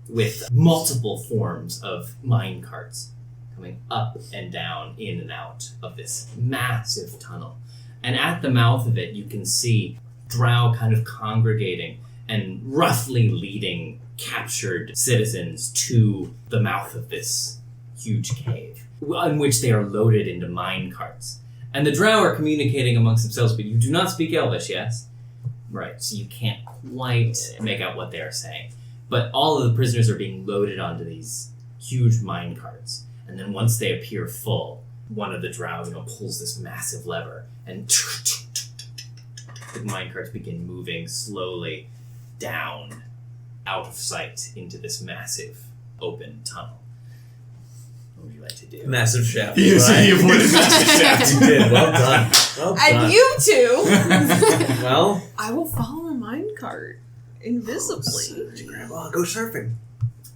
with multiple forms of mine carts coming up and down, in and out of this massive tunnel. And at the mouth of it, you can see drow kind of congregating and roughly leading captured citizens to the mouth of this huge cave, in which they are loaded into mine carts. And the drow are communicating amongst themselves, but you do not speak Elvish, yes? Right, so you can't quite make out what they are saying. But all of the prisoners are being loaded onto these huge mine carts. And then once they appear full, one of the drow, pulls this massive lever, and the mine carts begin moving slowly down, out of sight, into this massive open tunnel. What would you like to do? Massive shaft. He avoided massive shaft. You did. Well done. Well done. And you two, Well, I will follow a minecart invisibly. Grandma, go surfing.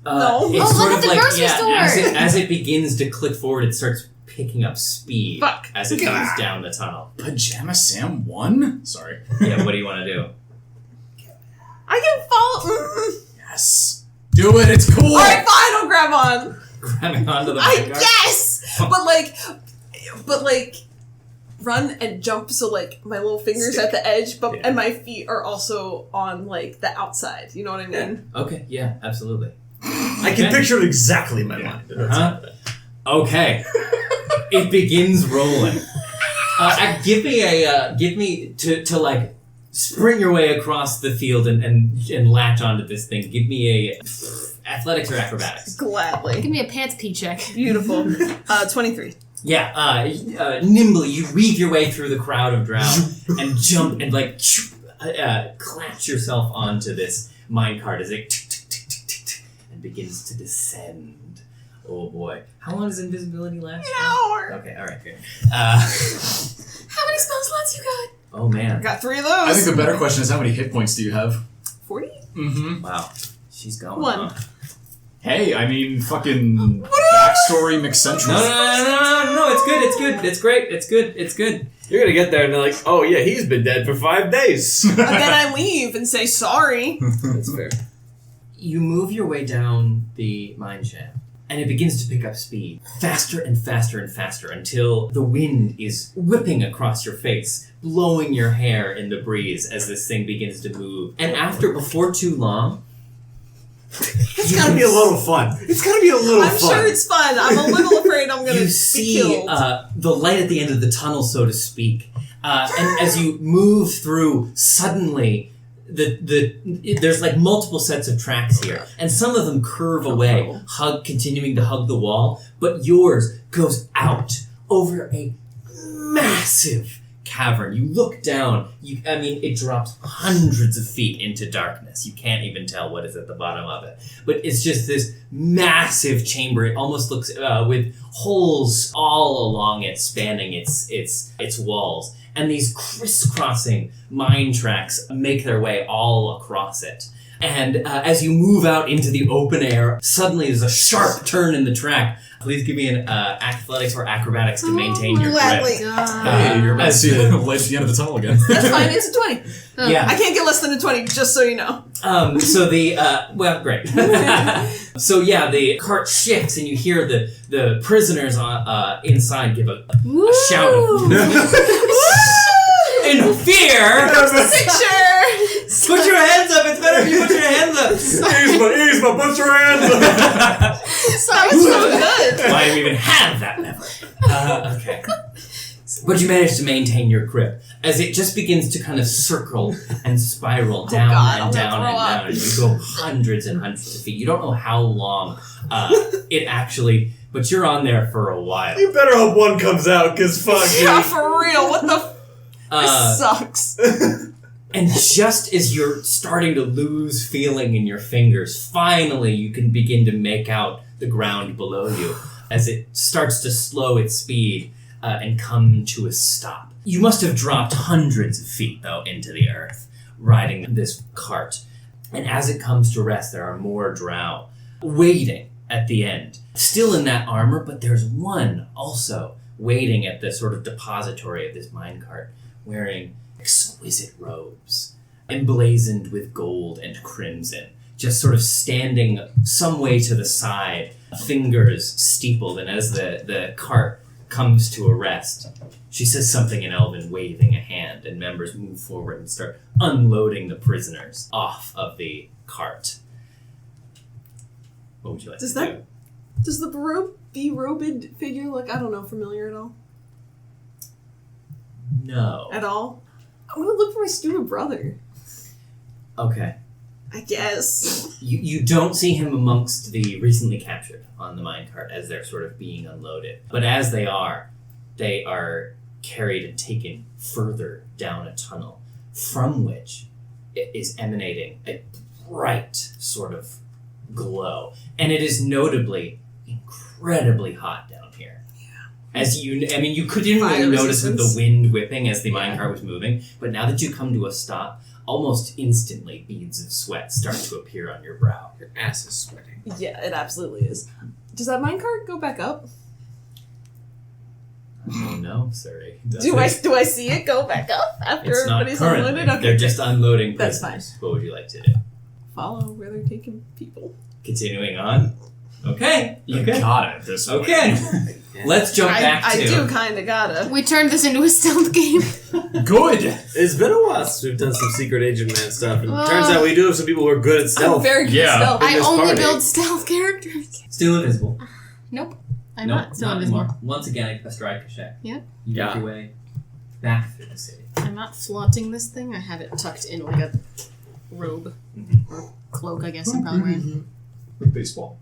No. It's Oh, sort look of at the like, grocery store. as it begins to click forward, it starts picking up speed. Fuck. As it moves down the tunnel. Pajama Sam won? Sorry. Yeah, what do you want to do? I can follow. Yes. Do it, it's cool! Alright, fine, I'll grab on. Grabbing onto the I minecart? guess! But like, run and jump so like my little fingers at the edge, but and my feet are also on like the outside. You know what I mean? Okay, yeah, absolutely. I can picture it exactly in my mind. Uh-huh. Okay. It begins rolling. Give me to like sprint your way across the field and latch onto this thing. Give me a athletics or acrobatics. Gladly. Give me a pants pee check. Beautiful. 23. Yeah, nimbly you weave your way through the crowd of drow and jump and like clatch yourself onto this minecart as it and begins to descend. Oh boy. How long does invisibility last? An hour. Okay, alright, good. How many spell slots you got? Oh man. Got 3 of those. I think the better question is how many hit points do you have? 40? Mm-hmm. Wow. She's going. 1. Huh? Hey, I mean, fucking backstory McCentral. No, it's good, it's good, it's great, it's good, it's good. You're gonna get there and they're like, oh yeah, he's been dead for 5 days. And then I leave and say sorry. That's fair. You move your way down the mine shaft, and it begins to pick up speed, faster and faster and faster, until the wind is whipping across your face, blowing your hair in the breeze as this thing begins to move. And before too long, It's gotta be a little fun. It's gotta be a little I'm fun. sure it's fun. I'm a little afraid I'm gonna you be see killed. the light at the end of the tunnel, so to speak. And as you move through, suddenly there's like multiple sets of tracks here, and some of them curve away, continuing to hug the wall, but yours goes out over a massive cavern. You look down, it drops hundreds of feet into darkness. You can't even tell what is at the bottom of it. But it's just this massive chamber. It almost looks with holes all along it, spanning its walls. And these crisscrossing mine tracks make their way all across it. And as you move out into the open air, suddenly there's a sharp turn in the track. Please give me an athletics or acrobatics to maintain your Gladly. grip. Hey, you're about to see the light at the end of the tunnel again. That's fine, it's a 20. Yeah. I can't get less than a 20, just so you know. So the great. So yeah, the cart shifts and you hear the prisoners inside give a shout of in fear. Picture! Put your hands up. It's better if you put your hands up. Ease my put your hands up. That was so good. Why do you even have that lever? Okay. But you manage to maintain your grip as it just begins to kind of circle and spiral down and down and down. And you go hundreds and hundreds of feet. You don't know how long it actually, but you're on there for a while. You better hope one comes out, cause fuck Yeah, you. for real. What the this sucks. And just as you're starting to lose feeling in your fingers, finally you can begin to make out the ground below you as it starts to slow its speed and come to a stop. You must have dropped hundreds of feet, though, into the earth, riding this cart. And as it comes to rest, there are more drow waiting at the end. Still in that armor, but there's one also waiting at the sort of depository of this minecart, wearing exquisite robes, emblazoned with gold and crimson, just sort of standing some way to the side, fingers steepled, and as the cart comes to a rest, she says something in Elven, waving a hand, and members move forward and start unloading the prisoners off of the cart. What would you like to do? Does the berobed figure look, I don't know, familiar at all? No. At all? I'm gonna look for my stupid brother. Okay. I guess. You don't see him amongst the recently captured on the minecart as they're sort of being unloaded. But as they are carried and taken further down a tunnel from which it is emanating a bright sort of glow. And it is notably incredibly hot down here. Yeah. You didn't really notice with the wind whipping as the minecart was moving, but now that you come to a stop, almost instantly beads of sweat start to appear on your brow. Your ass is sweating. Yeah, it absolutely is. Does that minecart go back up? Oh no, Surrie. Do I see it go back up after It's not everybody's currently. unloaded? Okay, They're just unloading That's prisoners. fine. What would you like to do? follow where they're taking people. Continuing on. Okay. You Okay. got it at this point. Okay. Let's jump back I to... do kinda gotta. We turned this into a stealth game. Good! It's been a while since we've done some secret agent man stuff, and Well, turns out we do have some people who are good at I'm stealth. very good Yeah. at stealth. I this only party. build stealth characters. Still invisible. Nope. I'm Nope, not still not invisible. anymore. Once again, a strike check. Yep. You Yeah. make your way back through the city. I'm not flaunting this thing. I have it tucked in like a robe. Or cloak, I guess I'm probably wearing. With baseball.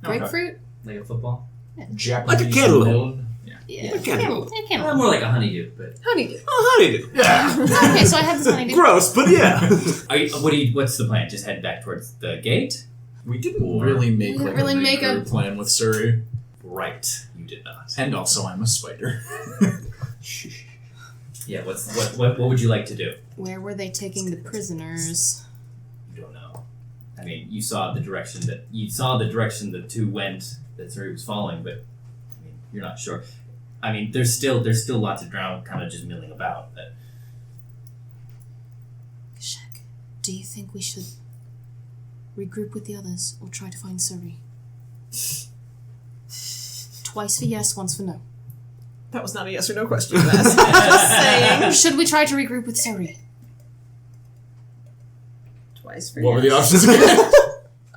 Grapefruit? Like a football. Japanese Like a cantaloupe. melon. Yeah. Like cantaloupe. More like a honeydew, but... Honeydew. Oh, honeydew. Yeah! Okay, so I have this honeydew. Gross, but yeah. What's the plan? Just head back towards the gate? We didn't really make We didn't like really a make regroup a- plan with Surrie. Right. You did not. And also I'm a spider. Yeah, what would you like to do? Where were they taking the prisoners? You don't know. I mean, you saw the direction the two went that Surrie was following, but I mean, you're not sure. I mean, there's still lots of drow kind of just milling about. But Shaq, do you think we should regroup with the others or try to find Surrie? Twice for yes, once for no. That was not a yes or no question. Just saying. Should we try to regroup with Surrie? Twice for What were the yes. options?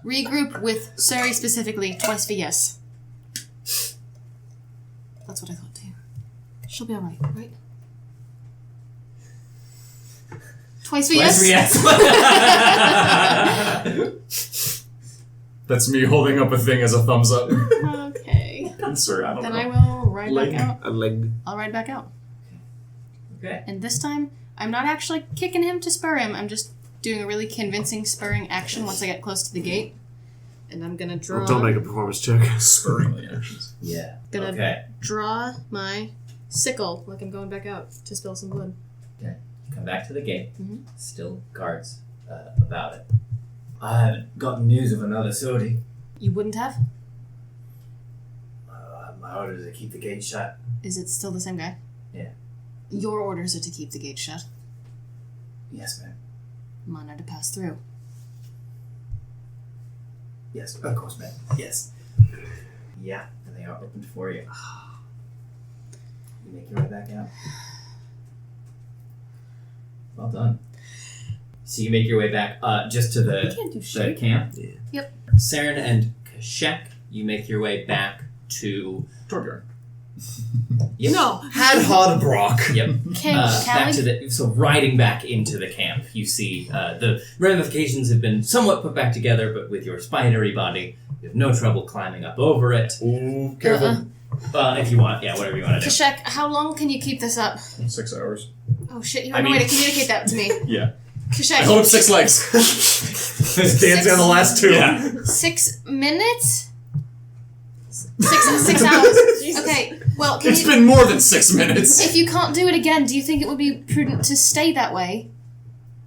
Regroup with Surrie specifically, twice for yes. That's what I thought too. She'll be alright, right? Twice for yes? yes. That's me holding up a thing as a thumbs up. Okay. Sorry, I don't Then know. I will ride Leg. back out. A leg. I'll ride back out. Okay. And this time, I'm not actually kicking him to spur him. I'm just doing a really convincing spurring action once I get close to the gate. And I'm gonna draw... Don't make a performance check. Spurring the actions. Yeah. Gonna Okay. draw my sickle like I'm going back out to spill some blood. Come back to the gate. Mhm. Still guards about it. I haven't gotten news of another Surrie. You wouldn't have? My order is to keep the gate shut. Is it still the same guy? Yeah. Your orders are to keep the gate shut. Yes, ma'am. Mine are to pass through. Yes, of course, ma'am. Yes. Yeah, and they are open for you. You make your way back out. Well done. So you make your way back just to You the can't do the shit. camp. Yeah. Yep. Seren and Kashek, you make your way back to... Torgar. Yep. No. Had hard Brock. Yep. Callie? Back to the riding back into the camp, you see the ramifications have been somewhat put back together, but with your spidery body, you have no trouble climbing up over it. Ooh, careful. If you want, yeah, whatever you want to do. Kashek, how long can you keep this up? 6 hours. Oh shit, you I have no way mean- to communicate that to me. Yeah. Kashek, I hold up 6 legs. Dancing on the last two. Yeah. 6 minutes? 6 hours. Okay, well, can It's you, been more than 6 minutes. if you can't do it again, do you think it would be prudent to stay that way?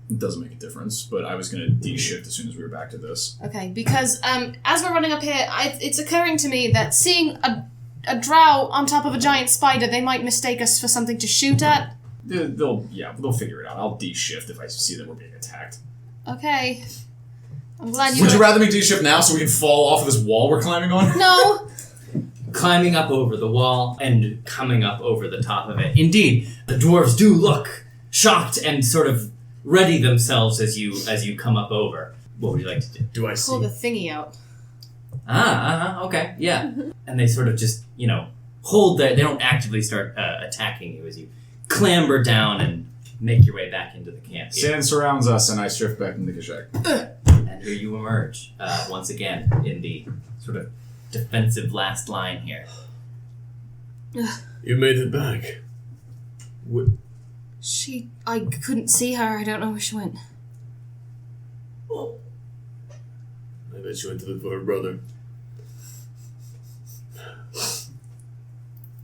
It doesn't make a difference, but I was going to de-shift as soon as we were back to this. Okay, because as we're running up here, it's occurring to me that seeing a drow on top of a giant spider, they might mistake us for something to shoot at. They'll figure it out. I'll de-shift if I see that we're being attacked. Okay. I'm glad you. Would you rather me de-ship now so we can fall off of this wall we're climbing on? No. Climbing up over the wall and coming up over the top of it. Indeed, the dwarves do look shocked and sort of ready themselves as you come up over. What would you like to do? Do I Pull the see? thingy out. Okay, yeah. And they sort of just, hold there. They don't actively start attacking you as you clamber down and make your way back into the camp here. Sand surrounds us, and I drift back into the Geshek. And here you emerge, once again, in the sort of defensive last line here. You made it back. I couldn't see her. I don't know where she went. I bet you went to look for her brother.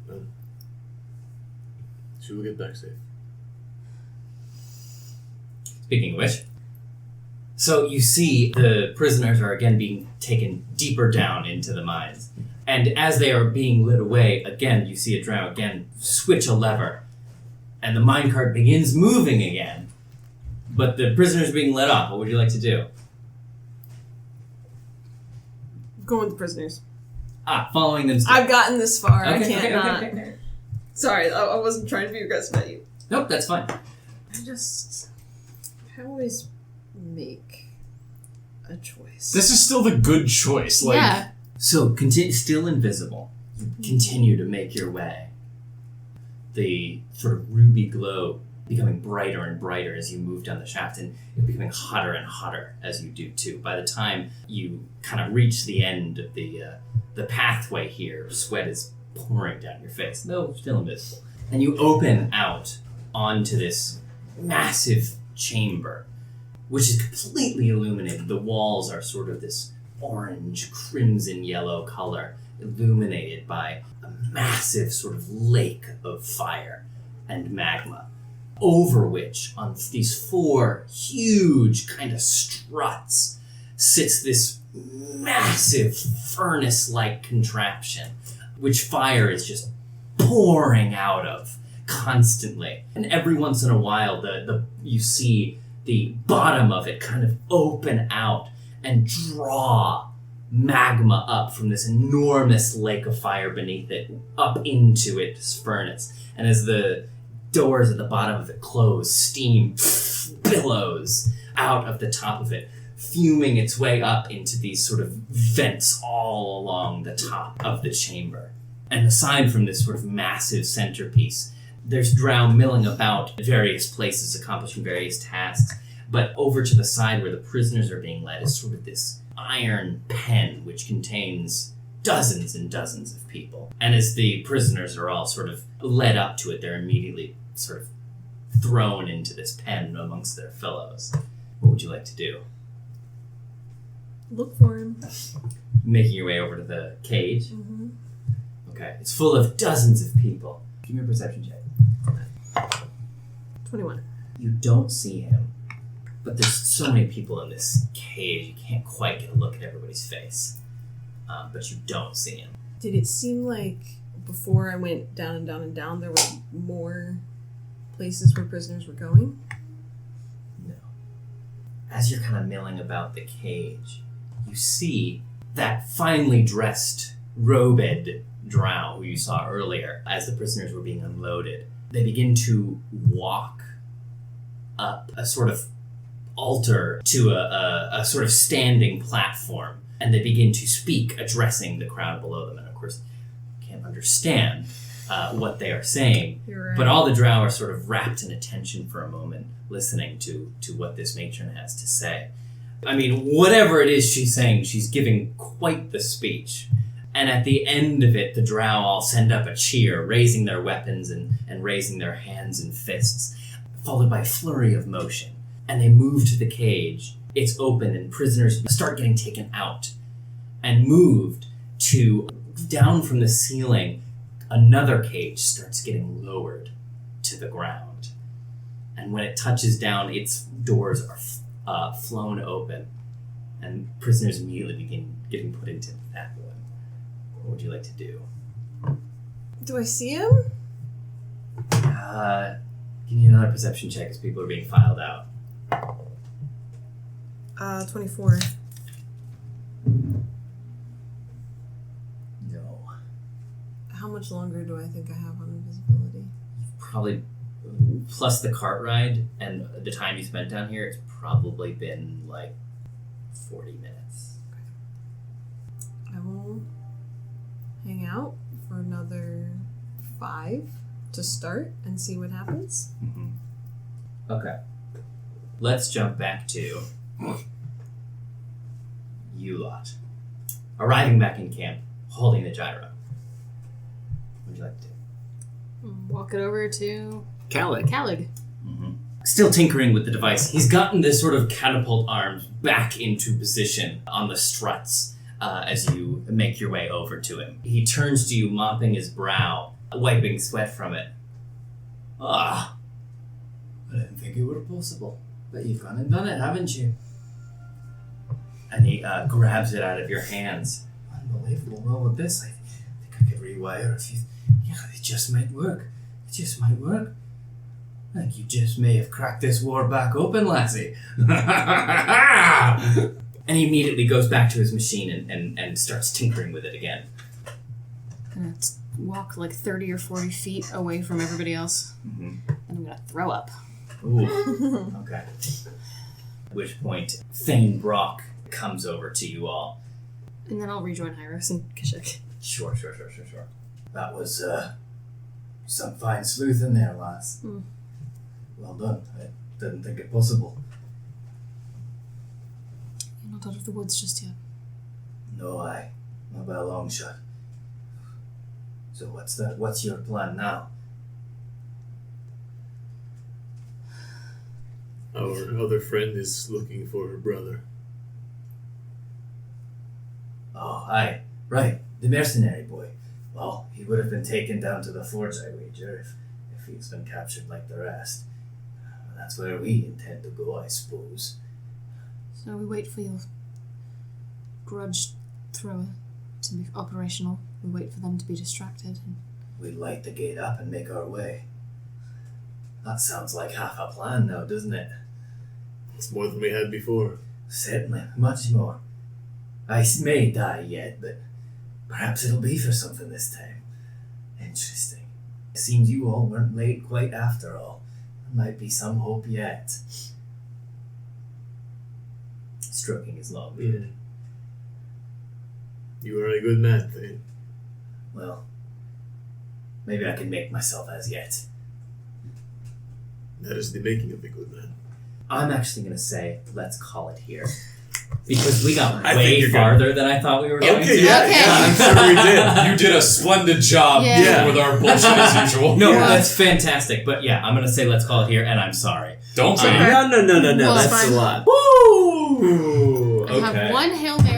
Well, she will get back safe. Speaking of which, so you see the prisoners are again being taken deeper down into the mines. And as they are being lit away, again, you see a drow again switch a lever. And the minecart begins moving again. But the prisoners are being let off. What would you like to do? Going with the prisoners. Following them. I've gotten this far. I Okay, can't not. okay. Sorry, I wasn't trying to be aggressive at you. Nope, that's fine. I always make a choice. This is still the good choice. Like, Yeah. So, still invisible, you continue to make your way. The sort of ruby glow becoming brighter and brighter as you move down the shaft, and it becoming hotter and hotter as you do too. By the time you kind of reach the end of the pathway here, sweat is pouring down your face, though still invisible. And you open out onto this massive chamber, which is completely illuminated. The walls are sort of this orange, crimson, yellow color, illuminated by a massive sort of lake of fire and magma, over which, on these 4 huge kind of struts, sits this massive furnace-like contraption, which fire is just pouring out of constantly. And every once in a while, you see the bottom of it kind of open out and draw magma up from this enormous lake of fire beneath it, up into its furnace. And as the doors at the bottom of it close, steam billows out of the top of it, fuming its way up into these sort of vents all along the top of the chamber. And aside from this sort of massive centerpiece, there's drow milling about various places, accomplishing various tasks. But over to the side where the prisoners are being led is sort of this iron pen which contains dozens and dozens of people. And as the prisoners are all sort of led up to it, they're immediately sort of thrown into this pen amongst their fellows. What would you like to do? Look for him. Making your way over to the cage. Mm-hmm. Okay. It's full of dozens of people. Give me a perception check. 21. You don't see him, but there's so many people in this cage, you can't quite get a look at everybody's face. But you don't see him. Did it seem like before I went down and down and down, there were more places where prisoners were going? No. As you're kind of milling about the cage, you see that finely dressed, robed drow who you saw earlier as the prisoners were being unloaded. They begin to walk up a sort of altar to a sort of standing platform, and they begin to speak, addressing the crowd below them. And of course, can't understand what they are saying. You're right. But all the drow are sort of wrapped in attention for a moment, listening to what this matron has to say. I mean, whatever it is she's saying, she's giving quite the speech. And at the end of it, the drow all send up a cheer, raising their weapons and raising their hands and fists, followed by a flurry of motion. And they move to the cage. It's open, and prisoners start getting taken out and moved to down from the ceiling. Another cage starts getting lowered to the ground. And when it touches down, its doors are flown open, and prisoners immediately begin getting put into that one. What would you like to do? Do I see him? Give me another perception check as people are being filed out. 24. No. How much longer do I think I have on invisibility? Probably, plus the cart ride and the time you spent down here, it's probably been like 40 minutes. I will hang out for another 5 to start and see what happens. Mm-hmm. Okay. Let's jump back to you lot. Arriving back in camp, holding the gyro. What would you like to do? Walk it over to Calig. Calig. Mm-hmm. Still tinkering with the device, he's gotten this sort of catapult arms back into position on the struts as you make your way over to him. He turns to you, mopping his brow, wiping sweat from it. Ah, I didn't think it were possible, but you've gone and done it, haven't you? And he grabs it out of your hands. Unbelievable. Well, with this, I think I could rewire a few. Yeah, it just might work. It just might work. I think you just may have cracked this war back open, lassie. And he immediately goes back to his machine and starts tinkering with it again. I'm gonna walk like 30 or 40 feet away from everybody else. Mm-hmm. And I'm gonna throw up. Ooh. Okay. At which point, Thane Brock comes over to you all. And then I'll rejoin Hieros and Kashik. Sure. That was some fine sleuth in there, lass. Mm. Well done. I didn't think it possible. You're not out of the woods just yet. No, not by a long shot. So what's your plan now? Our other friend is looking for her brother. Oh, aye. Right. The mercenary boy. Well, he would have been taken down to the forge, I wager, if he's been captured like the rest. That's where we intend to go, I suppose. So we wait for your grudge thrower to be operational. We wait for them to be distracted. And We light the gate up and make our way. That sounds like half a plan now, doesn't it? It's more than we had before. Certainly, much more. I may die yet, but perhaps it'll be for something this time. Interesting. It seems you all weren't late quite after all. There might be some hope yet. Stroking his long beard. You are a good man, Thane. Well, maybe I can make myself as yet. That is the making of a good man. I'm actually going to say, let's call it here. Because we got I think way you're farther than I thought we were going to. I'm sure we did. You did a splendid job Yeah. with our bullshit as usual. No, Yeah. that's fantastic. But yeah, I'm going to say let's call it here, and I'm sorry. Don't say Okay. it. No. Well, That's fine. a lot. Woo! I have one Hail Mary